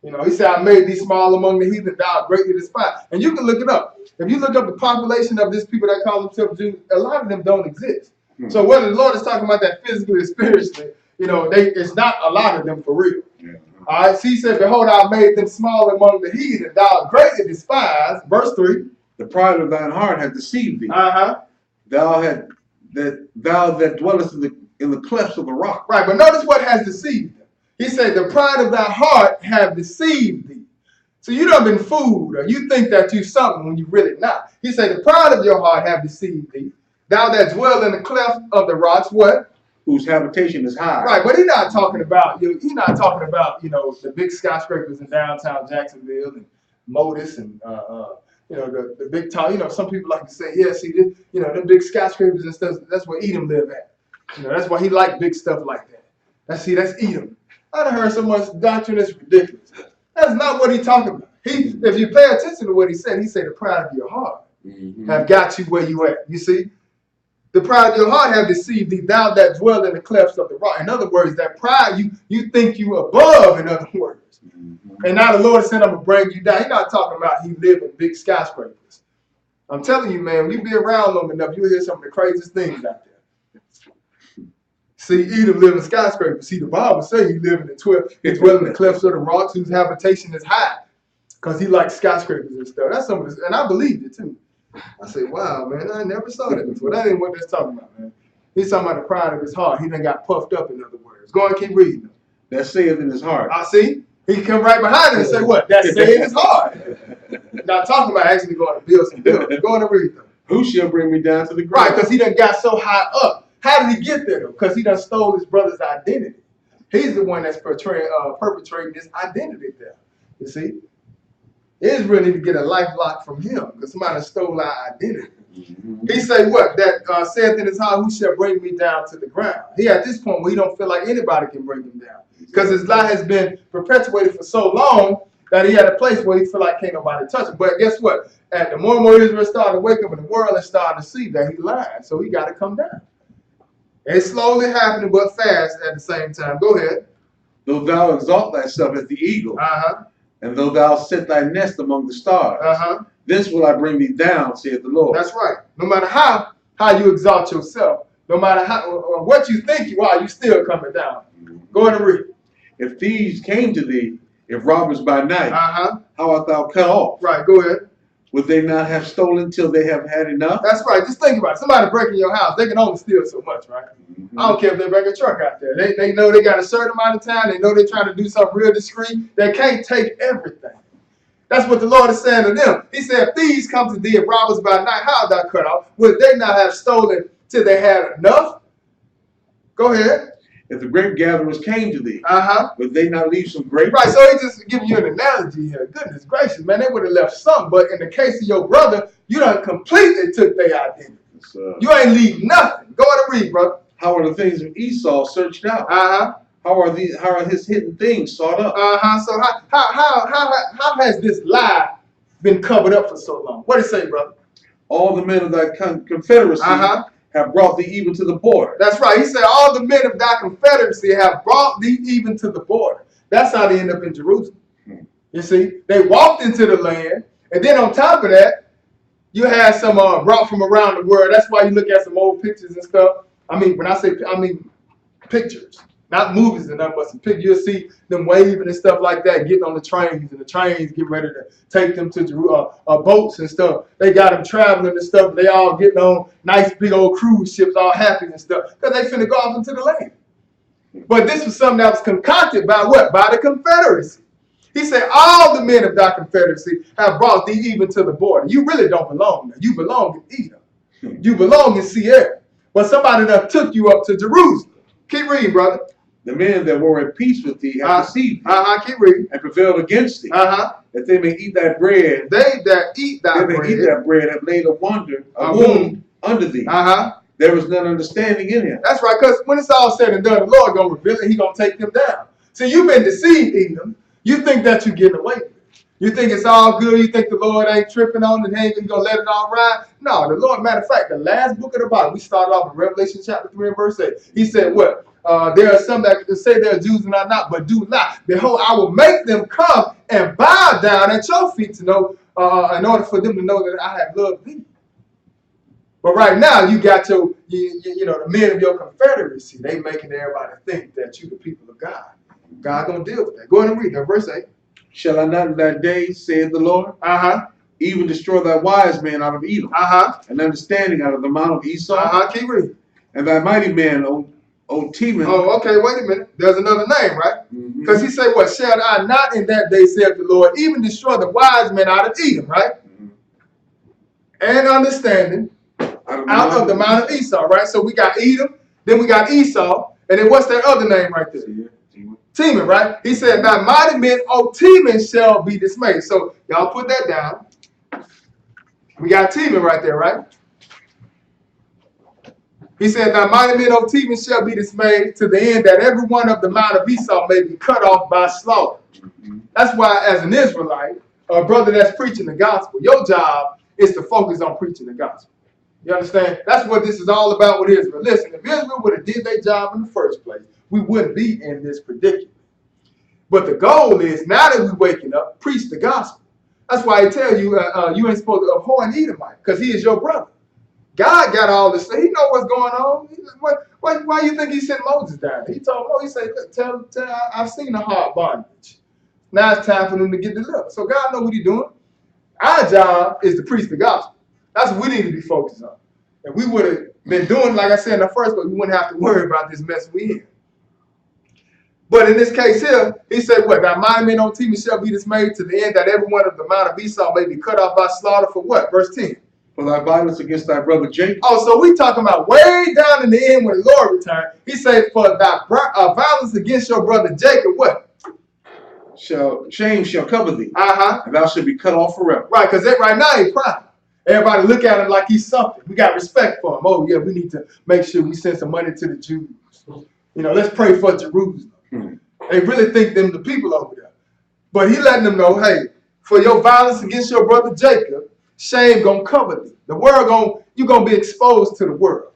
[SPEAKER 1] You know, he said, I made thee small among the heathen, thou art greatly despised. And you can look it up. If you look up the population of these people that call themselves Jews, a lot of them don't exist. So whether the Lord is talking about that physically or spiritually, you know, it's not a lot of them for real. All right, so he said, behold, I made them small among the heathen, thou art greatly despised. Verse 3.
[SPEAKER 2] The pride of thine heart hath deceived thee. Thou that dwellest in the clefts of the rock.
[SPEAKER 1] Right, but notice what has deceived them. He said, the pride of thy heart have deceived thee. So you done been fooled, or you think that you something when you really not. He said, the pride of your heart have deceived thee. Thou that dwell in the cleft of the rocks, what?
[SPEAKER 2] Whose habitation is high.
[SPEAKER 1] Right, but he's not talking about, he's not talking about, the big skyscrapers in downtown Jacksonville and Modus and the big town. Some people like to say, yeah, see this, the big skyscrapers and stuff, that's where Edom live at. That's why he like big stuff like that. That's Edom. I done heard so much doctrine that's ridiculous. That's not what he's talking about. If you pay attention to what he said the pride of your heart have got you where you at. You see? The pride of your heart have deceived thee, thou that dwell in the clefts of the rock. In other words, that pride, you think you above, in other words. And now the Lord said, I'm going to bring you down. He's not talking about he live in big skyscrapers. I'm telling you, man, when you be around long enough, you'll hear some of the craziest things out there. See, Edom live in skyscrapers. See, the Bible says he live in the dwell in the clefts of the rocks whose habitation is high. Because he likes skyscrapers and stuff. That's some of this, and I believed it too. I said, wow, man, I never saw that before. That ain't what that's talking about, man. He's talking about the pride of his heart. He done got puffed up, in other words. Go and keep reading.
[SPEAKER 2] That saith in his heart.
[SPEAKER 1] I see. He come right behind him and say, what? That saith in his heart. Not talking about actually going to build some buildings. Go and read them.
[SPEAKER 2] Who shall bring me down to the ground?
[SPEAKER 1] Right, because he done got so high up. How did he get there, though? Because he done stole his brother's identity. He's the one that's perpetrating this identity there. You see? Israel need to get a life lock from him because somebody stole our identity. He say what? That saith in his heart, who shall bring me down to the ground? He at this point where he don't feel like anybody can bring him down. Because his lie has been perpetuated for so long that he had a place where he feel like can't nobody touch him. But guess what? The more and more Israel started to wake up in the world and started to see that he lied. So he got to come down. It's slowly happening, but fast at the same time. Go ahead.
[SPEAKER 2] Though thou exalt thyself as the eagle, and though thou set thy nest among the stars, thence will I bring thee down, saith the Lord.
[SPEAKER 1] That's right. No matter how you exalt yourself, no matter or what you think you are, you still coming down. Go ahead and read.
[SPEAKER 2] If thieves came to thee, if robbers by night, how art thou cut off?
[SPEAKER 1] Right, go ahead.
[SPEAKER 2] Would they not have stolen till they have had enough?
[SPEAKER 1] That's right. Just think about it. Somebody breaking your house, they can only steal so much, right? I don't care if they break a truck out there. They know they got a certain amount of time. They know they're trying to do something real discreet. They can't take everything. That's what the Lord is saying to them. He said, if thieves come to thee and robbers by night, how art thou cut off? Would they not have stolen till they had enough? Go ahead.
[SPEAKER 2] If the grape gatherers came to thee, would they not leave some grapes?
[SPEAKER 1] Right, so he's just giving you an analogy here. Goodness gracious, man, they would have left some, but in the case of your brother, you done completely took their identity. You ain't leave nothing. Go on and read, brother.
[SPEAKER 2] How are the things of Esau searched out? How are his hidden things sought up?
[SPEAKER 1] So how has this lie been covered up for so long? What did it say, brother?
[SPEAKER 2] All the men of thy confederacy have brought thee even to the border.
[SPEAKER 1] That's right. He said, all the men of thy confederacy have brought thee even to the border. That's how they end up in Jerusalem. You see, they walked into the land, and then on top of that, you had some brought from around the world. That's why you look at some old pictures and stuff. I mean, when I say, pictures, not movies and nothing, but some pictures. You'll see them waving and stuff like that, getting on the trains, and the trains get ready to take them to boats and stuff. They got them traveling and stuff. They all getting on nice big old cruise ships, all happy and stuff, because they finna go off into the land. But this was something that was concocted by what? By the Confederacy. He said, all the men of thy confederacy have brought thee even to the border. You really don't belong there. You belong in Edom. You belong in Sierra. But somebody that took you up to Jerusalem. Keep reading, brother.
[SPEAKER 2] The men that were at peace with thee have deceived thee,
[SPEAKER 1] keep reading.
[SPEAKER 2] and prevailed against thee, that they may eat thy bread.
[SPEAKER 1] They that eat thy bread
[SPEAKER 2] have laid a wound under thee. There was none understanding in him.
[SPEAKER 1] That's right, because when it's all said and done, the Lord gonna reveal it. He gonna take them down. So you've been deceived, Edom. You think that you're getting away with it. You think it's all good. You think the Lord ain't tripping on it. He ain't gonna let it all ride. No, the Lord. Matter of fact, the last book of the Bible, we started off in Revelation chapter 3 and verse 8. He said, "What? There are some that say they're Jews and are not, but do not. Behold, I will make them come and bow down at your feet to know, in order for them to know that I have loved thee." But right now, you got the men of your confederacy. They making everybody think that you the people of God. God gonna deal with that. Go ahead and read that verse 8.
[SPEAKER 2] Shall I not in that day, saith the Lord, even destroy thy wise men out of Edom, and understanding out of the mount of Esau?
[SPEAKER 1] Keep reading.
[SPEAKER 2] And thy mighty men, O Teman.
[SPEAKER 1] Oh, okay, wait a minute. There's another name, right? Because he said, what? Shall I not in that day, saith the Lord, even destroy the wise men out of Edom, right? And understanding out of the mount of Esau, right? So we got Edom, then we got Esau, and then what's that other name right there? Teman, right? He said, thy mighty men, O Teman, shall be dismayed. So y'all put that down. We got Teman right there, right? He said, thy mighty men, O Teman, shall be dismayed, to the end that every one of the mount of Esau may be cut off by slaughter. That's why, as an Israelite, a brother that's preaching the gospel, your job is to focus on preaching the gospel. You understand? That's what this is all about with Israel. Listen, if Israel would have did their job in the first place, we wouldn't be in this predicament. But the goal is, now that we're waking up, preach the gospel. That's why I tell you, you ain't supposed to abhor an Edomite, because he is your brother. God got all this. He know what's going on. Why you think he sent Moses down there? He told Moses, he said, tell, I've seen the hard bondage. Now it's time for them to get delivered. So God knows what he's doing. Our job is to preach the gospel. That's what we need to be focused on. If we would have been doing, like I said in the first place, we wouldn't have to worry about this mess we in. But in this case here, he said, what? Thy mighty men on Teman shall be dismayed, to the end that every one of the mount of Esau may be cut off by slaughter for what? Verse 10.
[SPEAKER 2] For thy violence against thy brother Jacob.
[SPEAKER 1] Oh, so we talking about way down in the end when the Lord returned. He said, for thy violence against your brother Jacob, what?
[SPEAKER 2] Shame shall cover thee. And thou shalt be cut off forever.
[SPEAKER 1] Right, because right now he's proud. Everybody look at him like he's something. We got respect for him. Oh, yeah, we need to make sure we send some money to the Jews. You know, let's pray for Jerusalem. They really think them the people over there. But he letting them know, hey, for your violence against your brother Jacob, shame gonna cover thee. The world you're gonna be exposed to the world.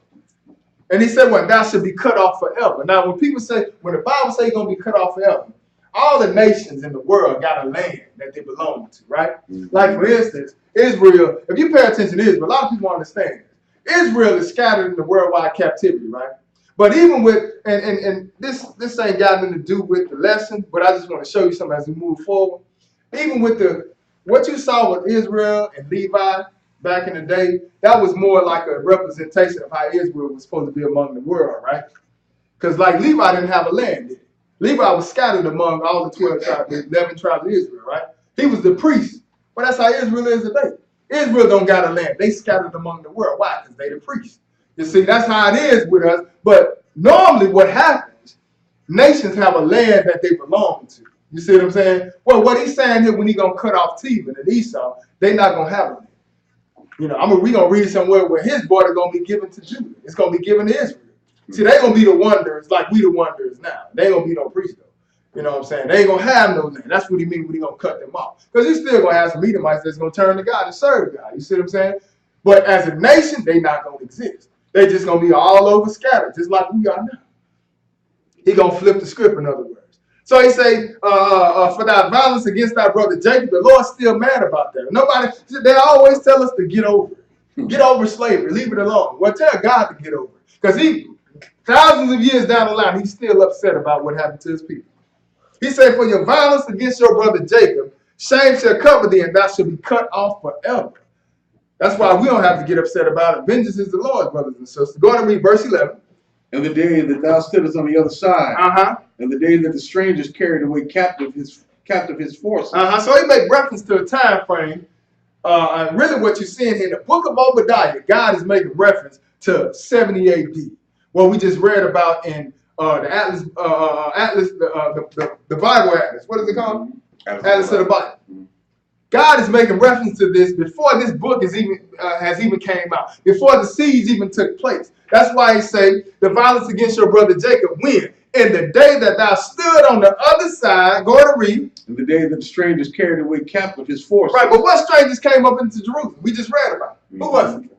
[SPEAKER 1] And he said, well, thou should be cut off forever. Now, when the Bible say you're gonna be cut off forever, all the nations in the world got a land that they belong to, right? Like, for instance, Israel, if you pay attention to Israel, a lot of people understand this. Israel is scattered in the worldwide captivity, right? But even with, and this ain't got nothing to do with the lesson, but I just want to show you something as we move forward. Even with what you saw with Israel and Levi back in the day, that was more like a representation of how Israel was supposed to be among the world, right? Because like Levi didn't have a land, did he? Levi was scattered among all the 12 tribes, the 11 tribes of Israel, right? He was the priest. But that's how Israel is today. Israel don't got a land. They scattered among the world. Why? Because they the priests. You see, that's how it is with us. But normally what happens, nations have a land that they belong to. You see what I'm saying? Well, what he's saying here, when he's going to cut off Teman and Esau, they're not going to have a land. You know, we're going to read somewhere where his border going to be given to Judah. It's going to be given to Israel. See, they're going to be the wonders like we the wonders now. They ain't going to be no priest, though. You know what I'm saying? They ain't going to have no land. That's what he means when he going to cut them off. Because he's still going to have some Edomites that's going to turn to God and serve God. You see what I'm saying? But as a nation, they not going to exist. They just going to be all over scattered, just like we are now. He going to flip the script, in other words. So he say, for thy violence against thy brother Jacob, the Lord's still mad about that. They always tell us to get over it. Get over slavery. Leave it alone. Well, tell God to get over it. Because thousands of years down the line, he's still upset about what happened to his people. He said, for your violence against your brother Jacob, shame shall cover thee, and thou shalt be cut off forever. That's why we don't have to get upset about it. Vengeance is the Lord's, brothers and sisters. Go on and read verse 11.
[SPEAKER 2] And the day that thou stoodest on the other side, and the day that the strangers carried away captive captive his forces.
[SPEAKER 1] So he made reference to a time frame. And really what you're seeing here in the book of Obadiah, God is making reference to 70 AD. What we just read about in the Bible Atlas. What is it called? Atlas of the Bible. God is making reference to this before this book is even has even came out, before the siege even took place. That's why he say the violence against your brother Jacob when? In the day that thou stood on the other side, go to read.
[SPEAKER 2] In the day that the strangers carried away captive his forces.
[SPEAKER 1] Right, but what strangers came up into Jerusalem? We just read about it. Who was it?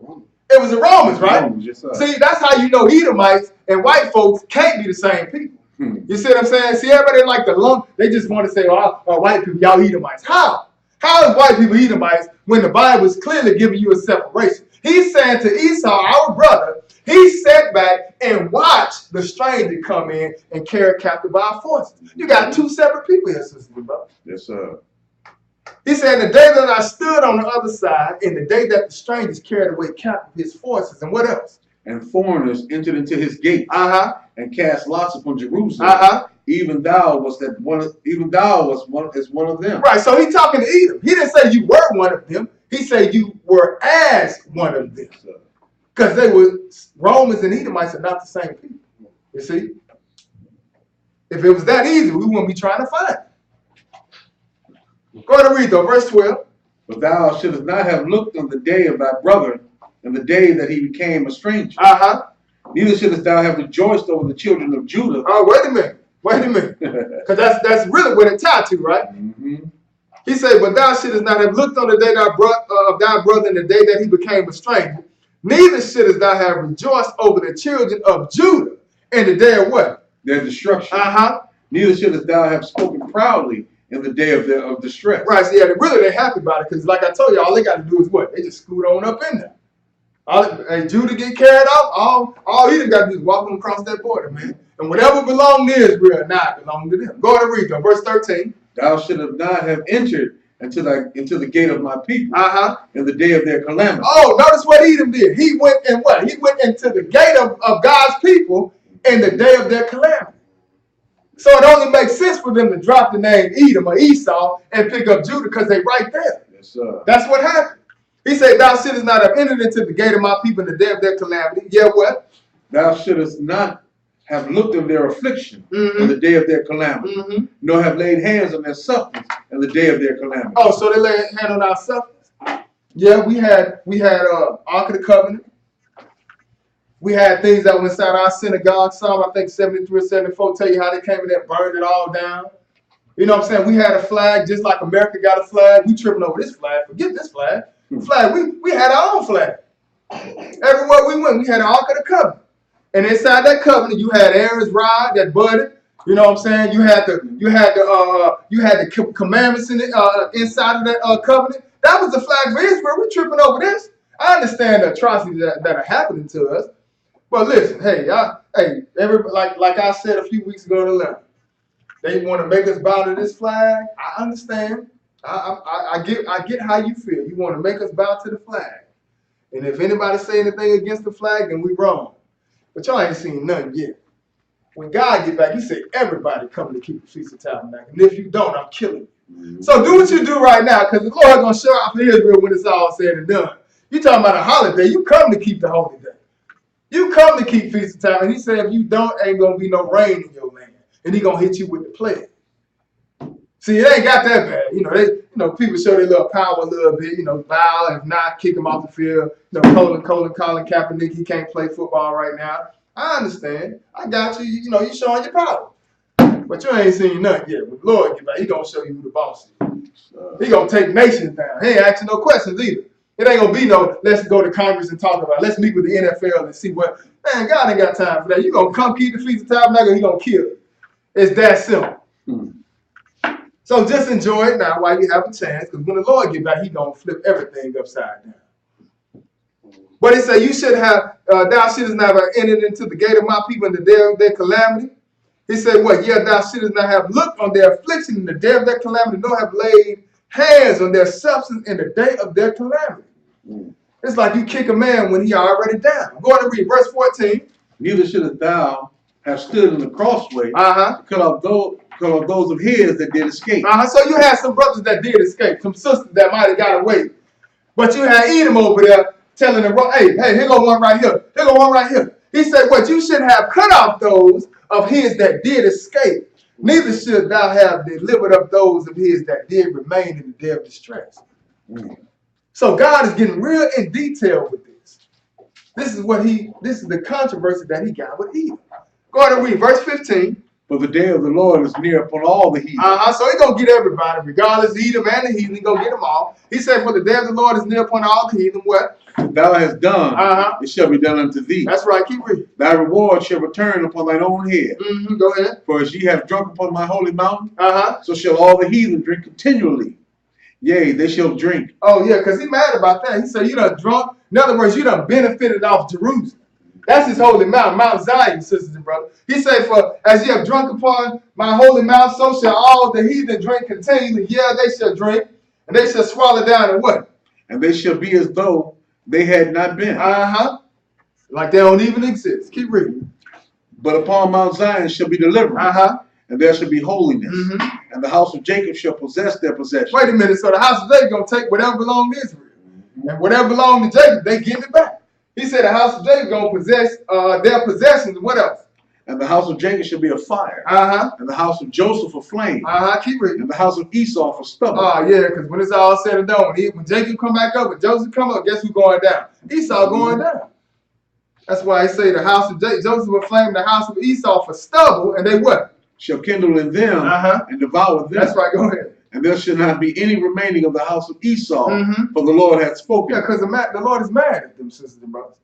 [SPEAKER 1] It was the Romans, right?
[SPEAKER 2] Romans, yes, sir.
[SPEAKER 1] See, that's how you know Edomites and white folks can't be the same people. You see what I'm saying? See, everybody like the lump, they just want to say, oh, white people, y'all Edomites. How? How is white people Edomites when the Bible is clearly giving you a separation? He's saying to Esau, our brother, he sat back and watched the stranger come in and carry captive our forces. You got two separate people here, sister, brother.
[SPEAKER 2] Yes, sir.
[SPEAKER 1] He said, the day that I stood on the other side, and the day that the strangers carried away captive his forces, and what else?
[SPEAKER 2] And foreigners entered into his gates, and cast lots upon Jerusalem. Even thou was that one. Even thou was one as one of them.
[SPEAKER 1] Right. So he talking to Edom. He didn't say you were one of them. He said you were as one of them. Because they were Romans and Edomites are not the same people. You see, if it was that easy, we wouldn't be trying to find it. Go ahead and read though, verse 12.
[SPEAKER 2] But thou shouldst not have looked on the day of thy brother, and the day that he became a stranger. Neither shouldst thou have rejoiced over the children of Judah.
[SPEAKER 1] Oh, wait a minute. Because that's really what it tied to, right? He said, but thou shouldst not have looked on the day of thy brother, and the day that he became a stranger. Neither shouldst thou have rejoiced over the children of Judah in the day of what?
[SPEAKER 2] Their destruction. Neither shouldst thou have spoken proudly in the day of their distress.
[SPEAKER 1] Right, so yeah, they're happy about it, because like I told you, all they got to do is what? They just scoot on up in there. And Judah get carried off, all he got to do is walk them across that border, man. And whatever belonged to Israel, now it belonged to them. Go ahead and read them. Verse 13.
[SPEAKER 2] Thou shouldst not have entered into the gate of my people in the day of their calamity.
[SPEAKER 1] Oh, notice what Edom did. He went and what? He went into the gate of God's people in the day of their calamity. So it only makes sense for them to drop the name Edom or Esau and pick up Judah because they're right there.
[SPEAKER 2] Yes, sir.
[SPEAKER 1] That's what happened. He said, thou shouldst not have entered into the gate of my people in the day of their calamity. Yeah, what?
[SPEAKER 2] Thou shouldst not have looked on their affliction in the day of their calamity, nor have laid hands on their sufferings in the day of their calamity.
[SPEAKER 1] Oh, so they laid hand on our sufferings? Yeah, we had Ark of the Covenant. We had things that were inside our synagogue. Psalm, I think 73 or 74 tell you how they came in there, burned it all down. You know what I'm saying? We had a flag just like America got a flag. We tripping over this flag. Forget this flag. Flag. We had our own flag. Everywhere we went, we had an Ark of the Covenant. And inside that covenant, you had Aaron's rod that budded. You know what I'm saying? You had the commandments in it, inside of that covenant. That was the flag for Israel. We're tripping over this. I understand the atrocities that are happening to us. But listen, like I said a few weeks ago in the letter, they want to make us bow to this flag. I understand. I get how you feel. You want to make us bow to the flag. And if anybody say anything against the flag, then we wrong. But y'all ain't seen nothing yet. When God get back, he said, everybody come to keep the Feast of Tabernacles. And if you don't, I'm killing you. So do what you do right now, because the Lord's going to show out for Israel when it's all said and done. You talking about a holiday. You come to keep the holy day. You come to keep Feast of Tabernacles. And he said, if you don't, ain't going to be no rain in your land. And he going to hit you with the plague. See, it ain't got that bad. People show their little power a little bit, foul. If not, kick him off the field. Colin Kaepernick, he can't play football right now. I understand. I got you. You showing your power. But you ain't seen nothing yet. When the Lord get back, he going to show you who the boss is. He going to take nations down. He ain't asking no questions either. It ain't going to be no, let's go to Congress and talk about it. Let's meet with the NFL and see what. Man, God ain't got time for that. You going to come keep the Feast of Tabernacles, he going to kill it. It's that simple. So just enjoy it now while you have a chance, because when the Lord get back, he going to flip everything upside down. But he said, you should have, thou shouldst not have entered into the gate of my people in the day of their calamity. He said, what? Yeah, thou shouldst not have looked on their affliction in the day of their calamity, nor have laid hands on their substance in the day of their calamity. It's like you kick a man when he already down. Go ahead and read verse 14.
[SPEAKER 2] Neither shouldst thou have stood in the crossway to cut off because of those of his that did escape.
[SPEAKER 1] So you had some brothers that did escape, some sisters that might have got away. But you had Edom over there telling them, hey, here go one right here. Here go one right here. He said, what you should have cut off those of his that did escape. Neither should thou have delivered up those of his that did remain in the day of distress. So God is getting real in detail with this. This is the controversy that he got with Edom. Go ahead and read verse 15.
[SPEAKER 2] For the day of the Lord is near upon all the heathen.
[SPEAKER 1] So he's going to get everybody, regardless of Edom and the heathen, he's going to get them all. He said, for the day of the Lord is near upon all the heathen. What?
[SPEAKER 2] Thou hast done, it shall be done unto thee.
[SPEAKER 1] That's right, keep reading.
[SPEAKER 2] Thy reward shall return upon thine own head.
[SPEAKER 1] Go ahead.
[SPEAKER 2] For as ye have drunk upon my holy mountain,
[SPEAKER 1] so
[SPEAKER 2] shall all the heathen drink continually. Yea, they shall drink.
[SPEAKER 1] Oh, yeah, because he's mad about that. He said, you done drunk. In other words, you done benefited off Jerusalem. That's his holy mount, Mount Zion, sisters and brothers. He said, for as ye have drunk upon my holy mount, so shall all the heathen drink continually. Yeah, they shall drink, and they shall swallow down and what?
[SPEAKER 2] And they shall be as though they had not been.
[SPEAKER 1] Like they don't even exist. Keep reading.
[SPEAKER 2] But upon Mount Zion shall be deliverance, and there shall be holiness, and the house of Jacob shall possess their possession.
[SPEAKER 1] Wait a minute, so the house of Jacob going to take whatever belonged to Israel. And whatever belonged to Jacob, they give it back. He said the house of Jacob going to possess their possessions. What else?
[SPEAKER 2] And the house of Jacob shall be a fire. And the house of Joseph a flame.
[SPEAKER 1] Keep reading.
[SPEAKER 2] And the house of Esau for stubble.
[SPEAKER 1] Yeah, because when it's all said and done, when Jacob come back up and Joseph come up, guess who's going down? Esau going down. That's why I say the house of Joseph will flame the house of Esau for stubble, and they what?
[SPEAKER 2] Shall kindle in them and devour them.
[SPEAKER 1] That's right, go ahead.
[SPEAKER 2] And there shall not be any remaining of the house of Esau, for the Lord hath spoken.
[SPEAKER 1] Yeah, because the Lord is mad at them, sisters and brothers.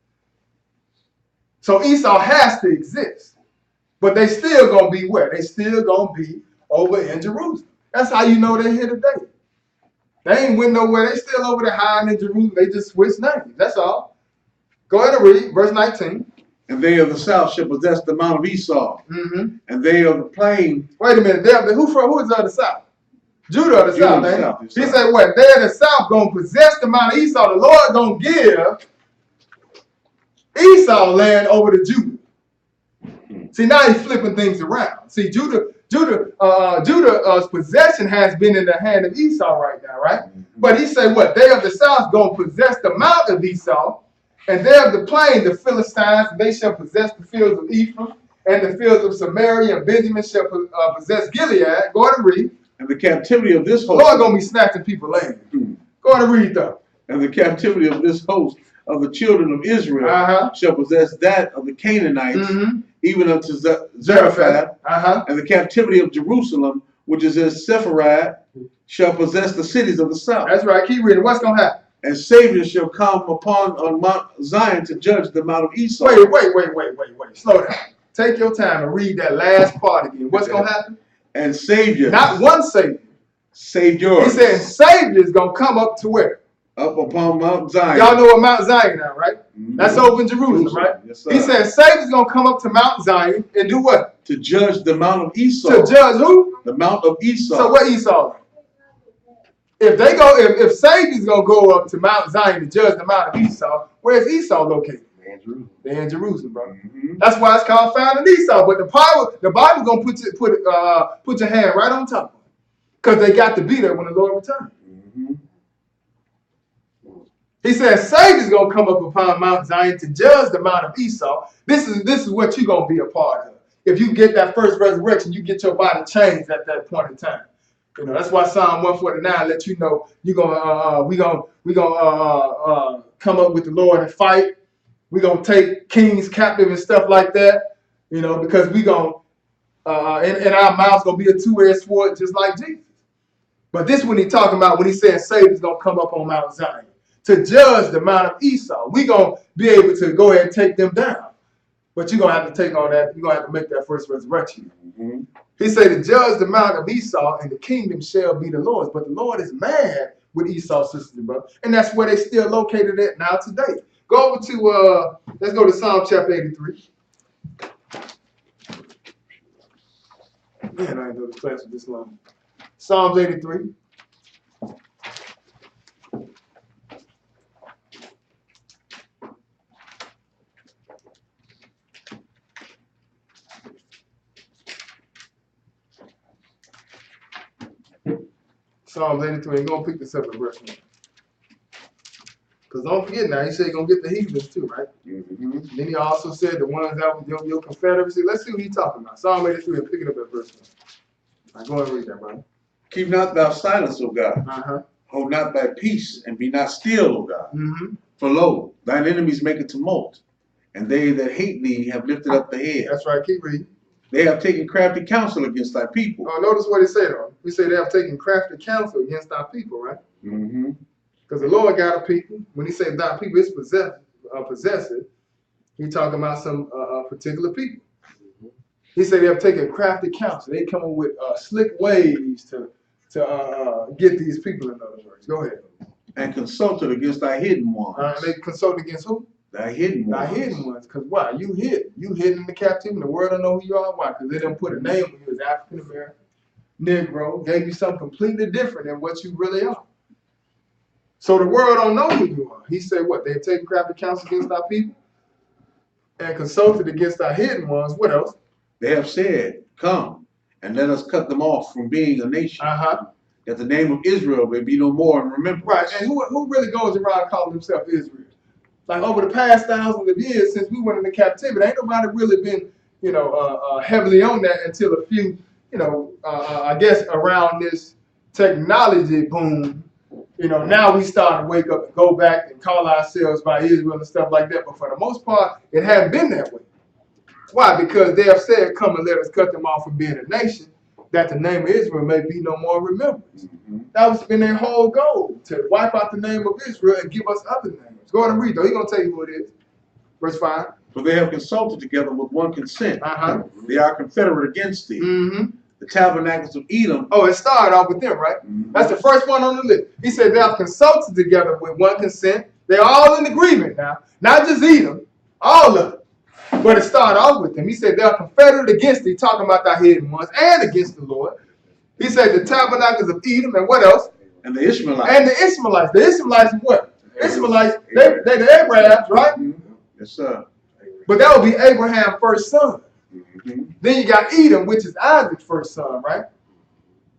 [SPEAKER 1] So Esau has to exist. But they still going to be where? They still going to be over in Jerusalem. That's how you know they're here today. They ain't went nowhere. They still over there hiding in Jerusalem. They just switched names. That's all. Go ahead and read verse 19.
[SPEAKER 2] And they of the south shall possess the mount of Esau. And they of the plain.
[SPEAKER 1] Wait a minute. Who is of the south? Judah of the south. He said what? They of the south going to possess the mount of Esau. The Lord going to give Esau land over to Judah. See, now he's flipping things around. See, Judah's possession has been in the hand of Esau right now, right? But he said what? They of the south going to possess the mount of Esau, and they of the plain, the Philistines, they shall possess the fields of Ephraim, and the fields of Samaria, and Benjamin shall possess Gilead. Go ahead and read.
[SPEAKER 2] And the captivity of this host.
[SPEAKER 1] The Lord going to be snatching people land. Go ahead and read though.
[SPEAKER 2] And the captivity of this host of the children of Israel shall possess that of the Canaanites, even unto Zarephath, and the captivity of Jerusalem, which is in Sepharad, shall possess the cities of the south.
[SPEAKER 1] That's right. Keep reading. What's going to happen?
[SPEAKER 2] And Savior shall come on Mount Zion to judge the mount of Esau.
[SPEAKER 1] Wait. Slow down. Take your time and read that last part again. What's going to happen?
[SPEAKER 2] And Savior.
[SPEAKER 1] Not one Savior.
[SPEAKER 2] Savior.
[SPEAKER 1] He said Savior is going to come up to where?
[SPEAKER 2] Up upon Mount Zion.
[SPEAKER 1] Y'all know what Mount Zion now, right? That's over in Jerusalem, right?
[SPEAKER 2] Yes, sir.
[SPEAKER 1] He said Savior's going to come up to Mount Zion and do what?
[SPEAKER 2] To judge the mount of Esau.
[SPEAKER 1] To judge who?
[SPEAKER 2] The mount of Esau.
[SPEAKER 1] So what Esau? If Savior's going to go up to Mount Zion to judge the mount of Esau, where's Esau located? They're in Jerusalem, brother. That's why it's called found in Esau. But the Bible going to put your hand right on top of it, because they got to be there when the Lord returns. He says Savior's going to come up upon Mount Zion to judge the mount of Esau. This is what you're going to be a part of. If you get that first resurrection, you get your body changed at that point in time. You know, that's why Psalm 149 lets you know we gonna come up with the Lord and fight. We're gonna take kings captive and stuff like that. You know, because we gonna in our mouth's gonna be a two-edged sword just like Jesus. But this when he talking about when he said Savior's gonna come up on Mount Zion to judge the mount of Esau. We gonna be able to go ahead and take them down. But you're gonna have to take on that. You're gonna have to make that first resurrection. He said to judge the mount of Esau, and the kingdom shall be the Lord's. But the Lord is mad with Esau's sister, bro. And that's where they still located at now today. Go over to let's go to Psalm chapter 83. Man, I ain't go to class with this long. Psalms 83. Psalms 83. He's going to pick this up in verse 1. Because don't forget now, he said he's going to get the heathens too, right?
[SPEAKER 2] Mm-hmm.
[SPEAKER 1] Then he also said the ones that was your confederacy. Let's see what he's talking about. Psalm 83, and pick it up at verse 1. All right, go ahead and read that, brother.
[SPEAKER 2] Keep not thou silence, O God.
[SPEAKER 1] Uh-huh.
[SPEAKER 2] Hold not thy peace, and be not still, O God.
[SPEAKER 1] Mm-hmm.
[SPEAKER 2] For lo, thine enemies make a tumult, and they that hate thee have lifted up the head.
[SPEAKER 1] That's right, keep reading.
[SPEAKER 2] They have taken crafty counsel against thy people.
[SPEAKER 1] Notice what he said, though. He said they have taken crafty counsel against our people, right?
[SPEAKER 2] Mm-hmm.
[SPEAKER 1] Because the Lord got a people. When he said thy people is possessive, he talking about some particular people. He said they have taken crafty counsel. They come up with slick ways to get these people, in other words. Go ahead.
[SPEAKER 2] And consulted against thy hidden ones.
[SPEAKER 1] They consult against who?
[SPEAKER 2] Thy hidden ones.
[SPEAKER 1] Thy hidden ones. Because why? You hid. You hidden in the captivity. The world don't know who you are. Why? Because they done put a name on you as African American, Negro, gave you something completely different than what you really are. So the world don't know who you are. He said what? They have taken crafty counsel against our people and consulted against our hidden ones. What else?
[SPEAKER 2] They have said, come, and let us cut them off from being a nation, that the name of Israel may be no more in remembrance.
[SPEAKER 1] Right, and who really goes around calling himself Israel? Like over the past thousands of years since we went into captivity, ain't nobody really been, heavily on that until a few, I guess around this technology boom. Now we start to wake up and go back and call ourselves by Israel and stuff like that. But for the most part, it hadn't been that way. Why? Because they have said, come and let us cut them off from being a nation, that the name of Israel may be no more remembrance. Mm-hmm. That was been their whole goal, to wipe out the name of Israel and give us other names. Go ahead and read, though. He's going to tell you who it is. Verse 5.
[SPEAKER 2] For they have consulted together with one consent. They are confederate against thee.
[SPEAKER 1] Mm-hmm.
[SPEAKER 2] The tabernacles of Edom.
[SPEAKER 1] Oh, it started off with them, right? Mm-hmm. That's the first one on the list. He said they have consulted together with one consent. They're all in agreement now. Not just Edom, all of them. But it started off with them. He said they are confederate against thee, talking about thy hidden ones, and against the Lord. He said the tabernacles of Edom, and what else?
[SPEAKER 2] And the Ishmaelites.
[SPEAKER 1] And the Ishmaelites. The Ishmaelites what? Ishmaelites, they're the Abrahams, right?
[SPEAKER 2] Mm-hmm. Yes, sir.
[SPEAKER 1] But that would be Abraham's first son.
[SPEAKER 2] Mm-hmm.
[SPEAKER 1] Then you got Edom, which is Isaac's first son, right?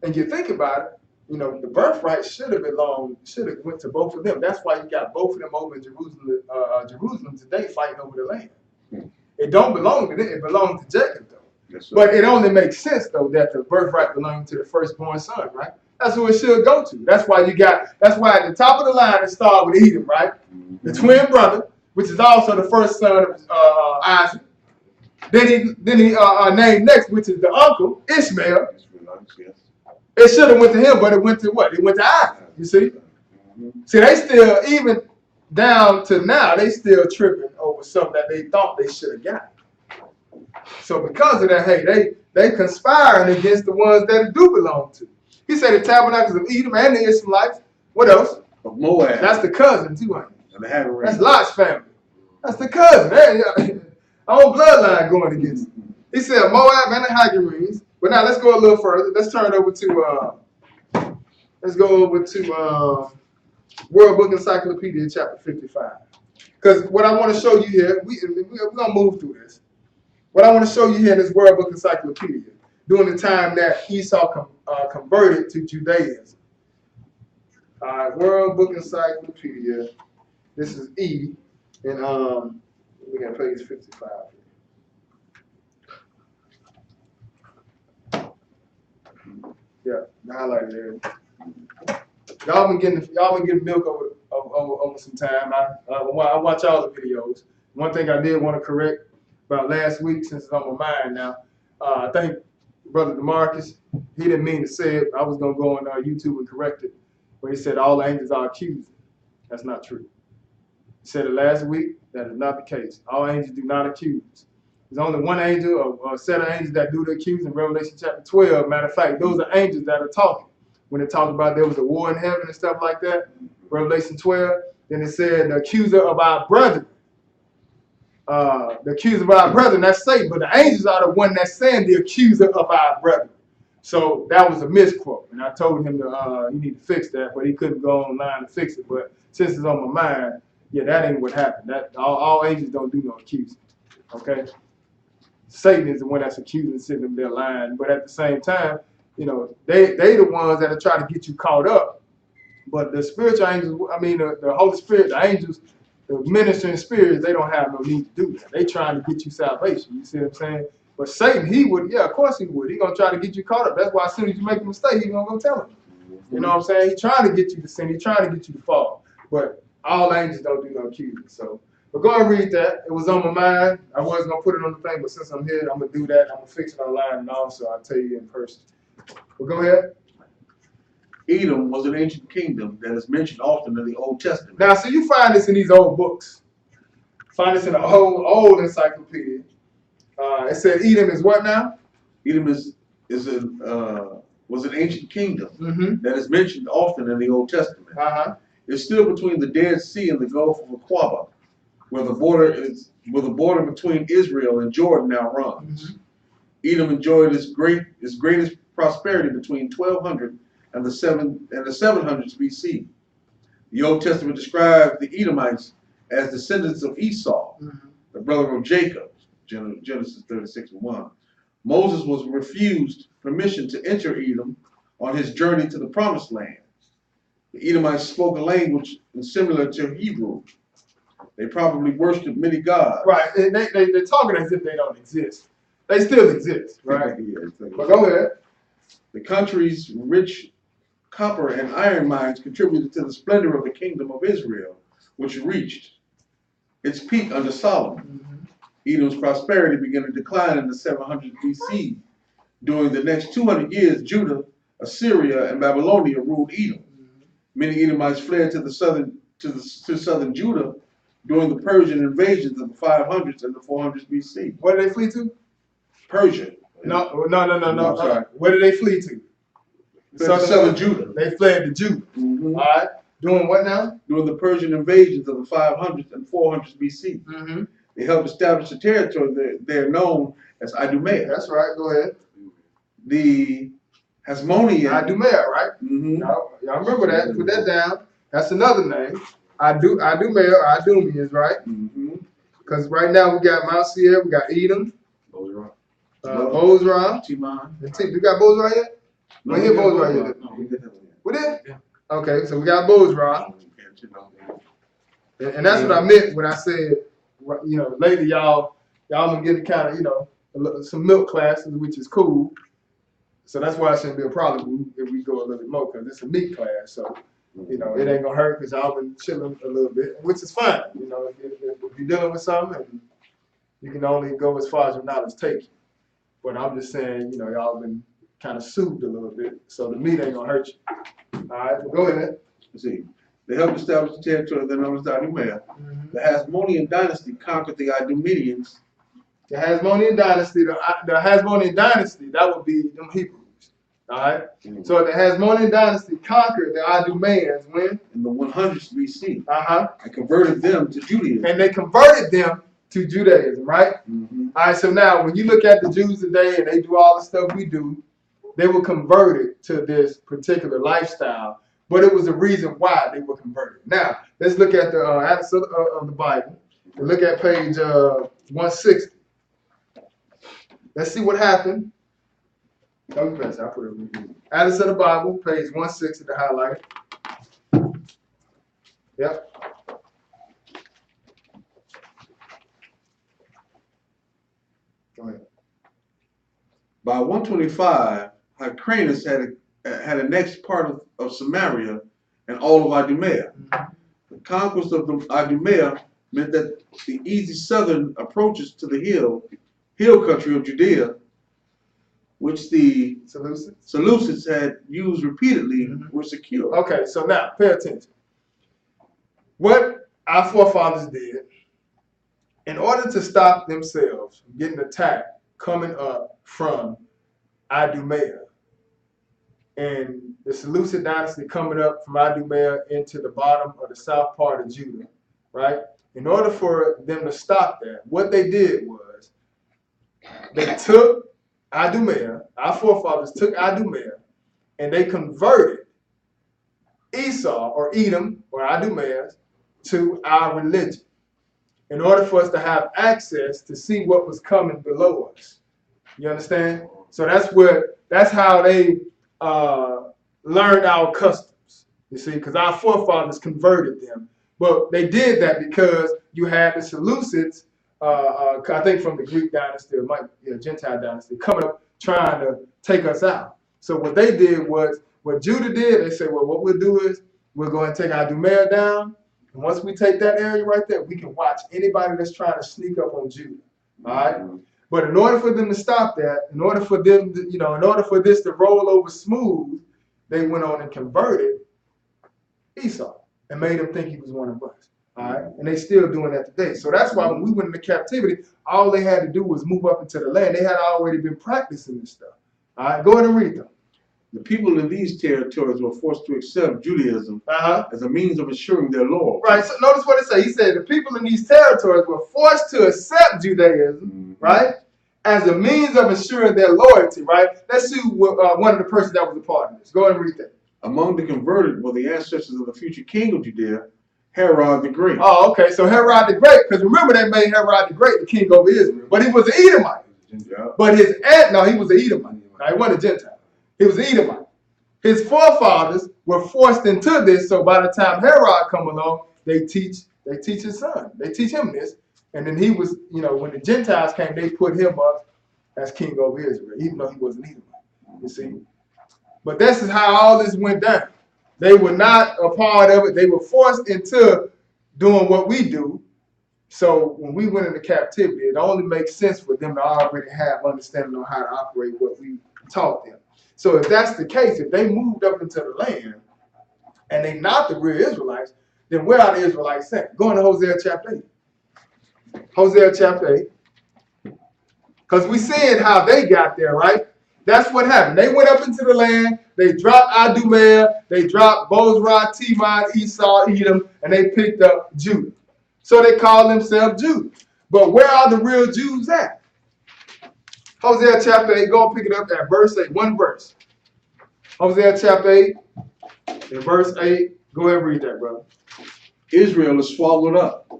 [SPEAKER 1] And you think about it, the birthright should have went to both of them. That's why you got both of them over in Jerusalem today fighting over the land. Mm-hmm. It don't belong to them. It belongs to Jacob, though. Yes, but it only makes sense, though, that the birthright belongs to the firstborn son, right? That's who it should go to. That's why at the top of the line it starts with Edom, right? Mm-hmm. The twin brother, which is also the first son of Isaac. Then he named next, which is the uncle, Ishmael. It should have went to him, but it went to what? It went to Isaac, you see? Mm-hmm. See, they still, even down to now, they still tripping over something that they thought they should have got. So because of that, hey, they conspiring against the ones that it do belong to. He said the tabernacles of Edom and the Ishmaelites. What else?
[SPEAKER 2] Of Moab.
[SPEAKER 1] That's the cousin too, ain't it?
[SPEAKER 2] And the Hagarenes.
[SPEAKER 1] That's Lot's family. That's the cousin. Our own bloodline going against him. He said Moab and the Hagarenes. But now let's go a little further. Let's turn it over to World Book Encyclopedia, chapter 55. Because what I want to show you here, we're going to move through this. What I want to show you here in this World Book Encyclopedia, during the time that Esau converted to Judaism. World Book Encyclopedia. This is E, and we got page 55. Yeah, highlight there. Y'all been getting milk over some time. I watch all the videos. One thing I did want to correct about last week, since it's on my mind now. I think Brother DeMarcus, he didn't mean to say it. I was gonna go on YouTube and correct it, where he said all angels are accusing. That's not true. He said it last week. That is not the case. All angels do not accuse. There's only one angel or a set of angels that do the accusing in Revelation chapter 12. Matter of fact, those are angels that are talking. When it talked about there was a war in heaven and stuff like that, Revelation 12, then it said the accuser of our brethren. The accuser of our brethren, that's Satan, but the angels are the one that's saying the accuser of our brethren. So that was a misquote, and I told him you need to fix that, but he couldn't go online to fix it. But since it's on my mind, yeah, that ain't what happened. That all angels don't do no accusing, okay? Satan is the one that's accusing, sitting there lying, but at the same time, You know, they the ones that are trying to get you caught up. But the spiritual angels, I mean, the Holy Spirit, the angels, the ministering spirits, they don't have no need to do that. They trying to get you salvation. You see what I'm saying? But Satan, he would, yeah, of course he would. He gonna try to get you caught up. That's why as soon as you make a mistake, he gonna go tell him. You know what I'm saying? He trying to get you to sin. He trying to get you to fall. But all angels don't do no accusing. So, but go and read that. It was on my mind. I wasn't gonna put it on the thing, but since I'm here, I'm gonna do that. I'm gonna fix it online and also I'll tell you in person. But go ahead.
[SPEAKER 2] Edom was an ancient kingdom that is mentioned often in the Old Testament.
[SPEAKER 1] Now, so you find this in these old books. Find this in the old encyclopedia. It said Edom is what now?
[SPEAKER 2] Edom was an ancient kingdom that is mentioned often in the Old Testament. It's still between the Dead Sea and the Gulf of Aqaba, where the border between Israel and Jordan now runs. Edom enjoyed its greatest prosperity between 1200 and the 700s BC. The Old Testament describes the Edomites as descendants of Esau, the brother of Jacob, Genesis 36:1. Moses was refused permission to enter Edom on his journey to the Promised Land. The Edomites spoke a language similar to Hebrew. They probably worshipped many gods.
[SPEAKER 1] Right, and they're talking as if they don't exist. They still exist, right?
[SPEAKER 2] Yeah,
[SPEAKER 1] but go ahead.
[SPEAKER 2] The country's rich copper and iron mines contributed to the splendor of the kingdom of Israel, which reached its peak under Solomon. Edom's prosperity began to decline in the 700 BC. During the next 200 years, Judah, Assyria, and Babylonia ruled Edom. Many Edomites fled to southern Judah during the Persian invasions of the 500s and the 400s BC.
[SPEAKER 1] Where did they flee to?
[SPEAKER 2] Persia.
[SPEAKER 1] No. I'm sorry. Where did they flee to?
[SPEAKER 2] Southern Judah.
[SPEAKER 1] They fled to Judah. All right. Doing what now?
[SPEAKER 2] During the Persian invasions of the 500s and 400s BC. They helped establish a territory they're known as Idumea.
[SPEAKER 1] That's right. Go ahead.
[SPEAKER 2] The Hasmonean.
[SPEAKER 1] Idumea, right? Y'all remember that. Put that down. That's another name. Idumea or Idumeans, right? Because right now we got Mount Seir, we got Edom, Bozrah. We got Bozrah yet? We hit Bozrah yet?
[SPEAKER 2] No, we didn't.
[SPEAKER 1] We did? Yeah. Okay, so we got Bozrah. And that's what I meant when I said, you know, later y'all gonna get kind of, you know, some milk classes, which is cool. So that's why it shouldn't be a problem if we go a little bit more, because it's a meat class. So, you know, it ain't gonna hurt because y'all been chilling a little bit, which is fine. You know, if you're dealing with something, and you can only go as far as your knowledge takes you. But I'm just saying, you know, y'all been kind of soothed a little bit, so the meat ain't gonna hurt you. All right, well, go ahead.
[SPEAKER 2] Let's see. They helped establish the territory that known as Idumea. The Hasmonean dynasty conquered the Idumeans.
[SPEAKER 1] The Hasmonean dynasty, the Hasmonean dynasty, that would be them Hebrews. All right. So the Hasmonean dynasty conquered the Idumeans when?
[SPEAKER 2] In the 100s BC.
[SPEAKER 1] And
[SPEAKER 2] converted them to Judaism.
[SPEAKER 1] And they converted them to Judaism, right? All right. So now, when you look at the Jews today and they do all the stuff we do, they were converted to this particular lifestyle, but it was the reason why they were converted. Now, let's look at the Atlas of the Bible. And look at page 160. Let's see what happened. I'll put it over. Atlas of the Bible, page 160, the highlight. Yep. Go ahead.
[SPEAKER 2] By 125, Hyrcanus had annexed part of Samaria and all of Idumea. The conquest of the Idumea meant that the easy southern approaches to the hill country of Judea, which the Seleucids had used repeatedly, were secure.
[SPEAKER 1] Okay, so now pay attention. What our forefathers did, in order to stop themselves from getting attacked coming up from Idumea, and the Seleucid dynasty coming up from Idumea into the bottom or the south part of Judah, right? In order for them to stop that, what they did was they took Idumea, our forefathers took Idumea, and they converted Esau or Edom or Idumea to our religion in order for us to have access to see what was coming below us. You understand? So that's how they learned our customs. You see, because our forefathers converted them. But they did that because you had the Seleucids, I think from the Greek dynasty, Gentile dynasty, coming up trying to take us out. So what they did was, what Judah did, they said, well, what we'll do is we'll go and take Idumea down. And once we take that area right there, we can watch anybody that's trying to sneak up on Judah. All right? But in order for them to stop that, in order for them to, in order for this to roll over smooth, they went on and converted Esau and made him think he was one of us. All right? And they still doing that today. So that's why when we went into captivity, all they had to do was move up into the land. They had already been practicing this stuff. All right, go ahead and read them.
[SPEAKER 2] The people in these territories were forced to accept Judaism as a means of assuring their loyalty.
[SPEAKER 1] Right, so notice what it says. He said the people in these territories were forced to accept Judaism, right, as a means of assuring their loyalty, right? Let's see one of the persons that was a part of this. Go ahead and read that.
[SPEAKER 2] Among the converted were the ancestors of the future king of Judea, Herod the Great.
[SPEAKER 1] Oh, okay, so Herod the Great, because remember they made Herod the Great the king over Israel, but he was an Edomite.
[SPEAKER 2] Yeah.
[SPEAKER 1] But his aunt, no, he was an Edomite. Now, he wasn't a Gentile. He was an Edomite. His forefathers were forced into this, so by the time Herod come along, they teach his son. They teach him this. And then he was, when the Gentiles came, they put him up as king over Israel, even though he wasn't Edomite. You see? But this is how all this went down. They were not a part of it. They were forced into doing what we do. So when we went into captivity, it only makes sense for them to already have understanding on how to operate what we taught them. So if that's the case, if they moved up into the land and they not the real Israelites, then where are the Israelites sent? Go into Hosea chapter 8. Hosea chapter 8. Because we seeing how they got there, right? That's what happened. They went up into the land, they dropped Idumea, they dropped Bozrah, Timon, Esau, Edom, and they picked up Judah. So they call themselves Judah. But where are the real Jews at? Hosea chapter 8, go and pick it up at verse 8, one verse. Hosea chapter 8, in verse 8, go ahead and read that, brother.
[SPEAKER 2] Israel is swallowed up.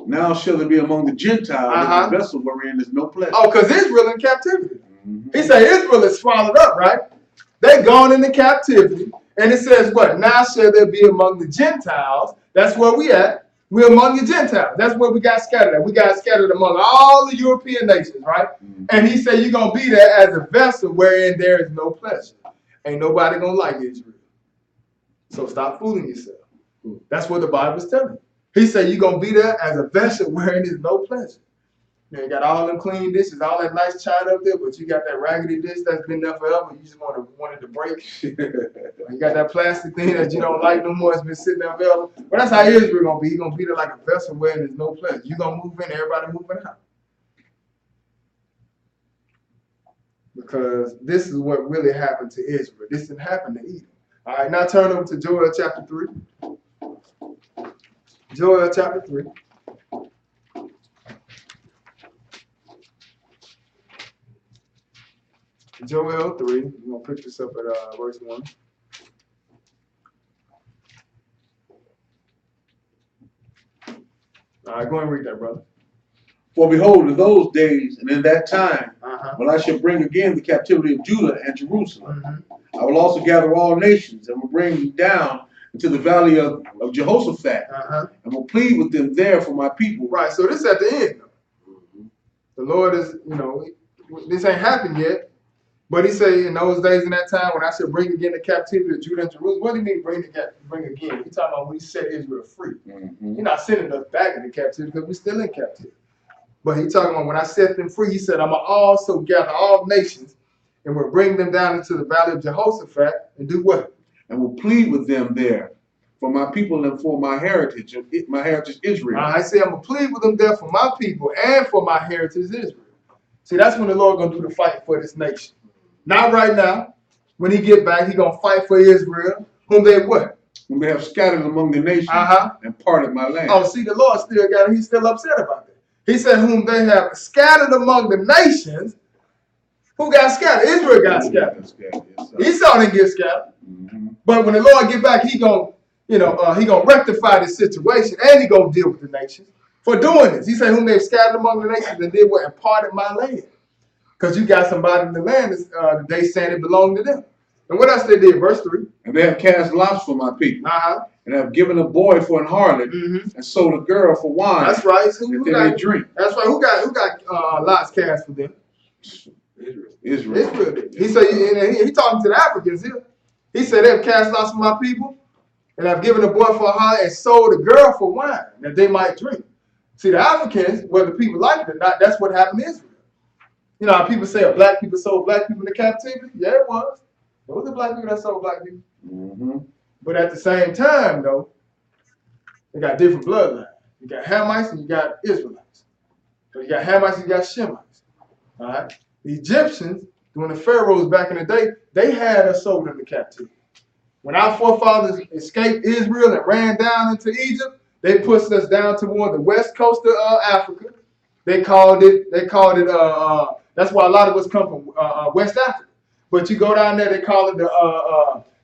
[SPEAKER 2] Now shall it be among the Gentiles a vessel wherein is no pleasure.
[SPEAKER 1] Oh, because Israel in captivity. He said Israel is swallowed up, right? They gone into captivity. And it says what? Now shall there be among the Gentiles. That's where we at. We're among the Gentiles. That's where we got scattered at. We got scattered among all the European nations, right? And he said you're going to be there as a vessel wherein there is no pleasure. Ain't nobody going to like Israel. So stop fooling yourself. That's what the Bible's telling you. He said you're going to be there as a vessel wherein there's no pleasure. You got all them clean dishes, all that nice china up there, but you got that raggedy dish that's been there forever. You just wanted to break. You got that plastic thing that you don't like no more. It's been sitting there forever. But that's how Israel gonna be. He's gonna be there like a vessel where there's no pleasure. You gonna move in, everybody moving out. Because this is what really happened to Israel. This didn't happen to Edom. All right, now turn over to Joel chapter 3. Joel chapter 3. Joel 3, we're going to pick this up at verse 1. All right, go ahead and read that, brother.
[SPEAKER 2] For behold, in those days and in that time, when I shall bring again the captivity of Judah and Jerusalem, I will also gather all nations and will bring them down into the valley of Jehoshaphat and will plead with them there for my people.
[SPEAKER 1] Right, so this is at the end. The Lord is, this ain't happened yet. But he say in those days and that time when I shall bring again the captivity of Judah and Jerusalem. What do you mean bring again? He's talking about when he set Israel free. He's not sending us back into captivity because we're still in captivity. But he's talking about when I set them free, he said, I'm going to also gather all nations and will bring them down into the valley of Jehoshaphat and do what?
[SPEAKER 2] And will plead with them there for my people and for my heritage Israel.
[SPEAKER 1] I say I'm going to plead with them there for my people and for my heritage Israel. See, that's when the Lord going to do the fight for this nation. Not right now. When he get back, he gonna fight for Israel, whom they what?
[SPEAKER 2] Whom they have scattered among the nations and parted my land.
[SPEAKER 1] Oh, see, the Lord still got it. He's still upset about that. He said, whom they have scattered among the nations. Who got scattered? Israel got scattered. Esau didn't get scattered. But when the Lord get back, he gonna, he gonna rectify this situation and he gonna deal with the nations for doing this. He said, whom they've scattered among the nations and did what? And parted my land. Because you got somebody in the land that they saying it belonged to them. And what else they did? Verse 3.
[SPEAKER 2] And they have cast lots for my people, and have given a boy for an harlot, and sold a girl for wine.
[SPEAKER 1] That's right. So
[SPEAKER 2] that they may drink.
[SPEAKER 1] That's right. Who got lots cast for them?
[SPEAKER 2] Israel
[SPEAKER 1] did. He said he talking to the Africans here. He said they've cast lots for my people, and have given a boy for a harlot, and sold a girl for wine that they might drink. See, the Africans, whether people like it or not, that's what happened to Israel. You know how people say black people sold black people into captivity? Yeah, it was. It was the black people that sold black people. But at the same time, though, they got different bloodlines. You got Hamites and you got Israelites. So you got Hamites and you got Shemites. All right. The Egyptians, during the pharaohs back in the day, they had us sold into captivity. When our forefathers escaped Israel and ran down into Egypt, they pushed us down toward the west coast of Africa. They called it. That's why a lot of us come from West Africa. But you go down there, they call it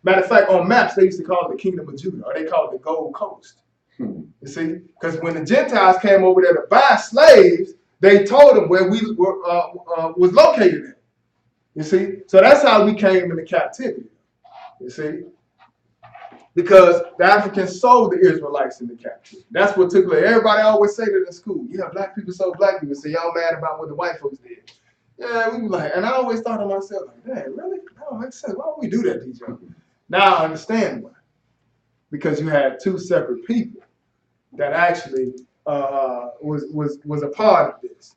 [SPEAKER 1] matter of fact, on maps, they used to call it the Kingdom of Judah, or they call it the Gold Coast. You see? Because when the Gentiles came over there to buy slaves, they told them where we was located at. You see? So that's how we came into captivity. You see? Because the Africans sold the Israelites into captivity. That's what took place. Everybody always say that in school. Yeah, black people sold black people. So y'all mad about what the white folks did. Yeah, we was like, and I always thought to myself, like, dang, really? That don't make sense. Why would we do that to each other? Now I understand why. Because you had two separate people that actually was a part of this.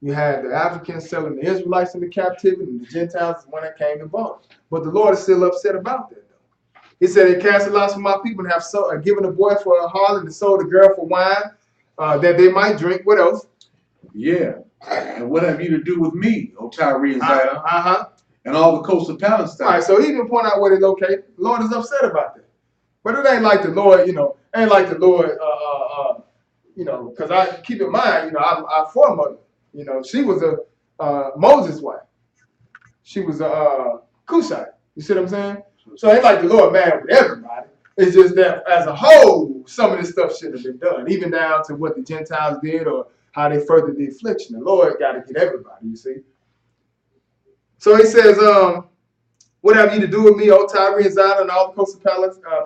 [SPEAKER 1] You had the Africans selling the Israelites into captivity, and the Gentiles is the one that came and bought. But the Lord is still upset about that, though. He said, they cast lots for my people and have given a boy for a harlot and sold a girl for wine that they might drink. What else?
[SPEAKER 2] Yeah. And what have you to do with me, O Tyre and Zidon, and all the coast of Palestine?
[SPEAKER 1] All right, so he didn't point out where they located. The Lord is upset about that. But it ain't like the Lord, because I keep in mind, our foremother, she was a Moses' wife. She was a Cushite. You see what I'm saying? So it ain't like the Lord mad with everybody. It's just that as a whole, some of this stuff shouldn't have been done, even down to what the Gentiles did or how they furthered the affliction. The Lord got to get everybody, you see. So he says, what have you to do with me, O Tyre and Zidon, and all the coast of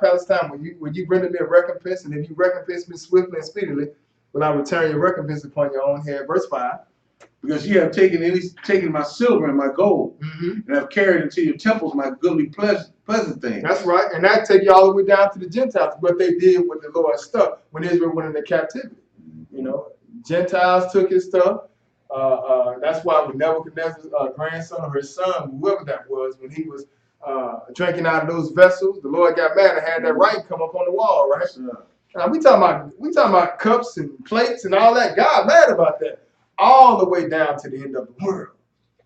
[SPEAKER 1] Palestine? When you render me a recompense, and if you recompense me swiftly and speedily, will I return your recompense upon your own head? Verse 5.
[SPEAKER 2] Because ye have taken my silver and my gold, and have carried into your temples my goodly pleasant things.
[SPEAKER 1] That's right, and that take you all the way down to the Gentiles, what they did with the Lord's stuff when Israel went into captivity. Gentiles took his stuff. That's why when Nebuchadnezzar's grandson or his son, whoever that was, when he was drinking out of those vessels, the Lord got mad and had that writing come up on the wall, right? Now, we talking about cups and plates and all that. God mad about that. All the way down to the end of the world.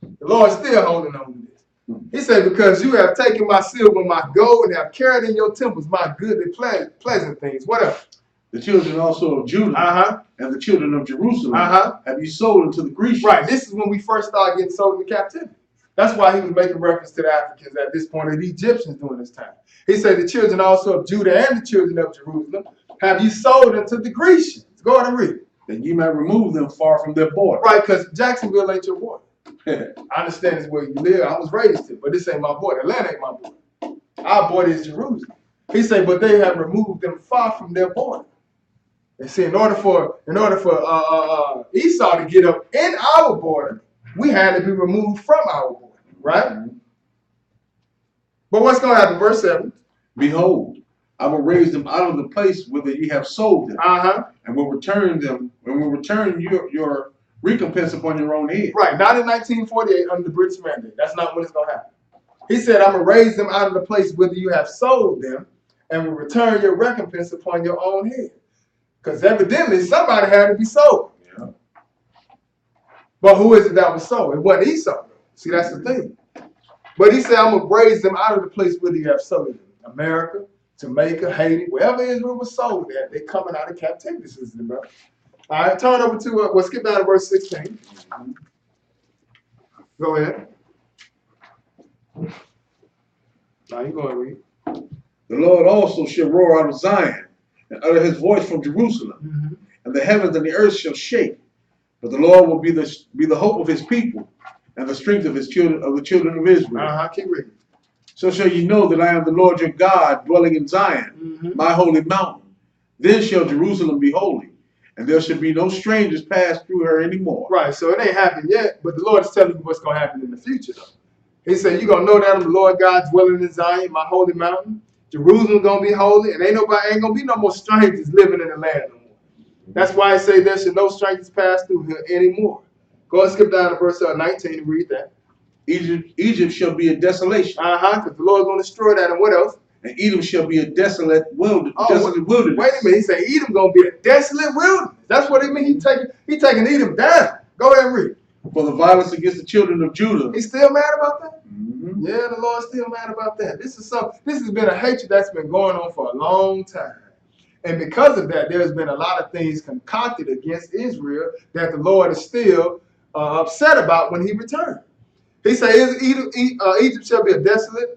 [SPEAKER 1] The Lord's still holding on to this. He said, because you have taken my silver and my gold and have carried in your temples my good and pleasant things. What else?
[SPEAKER 2] The children also of Judah and the children of Jerusalem have you sold into the Grecians.
[SPEAKER 1] Right. This is when we first started getting sold into captivity. That's why he was making reference to the Africans at this point, or the Egyptians during this time. He said, the children also of Judah and the children of Jerusalem have you sold into the Grecians. Go ahead and read it.
[SPEAKER 2] That you might remove them far from their border.
[SPEAKER 1] Right, because Jacksonville ain't your border. I understand it's where you live. I was raised here, but this ain't my border. Atlanta ain't my border. Our border is Jerusalem. He said, but they have removed them far from their border. And see, in order for Esau to get up in our border, we had to be removed from our border, right? But what's going to happen? Verse 7.
[SPEAKER 2] Behold, I will raise them out of the place whither ye have sold them, and will return them, and will return your recompense upon your own head.
[SPEAKER 1] Right, not in 1948 under the British mandate. That's not when it's going to happen. He said, I'm going to raise them out of the place whither you have sold them, and will return your recompense upon your own head. Because evidently somebody had to be sold.
[SPEAKER 2] Yeah.
[SPEAKER 1] But who is it that was sold? It wasn't Esau. See, that's the thing. But he said, I'm going to raise them out of the place where you have sold them. America, Jamaica, Haiti, wherever Israel was sold at, they're coming out of captivity, sister, bro. All right, turn over to, we'll skip down to verse 16. Go ahead. Now you go ahead, read.
[SPEAKER 2] The Lord also shall roar out of Zion, and utter his voice from Jerusalem, and the heavens and the earth shall shake. But the Lord will be the hope of his people, and the strength of his children of the children of Israel.
[SPEAKER 1] Keep reading.
[SPEAKER 2] So shall you know that I am the Lord your God, dwelling in Zion, my holy mountain. Then shall Jerusalem be holy, and there shall be no strangers pass through her anymore.
[SPEAKER 1] Right, so it ain't happened yet, but the Lord is telling you what's going to happen in the future, though. He said, you're going to know that I'm the Lord God dwelling in Zion, my holy mountain. Jerusalem's going to be holy, and ain't going to be no more strangers living in the land no more. That's why I say there should no strangers pass through here anymore. Go and skip down to verse 19 and read that.
[SPEAKER 2] Egypt shall be a desolation.
[SPEAKER 1] Because the Lord's going to destroy that, and what else?
[SPEAKER 2] And Edom shall be a desolate wilderness.
[SPEAKER 1] Wilderness. Wait a minute, he said Edom going to be a desolate wilderness. That's what it means. He taking Edom down. Go ahead and read.
[SPEAKER 2] For the violence against the children of Judah.
[SPEAKER 1] He's still mad about that? Yeah, the Lord's still mad about that. This has been a hatred that's been going on for a long time. And because of that, there's been a lot of things concocted against Israel that the Lord is still upset about when he returned. He says Egypt shall be a desolation,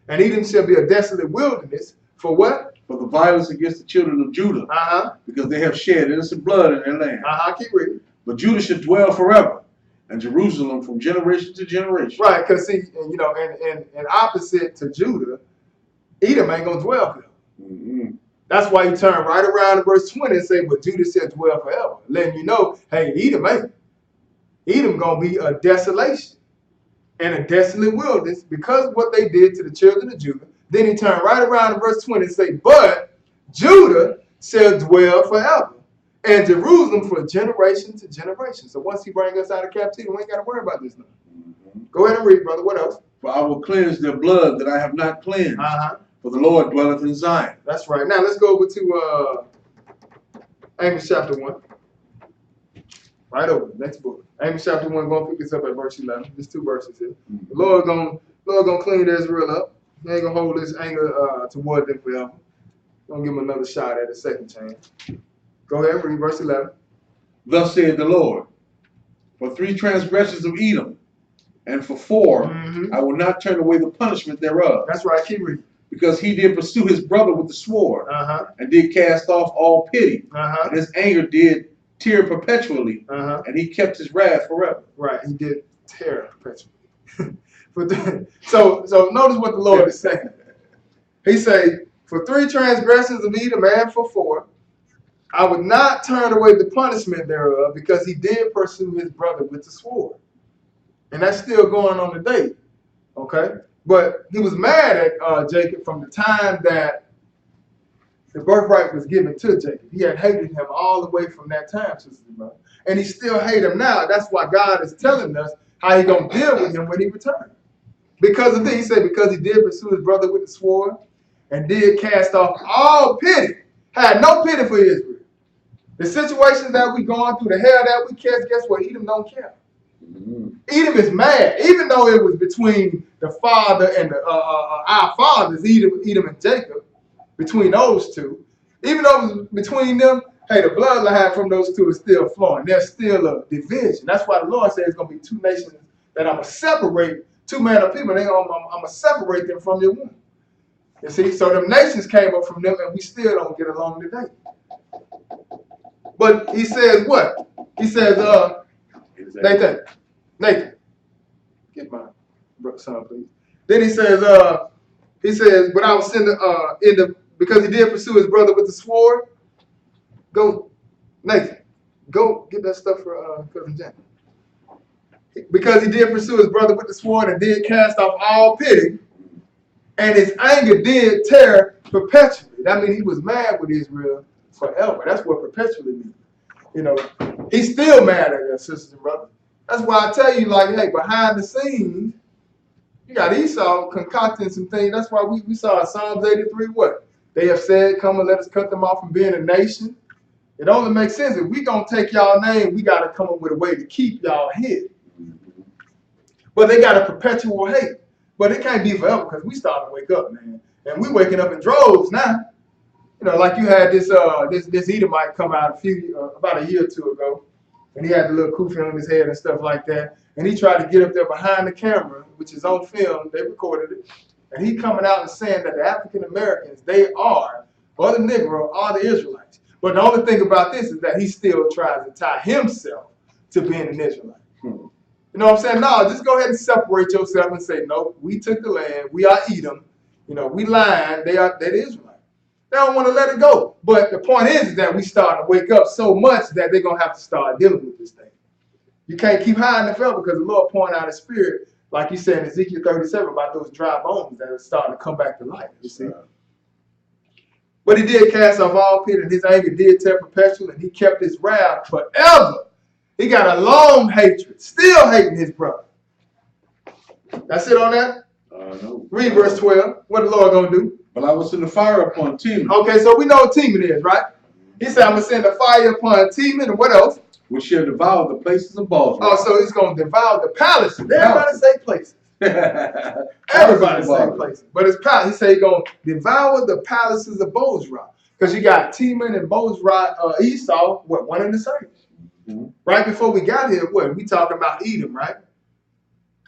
[SPEAKER 1] and Edom shall be a desolate wilderness. For what?
[SPEAKER 2] For the violence against the children of Judah. Because they have shed innocent blood in their land.
[SPEAKER 1] Keep reading.
[SPEAKER 2] But Judah should dwell forever, and Jerusalem from generation to generation.
[SPEAKER 1] Right, because see, and opposite to Judah, Edom ain't gonna dwell forever. That's why you turn right around to verse 20 and say, but Judah shall dwell forever. Letting you know, hey, Edom ain't. Edom gonna be a desolation and a desolate wilderness because of what they did to the children of Judah. Then he turned right around to verse 20 and say, but Judah shall dwell forever, and Jerusalem for generation to generation. So once he brings us out of captivity, we ain't got to worry about this now. Go ahead and read, brother. What else?
[SPEAKER 2] For I will cleanse their blood that I have not cleansed. For the Lord dwelleth in Zion.
[SPEAKER 1] That's right. Now let's go over to Amos chapter 1. Right over, next book. Amos chapter 1, going to pick this up at verse 11. There's 2 verses here. The Lord gonna clean Israel up. He ain't going to hold his anger toward them forever. Going to give him another shot at a second chance. Go ahead, read verse 11.
[SPEAKER 2] Thus saith the Lord, for 3 transgressions of Edom, and for 4, I will not turn away the punishment thereof.
[SPEAKER 1] That's right, keep reading.
[SPEAKER 2] Because he did pursue his brother with the sword, and did cast off all pity, and his anger did tear perpetually, and he kept his wrath forever.
[SPEAKER 1] Right, he did tear perpetually. So notice what the Lord is saying. He say, for 3 transgressions of Edom and for 4, I would not turn away the punishment thereof, because he did pursue his brother with the sword. And that's still going on today. Okay? But he was mad at Jacob from the time that the birthright was given to Jacob. He had hated him all the way from that time, sister and brother. And he still hate him now. That's why God is telling us how he going to deal with him when he returns. Because of this, he said, because he did pursue his brother with the sword and did cast off all pity, had no pity for Israel. The situations that we going through, the hell that we catch, guess what? Edom don't care. Edom is mad, even though it was between the father and our fathers, Edom and Jacob, between those two. Even though it was between them, hey, the bloodline from those two is still flowing. There's still a division. That's why the Lord says it's going to be 2 nations that I'm going to separate, 2 manner of people. I'm going to separate them from your womb. You see, so them nations came up from them, and we still don't get along today. But he says what? He says, Nathan, get my son, please. Then he says, but I will send because he did pursue his brother with the sword. Go, Nathan, go get that stuff for cousin Jack. Because he did pursue his brother with the sword and did cast off all pity, and his anger did tear perpetually. That means he was mad with Israel forever. That's what perpetually means. You know, he's still mad at us, sisters and brothers. That's why I tell you, like, hey, behind the scenes, you got Esau concocting some things. That's why we saw in Psalms 83 what? They have said, come and let us cut them off from being a nation. It only makes sense. If we going to take y'all name, we got to come up with a way to keep y'all hid. But they got a perpetual hate. But it can't be forever because we starting to wake up, man. And we waking up in droves now. You know, like you had this Edomite come out about a year or 2 ago, and he had the little kufi on his head and stuff like that. And he tried to get up there behind the camera, which is on film. They recorded it. And he coming out and saying that the African Americans, they are, or the Negro, are the Israelites. But the only thing about this is that he still tries to tie himself to being an Israelite. You know what I'm saying? No, just go ahead and separate yourself and say, no, we took the land. We are Edom. You know, we lying. They're Israelite. They don't want to let it go. But the point is that we starting to wake up so much that they're going to have to start dealing with this thing. You can't keep hiding the fell because the Lord pouring out his spirit, like he said in Ezekiel 37, about those dry bones that are starting to come back to life, you see. But he did cast off all pity, and his anger did tear perpetual, and he kept his wrath forever. He got a long hatred, still hating his brother. That's it on that?
[SPEAKER 2] No.
[SPEAKER 1] Read verse 12. What the Lord going to do?
[SPEAKER 2] But I will send a fire upon Teman.
[SPEAKER 1] Okay, so we know what Teman is, right? He said, I'm going to send a fire upon Teman, and what else?
[SPEAKER 2] Which shall devour the places of Bozrah.
[SPEAKER 1] Oh, so he's going to devour the palaces. Everybody say places. Everybody say places. But it's palace. He said he's going to devour the palaces of Bozrah. Because you got Teman and Bozrah, Esau, what, one and the same. Right before we got here, what? We talking about Edom, right?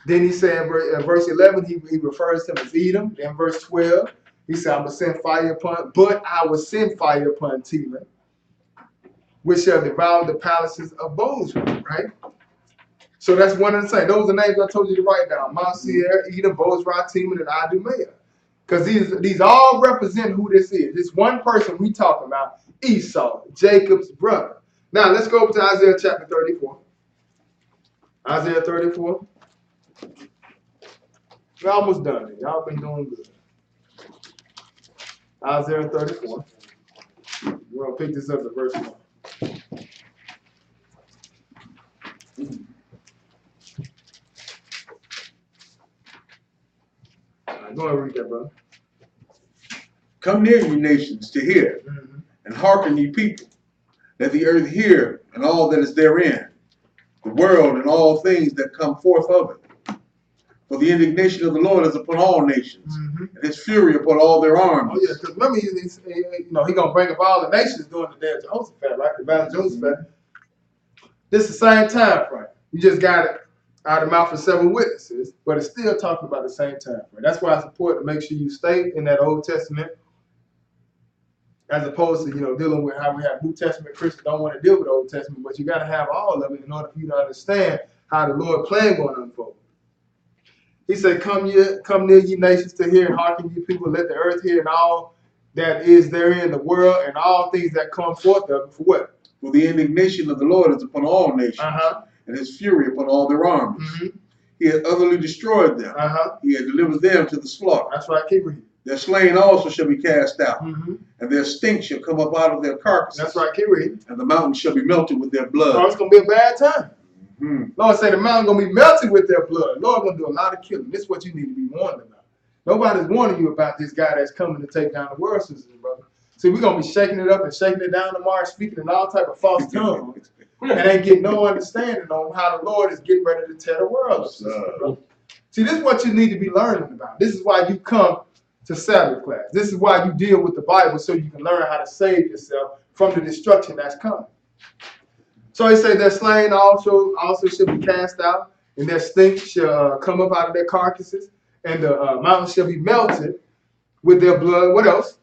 [SPEAKER 1] Then he said in verse 11, he refers to him as Edom. Then verse 12, he said, I'm going to send fire upon, but I will send fire upon Teman, which shall devour the palaces of Bozrah, right? So that's one and the same. Those are names I told you to write down. Mount Seir, Edom, Bozrah, Teman, and Idumea. Because these all represent who this is. This one person we talking about, Esau, Jacob's brother. Now, let's go over to Isaiah chapter 34. Isaiah 34. We're almost done here. Y'all been doing good. Isaiah 34. We're going to pick this up at verse 1. All right, go ahead and read that, brother.
[SPEAKER 2] Come near, ye nations, to hear, and hearken, ye people. Let the earth hear, and all that is therein, the world and all things that come forth of it. For the indignation of the Lord is upon all nations, and his fury upon all their armies.
[SPEAKER 1] Oh, yeah, because remember, he's going to bring up all the nations during the day of Jehoshaphat, right? The battle of Jehoshaphat. This is the same time frame. You just got it out of the mouth of 7 witnesses, but it's still talking about the same time frame. That's why it's important to make sure you stay in that Old Testament, as opposed to, dealing with how we have New Testament Christians don't want to deal with the Old Testament, but you got to have all of it in order for you to understand how the Lord plan going to unfold. He said, come near ye nations to hear, and hearken ye people, let the earth hear, and all that is therein, the world, and all things that come forth of it. For what?
[SPEAKER 2] For the indignation of the Lord is upon all nations, and his fury upon all their armies. He has utterly destroyed them. He has delivered them to the slaughter.
[SPEAKER 1] That's right, keep reading.
[SPEAKER 2] Their slain also shall be cast out, and their stink shall come up out of their carcasses.
[SPEAKER 1] That's right, keep reading.
[SPEAKER 2] And the mountains shall be melted with their blood.
[SPEAKER 1] Oh, it's going to be a bad time. Lord say the mountain going to be melted with their blood. Lord going to do a lot of killing. This is what you need to be warned about. Nobody's warning you about this guy that's coming to take down the world, sisters and brothers. See, we're going to be shaking it up and shaking it down tomorrow, speaking in all type of false tongues, and ain't getting no understanding on how the Lord is getting ready to tear the world up, sisters and brothers. See, this is what you need to be learning about. This is why you come to Sabbath class. This is why you deal with the Bible, so you can learn how to save yourself from the destruction that's coming. So he said their slain also shall be cast out, and their stink shall come up out of their carcasses, and the mountains shall be melted with their blood. What else?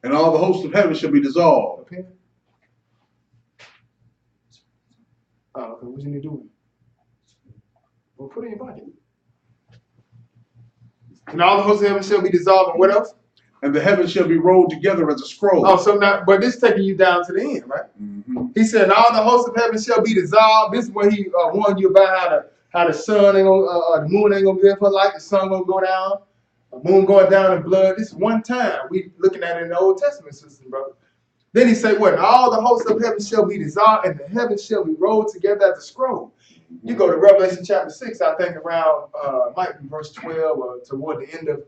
[SPEAKER 2] And all the hosts of heaven shall be dissolved.
[SPEAKER 1] Okay. Oh, okay. What you need to do? Well, put it in your pocket. And all the hosts of heaven shall be dissolved. And what else?
[SPEAKER 2] And the heavens shall be rolled together as a scroll.
[SPEAKER 1] Oh, so now, but this is taking you down to the end, right? He said, and all the hosts of heaven shall be dissolved. This is what he warned you about how the sun ain't gonna, the moon ain't gonna give her light, the sun gonna go down, the moon going down in blood. This is one time. We looking at it in the Old Testament system, brother. Then he said, what? And all the hosts of heaven shall be dissolved, and the heavens shall be rolled together as a scroll. You go to Revelation chapter 6, I think around, might be verse 12 or toward the end of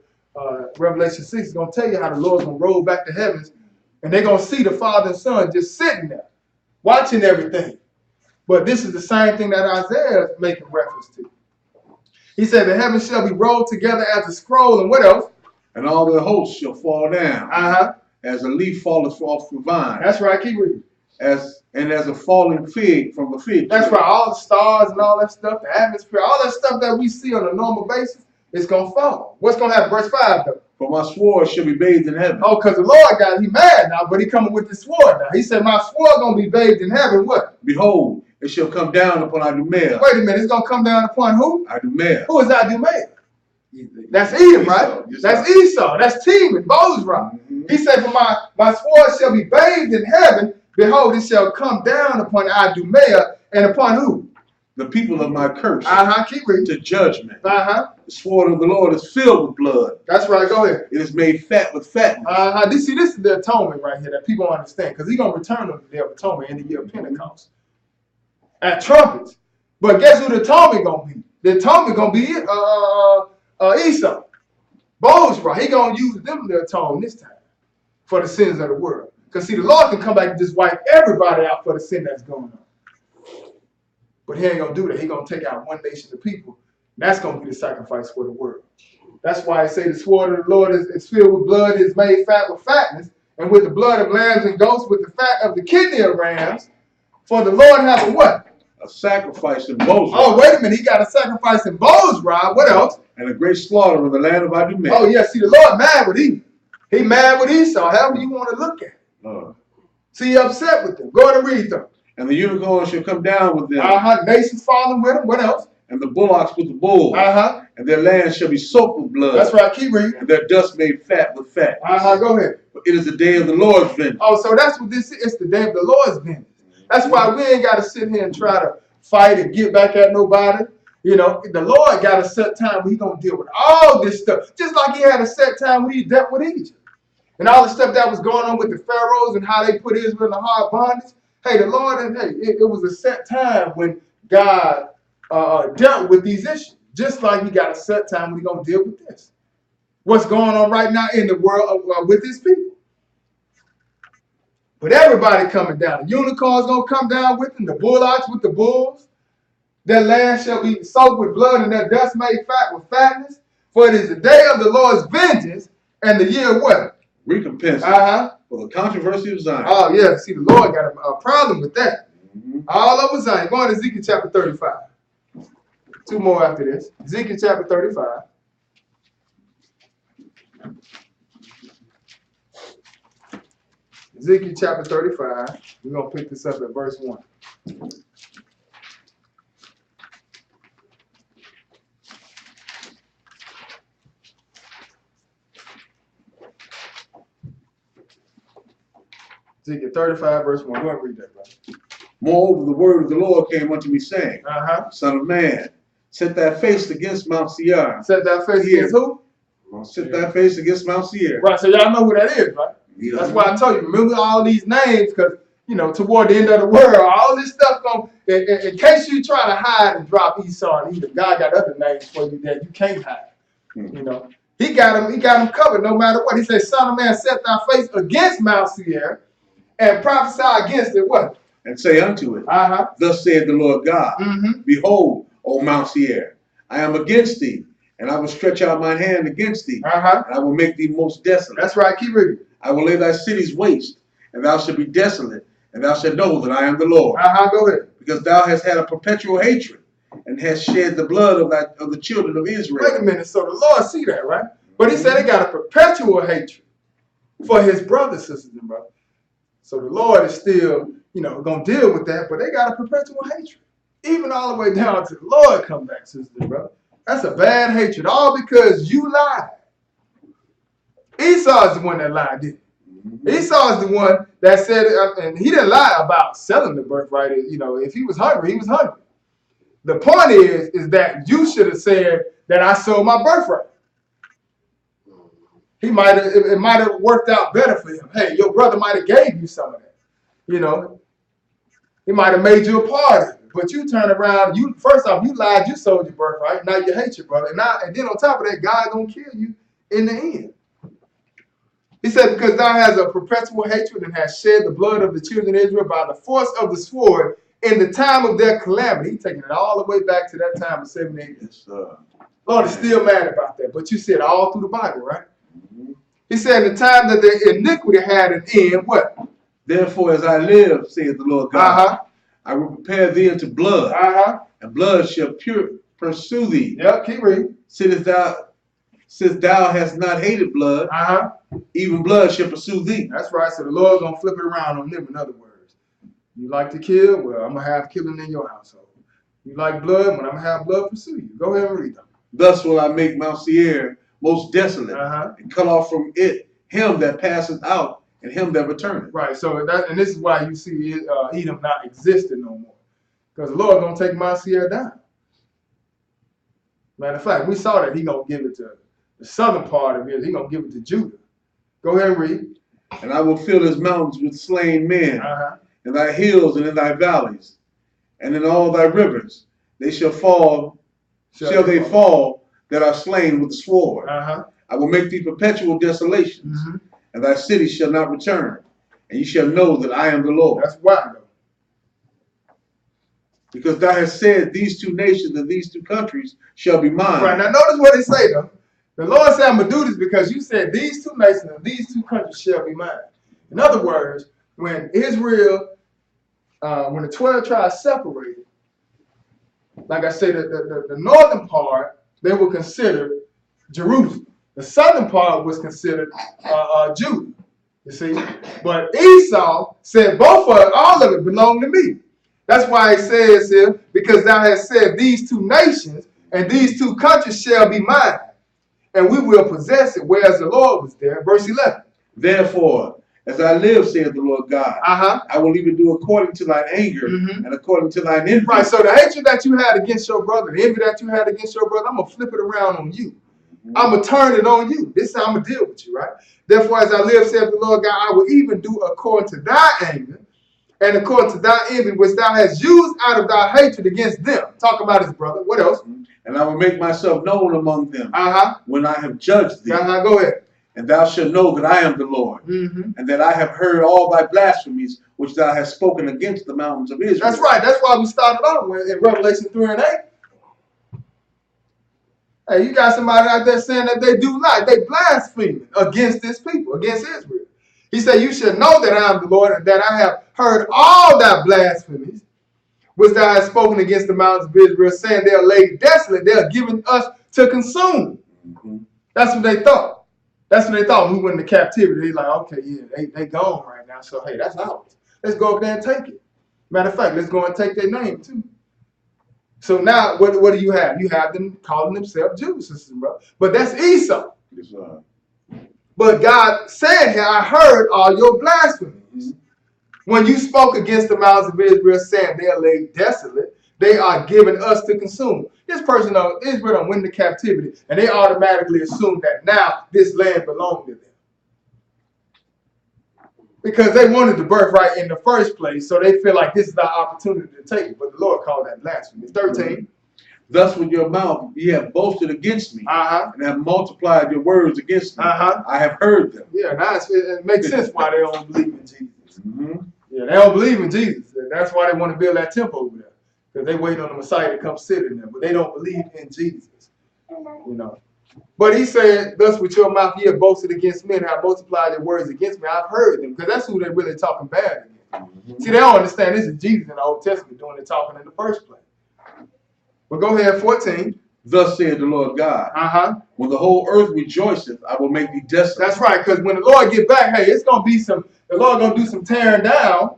[SPEAKER 1] Revelation 6 is going to tell you how the Lord's going to roll back the heavens, and they're going to see the Father and Son just sitting there, watching everything. But this is the same thing that Isaiah is making reference to. He said, the heavens shall be rolled together as a scroll, and what else?
[SPEAKER 2] And all the hosts shall fall down, as a leaf falleth off the vine.
[SPEAKER 1] That's right, keep reading.
[SPEAKER 2] As a falling fig from the fig tree.
[SPEAKER 1] That's right, all the stars and all that stuff, the atmosphere, all that stuff that we see on a normal basis, it's going to fall. What's going to happen? Verse 5, though.
[SPEAKER 2] For my sword shall be bathed in heaven.
[SPEAKER 1] Oh, because the Lord he mad now, but he coming with the sword now. He said, my sword going to be bathed in heaven. What?
[SPEAKER 2] Behold, it shall come down upon Idumea.
[SPEAKER 1] Wait a minute, it's gonna come down upon who?
[SPEAKER 2] Idumea.
[SPEAKER 1] Who is Idumea? That's Edom, right? That's Esau. That's Teman, Bozrah. He said, for my sword shall be bathed in heaven. Behold, it shall come down upon Idumea and upon who?
[SPEAKER 2] The people of my curse.
[SPEAKER 1] Keep reading.
[SPEAKER 2] To judgment.
[SPEAKER 1] The
[SPEAKER 2] sword of the Lord is filled with blood.
[SPEAKER 1] That's right, go ahead.
[SPEAKER 2] It is made fat with fatness.
[SPEAKER 1] This is the atonement right here that people don't understand, because he's going to return to the day of atonement in the year of Pentecost. At trumpets. But guess who the atonement going to be? The atonement going to be Esau. Bozrah, he going to use them to atone this time for the sins of the world. Because see, the Lord can come back and just wipe everybody out for the sin that's going on. But he ain't going to do that. He going to take out one nation of people. And that's going to be the sacrifice for the world. That's why I say the sword of the Lord is filled with blood, is made fat with fatness, and with the blood of lambs and goats, with the fat of the kidney of rams. For the Lord has a what?
[SPEAKER 2] A sacrifice in Bozrah.
[SPEAKER 1] Oh, wait a minute. He got a sacrifice in Bozrah. What else?
[SPEAKER 2] And a great slaughter in the land of Idumea.
[SPEAKER 1] Oh, yeah. See, the Lord mad with Edom. He mad with Esau. However you want to look at it. See, he upset with them. Go ahead and read them.
[SPEAKER 2] And the unicorn shall come down with them.
[SPEAKER 1] Nations falling with them. What else?
[SPEAKER 2] And the bullocks with the bulls. And their land shall be soaked with blood.
[SPEAKER 1] That's right. Keep reading.
[SPEAKER 2] And their dust made fat with fat.
[SPEAKER 1] Go ahead.
[SPEAKER 2] But it is the day of the Lord's vengeance.
[SPEAKER 1] Oh, so that's what this is. It's the day of the Lord's vengeance. That's why we ain't got to sit here and try to fight and get back at nobody. You know, the Lord got a set time when he's going to deal with all this stuff. Just like he had a set time when he dealt with Egypt. And all the stuff that was going on with the pharaohs and how they put Israel in a hard bondage. Hey, the Lord, it was a set time when God dealt with these issues. Just like he got a set time when he's going to deal with this. What's going on right now in the world with his people. But everybody coming down. The unicorn's going to come down with them. The bullocks with the bulls. Their land shall be soaked with blood and their dust made fat with fatness. For it is the day of the Lord's vengeance and the year of what?
[SPEAKER 2] Recompense for the controversy of Zion.
[SPEAKER 1] Oh, yeah. See, the Lord got a problem with that. All over Zion. Go on to Ezekiel chapter 35. Two more after this. Ezekiel chapter 35. Ezekiel chapter 35. We're going to pick this up at verse 1. Ezekiel 35, verse 1. Go ahead and read that, brother.
[SPEAKER 2] Moreover, the word of the Lord came unto me, saying, Son of man, set thy face against Mount Seir.
[SPEAKER 1] Set thy face against who?
[SPEAKER 2] Set thy face against Mount Seir.
[SPEAKER 1] Right, so y'all know who that is, right? That's why I told you, remember all these names, because, you know, toward the end of the world, all this stuff, in case you try to hide and drop Esau and Edom, God got other names for you that you can't hide. You know, he got them covered no matter what. He said, Son of man, set thy face against Mount Seir and prophesy against it, what?
[SPEAKER 2] And say unto it, Thus saith the Lord God, Behold, O Mount Seir, I am against thee, and I will stretch out mine hand against thee, and I will make thee most desolate.
[SPEAKER 1] That's right, keep reading.
[SPEAKER 2] I will lay thy cities waste, and thou shalt be desolate, and thou shalt know that I am the Lord.
[SPEAKER 1] Go ahead.
[SPEAKER 2] Because thou hast had a perpetual hatred, and hast shed the blood of the children of Israel.
[SPEAKER 1] Wait a minute, so the Lord see that, right? But he said they got a perpetual hatred for his brothers, sisters, and brothers. So the Lord is still, you know, going to deal with that, but they got a perpetual hatred. Even all the way down to the Lord come back, sisters and brothers. That's a bad hatred, all because you lied. Esau is the one that lied, didn't he? Esau is the one that said, and he didn't lie about selling the birthright. You know, if he was hungry, he was hungry. The point is that you should have said that I sold my birthright. It might have worked out better for him. Hey, your brother might have gave you some of that. You know, he might have made you a part of it. But you turn around, first off, you lied, you sold your birthright. Now you hate your brother. And then on top of that, God gonna kill you in the end. He said, because thou hast a perpetual hatred and hast shed the blood of the children of Israel by the force of the sword in the time of their calamity. He's taking it all the way back to that time of 70 AD. Yes, Lord is still mad about that. But you said all through the Bible, right? He said, in the time that the iniquity had an end, what? Therefore,
[SPEAKER 2] as I live, saith the Lord God, I will prepare thee unto blood, and blood shall pursue thee.
[SPEAKER 1] Yep, keep reading.
[SPEAKER 2] Since thou hast not hated blood, even blood shall pursue thee.
[SPEAKER 1] That's right. So the Lord's going to flip it around on them, in other words. You like to kill? Well, I'm going to have killing in your household. You like blood? Well, I'm going to have blood pursue you. Go ahead and read them.
[SPEAKER 2] Thus will I make Mount Seir most desolate, and cut off from it him that passeth out and him that returneth.
[SPEAKER 1] Right. So and this is why you see Edom not existing no more, because the Lord gonna take Mount Seir down. Matter of fact, we saw that he gonna give it to the southern part of it. He gonna give it to Judah. Go ahead and read.
[SPEAKER 2] And I will fill his mountains with slain men, and thy hills and in thy valleys, and in all thy rivers. They shall fall. Shall they fall that are slain with the sword? I will make thee perpetual desolations, and thy cities shall not return, and you shall know that I am the Lord.
[SPEAKER 1] That's why, though.
[SPEAKER 2] Because thou hast said, these two nations and these two countries shall be mine.
[SPEAKER 1] Right, now notice what they say, though. The Lord said, I'm going to do this because you said these two nations and these two countries shall be mine. In other words, when Israel, when the 12 tribes separated, like I said, the northern part, they were considered Jerusalem. The southern part was considered Judah, you see. But Esau said all of it belonged to me. That's why it says here, because thou hast said these two nations and these two countries shall be mine, and we will possess it, whereas the Lord was there. Verse 11.
[SPEAKER 2] Therefore, as I live, saith the Lord God, I will even do according to thine anger and according to thine envy.
[SPEAKER 1] Right, so the hatred that you had against your brother, the envy that you had against your brother, I'm going to flip it around on you. I'm going to turn it on you. This time I'm going to deal with you, right? Therefore, as I live, saith the Lord God, I will even do according to thy anger and according to thy envy, which thou hast used out of thy hatred against them. Talk about his brother. What else?
[SPEAKER 2] And I will make myself known among them when I have judged thee.
[SPEAKER 1] Go ahead.
[SPEAKER 2] And thou shalt know that I am the Lord, and that I have heard all thy blasphemies which thou hast spoken against the mountains of Israel.
[SPEAKER 1] That's right. That's why we started off in Revelation 3 and 8. Hey, you got somebody out there saying that they do not. They blaspheme against this people, against Israel. He said, you should know that I am the Lord, and that I have heard all thy blasphemies which thou hast spoken against the mountains of Israel, saying they are laid desolate. They are given us to consume. That's what they thought. That's what they thought when we went into captivity. They like, okay, yeah, they gone right now. So, hey, that's ours. Let's go up there and take it. Matter of fact, let's go and take their name, too. So now, what do you have? You have them calling themselves Jews, sisters and brothers. But that's Esau.
[SPEAKER 2] Yes,
[SPEAKER 1] but God said here, I heard all your blasphemies. When you spoke against the mountains of Israel, saying they are laid desolate, they are given us to consume. This person of Israel don't win the captivity, and they automatically assume that now this land belongs to them. Because they wanted the birthright in the first place, so they feel like this is our opportunity to take it. But the Lord called that blasphemy. 13.
[SPEAKER 2] Thus with your mouth ye have boasted against me, and have multiplied your words against me. I have heard them.
[SPEAKER 1] Yeah, now it makes sense why they don't believe in Jesus. Yeah, they don't believe in Jesus. That's why they want to build that temple over there. Because they wait on the Messiah to come sit in there. But they don't believe in Jesus. You know. But he said, thus with your mouth ye have boasted against me and have multiplied your words against me. I've heard them. Because that's who they're really talking bad against. See, they don't understand this is Jesus in the Old Testament doing the talking in the first place. But go ahead, 14.
[SPEAKER 2] Thus saith the Lord God, when the whole earth rejoiceth, I will make thee desolate.
[SPEAKER 1] That's right, because when the Lord get back, hey, it's going to be the Lord going to do some tearing down,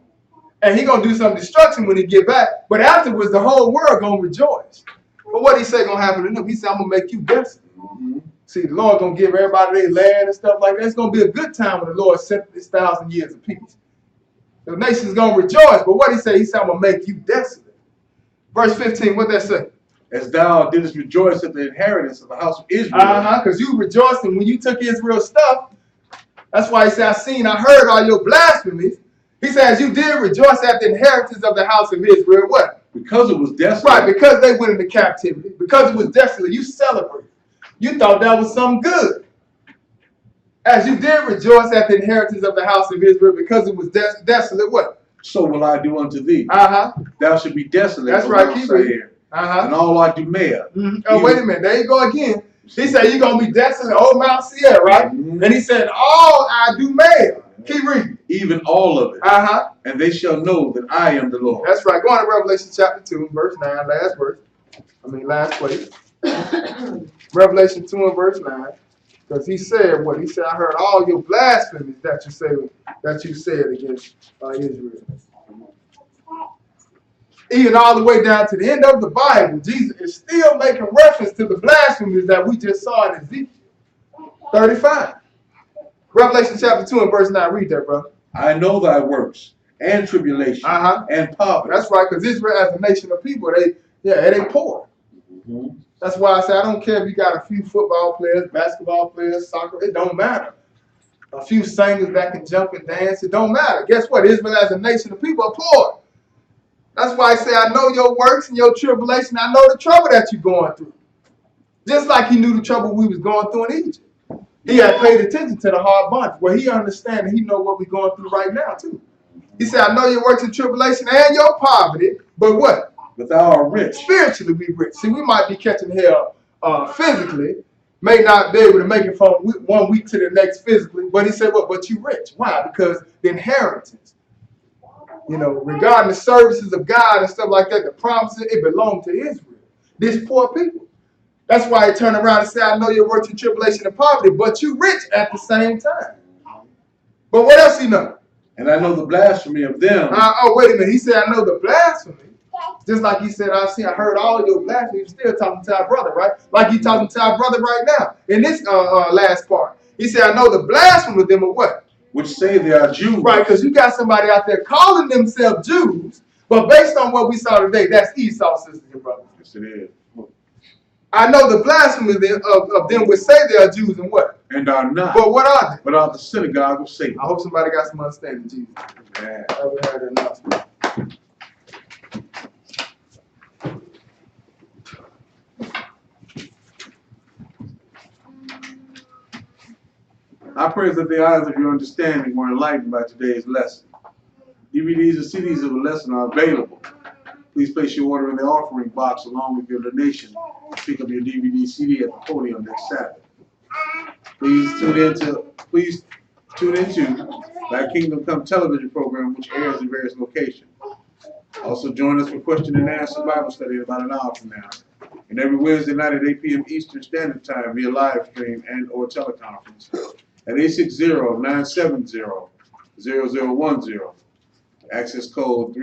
[SPEAKER 1] and he going to do some destruction when he get back. But afterwards, the whole world going to rejoice. But what he say going to happen to them? He said, I'm going to make you desolate. See, the Lord going to give everybody their land and stuff like that. It's going to be a good time when the Lord set this 1,000 years of peace. The nation's going to rejoice. But what he say? He said, I'm going to make you desolate. Verse 15, what that say?
[SPEAKER 2] As thou didst rejoice at the inheritance of the house of Israel.
[SPEAKER 1] Because you rejoicing when you took Israel's stuff. That's why he said, I heard all your blasphemies. He says, you did rejoice at the inheritance of the house of Israel. What?
[SPEAKER 2] Because it was desolate.
[SPEAKER 1] Right, because they went into captivity. Because it was desolate, you celebrated. You thought that was something good. As you did rejoice at the inheritance of the house of Israel, because it was desolate, what?
[SPEAKER 2] So will I do unto thee. Thou should be desolate.
[SPEAKER 1] That's right, keep reading.
[SPEAKER 2] And all Idumea.
[SPEAKER 1] Oh, wait a minute. There you go again. He said, you're going to be desolate, old Mount Seir, right? And he said, all Idumea. Keep reading.
[SPEAKER 2] Even all of it. And they shall know that I am the Lord.
[SPEAKER 1] That's right. Go on to Revelation chapter 2, verse 9, last place. Revelation 2 and verse 9. Because he said what? He said, I heard all your blasphemies that you said against Israel. Even all the way down to the end of the Bible, Jesus is still making reference to the blasphemies that we just saw in Ezekiel 35. Revelation chapter 2 and verse 9. Read that, bro.
[SPEAKER 2] I know thy works and tribulation and poverty.
[SPEAKER 1] That's right, because Israel as a nation of people, they poor.
[SPEAKER 2] Mm-hmm.
[SPEAKER 1] That's why I say I don't care if you got a few football players, basketball players, soccer, it don't matter. A few singers that can jump and dance, it don't matter. Guess what? Israel as a nation of people are poor. That's why I say I know your works and your tribulation. I know the trouble that you're going through. Just like he knew the trouble we was going through in Egypt. He had paid attention to the hard bondage. Well, he understands and he know what we're going through right now too. He said, I know your works and tribulation and your poverty, but what?
[SPEAKER 2] But thou art rich.
[SPEAKER 1] Spiritually we rich. See, we might be catching hell physically, may not be able to make it from 1 week to the next physically, but he said, what? But you rich. Why? Because the inheritance, regarding the services of God and stuff like that, the promises, it belonged to Israel. These poor people. That's why he turned around and said, I know your works and tribulation and poverty, but you rich at the same time. But what else he know?
[SPEAKER 2] And I know the blasphemy of them.
[SPEAKER 1] Wait a minute. He said, I know the blasphemy. Just like he said, I heard all your blasphemy. You're still talking to our brother, right? Like he talking to our brother right now in this last part. He said, I know the blasphemy of them of what?
[SPEAKER 2] Which say they are Jews.
[SPEAKER 1] Right, because you got somebody out there calling themselves Jews, but based on what we saw today, that's Esau, sisters and brothers.
[SPEAKER 2] Yes, it is.
[SPEAKER 1] I know the blasphemy of them which say they are Jews and what?
[SPEAKER 2] And are not.
[SPEAKER 1] But what are they?
[SPEAKER 2] But are the synagogue of Satan.
[SPEAKER 1] I hope somebody got some understanding, Jesus.
[SPEAKER 2] Yeah.
[SPEAKER 1] I haven't heard enough.
[SPEAKER 2] I pray that the eyes of your understanding were enlightened by today's lesson. DVDs and CDs of the lesson are available. Please place your order in the offering box along with your donation. Pick up your DVD CD at the podium next Sabbath. Please tune into Thy Kingdom Come television program, which airs in various locations. Also join us for question and answer Bible study in about an hour from now. And every Wednesday night at 8 p.m. Eastern Standard Time via live stream and or teleconference at 860-970-0010. Access code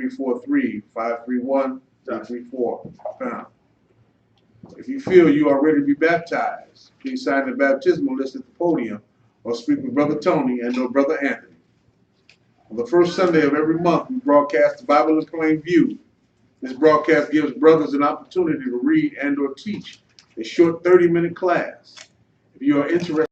[SPEAKER 2] 343-531-334 pound. If you feel you are ready to be baptized, please sign the baptismal list at the podium or speak with Brother Tony and or Brother Anthony. On the first Sunday of every month, we broadcast the Bible in Plain View. This broadcast gives brothers an opportunity to read and or teach a short 30-minute class. If you are interested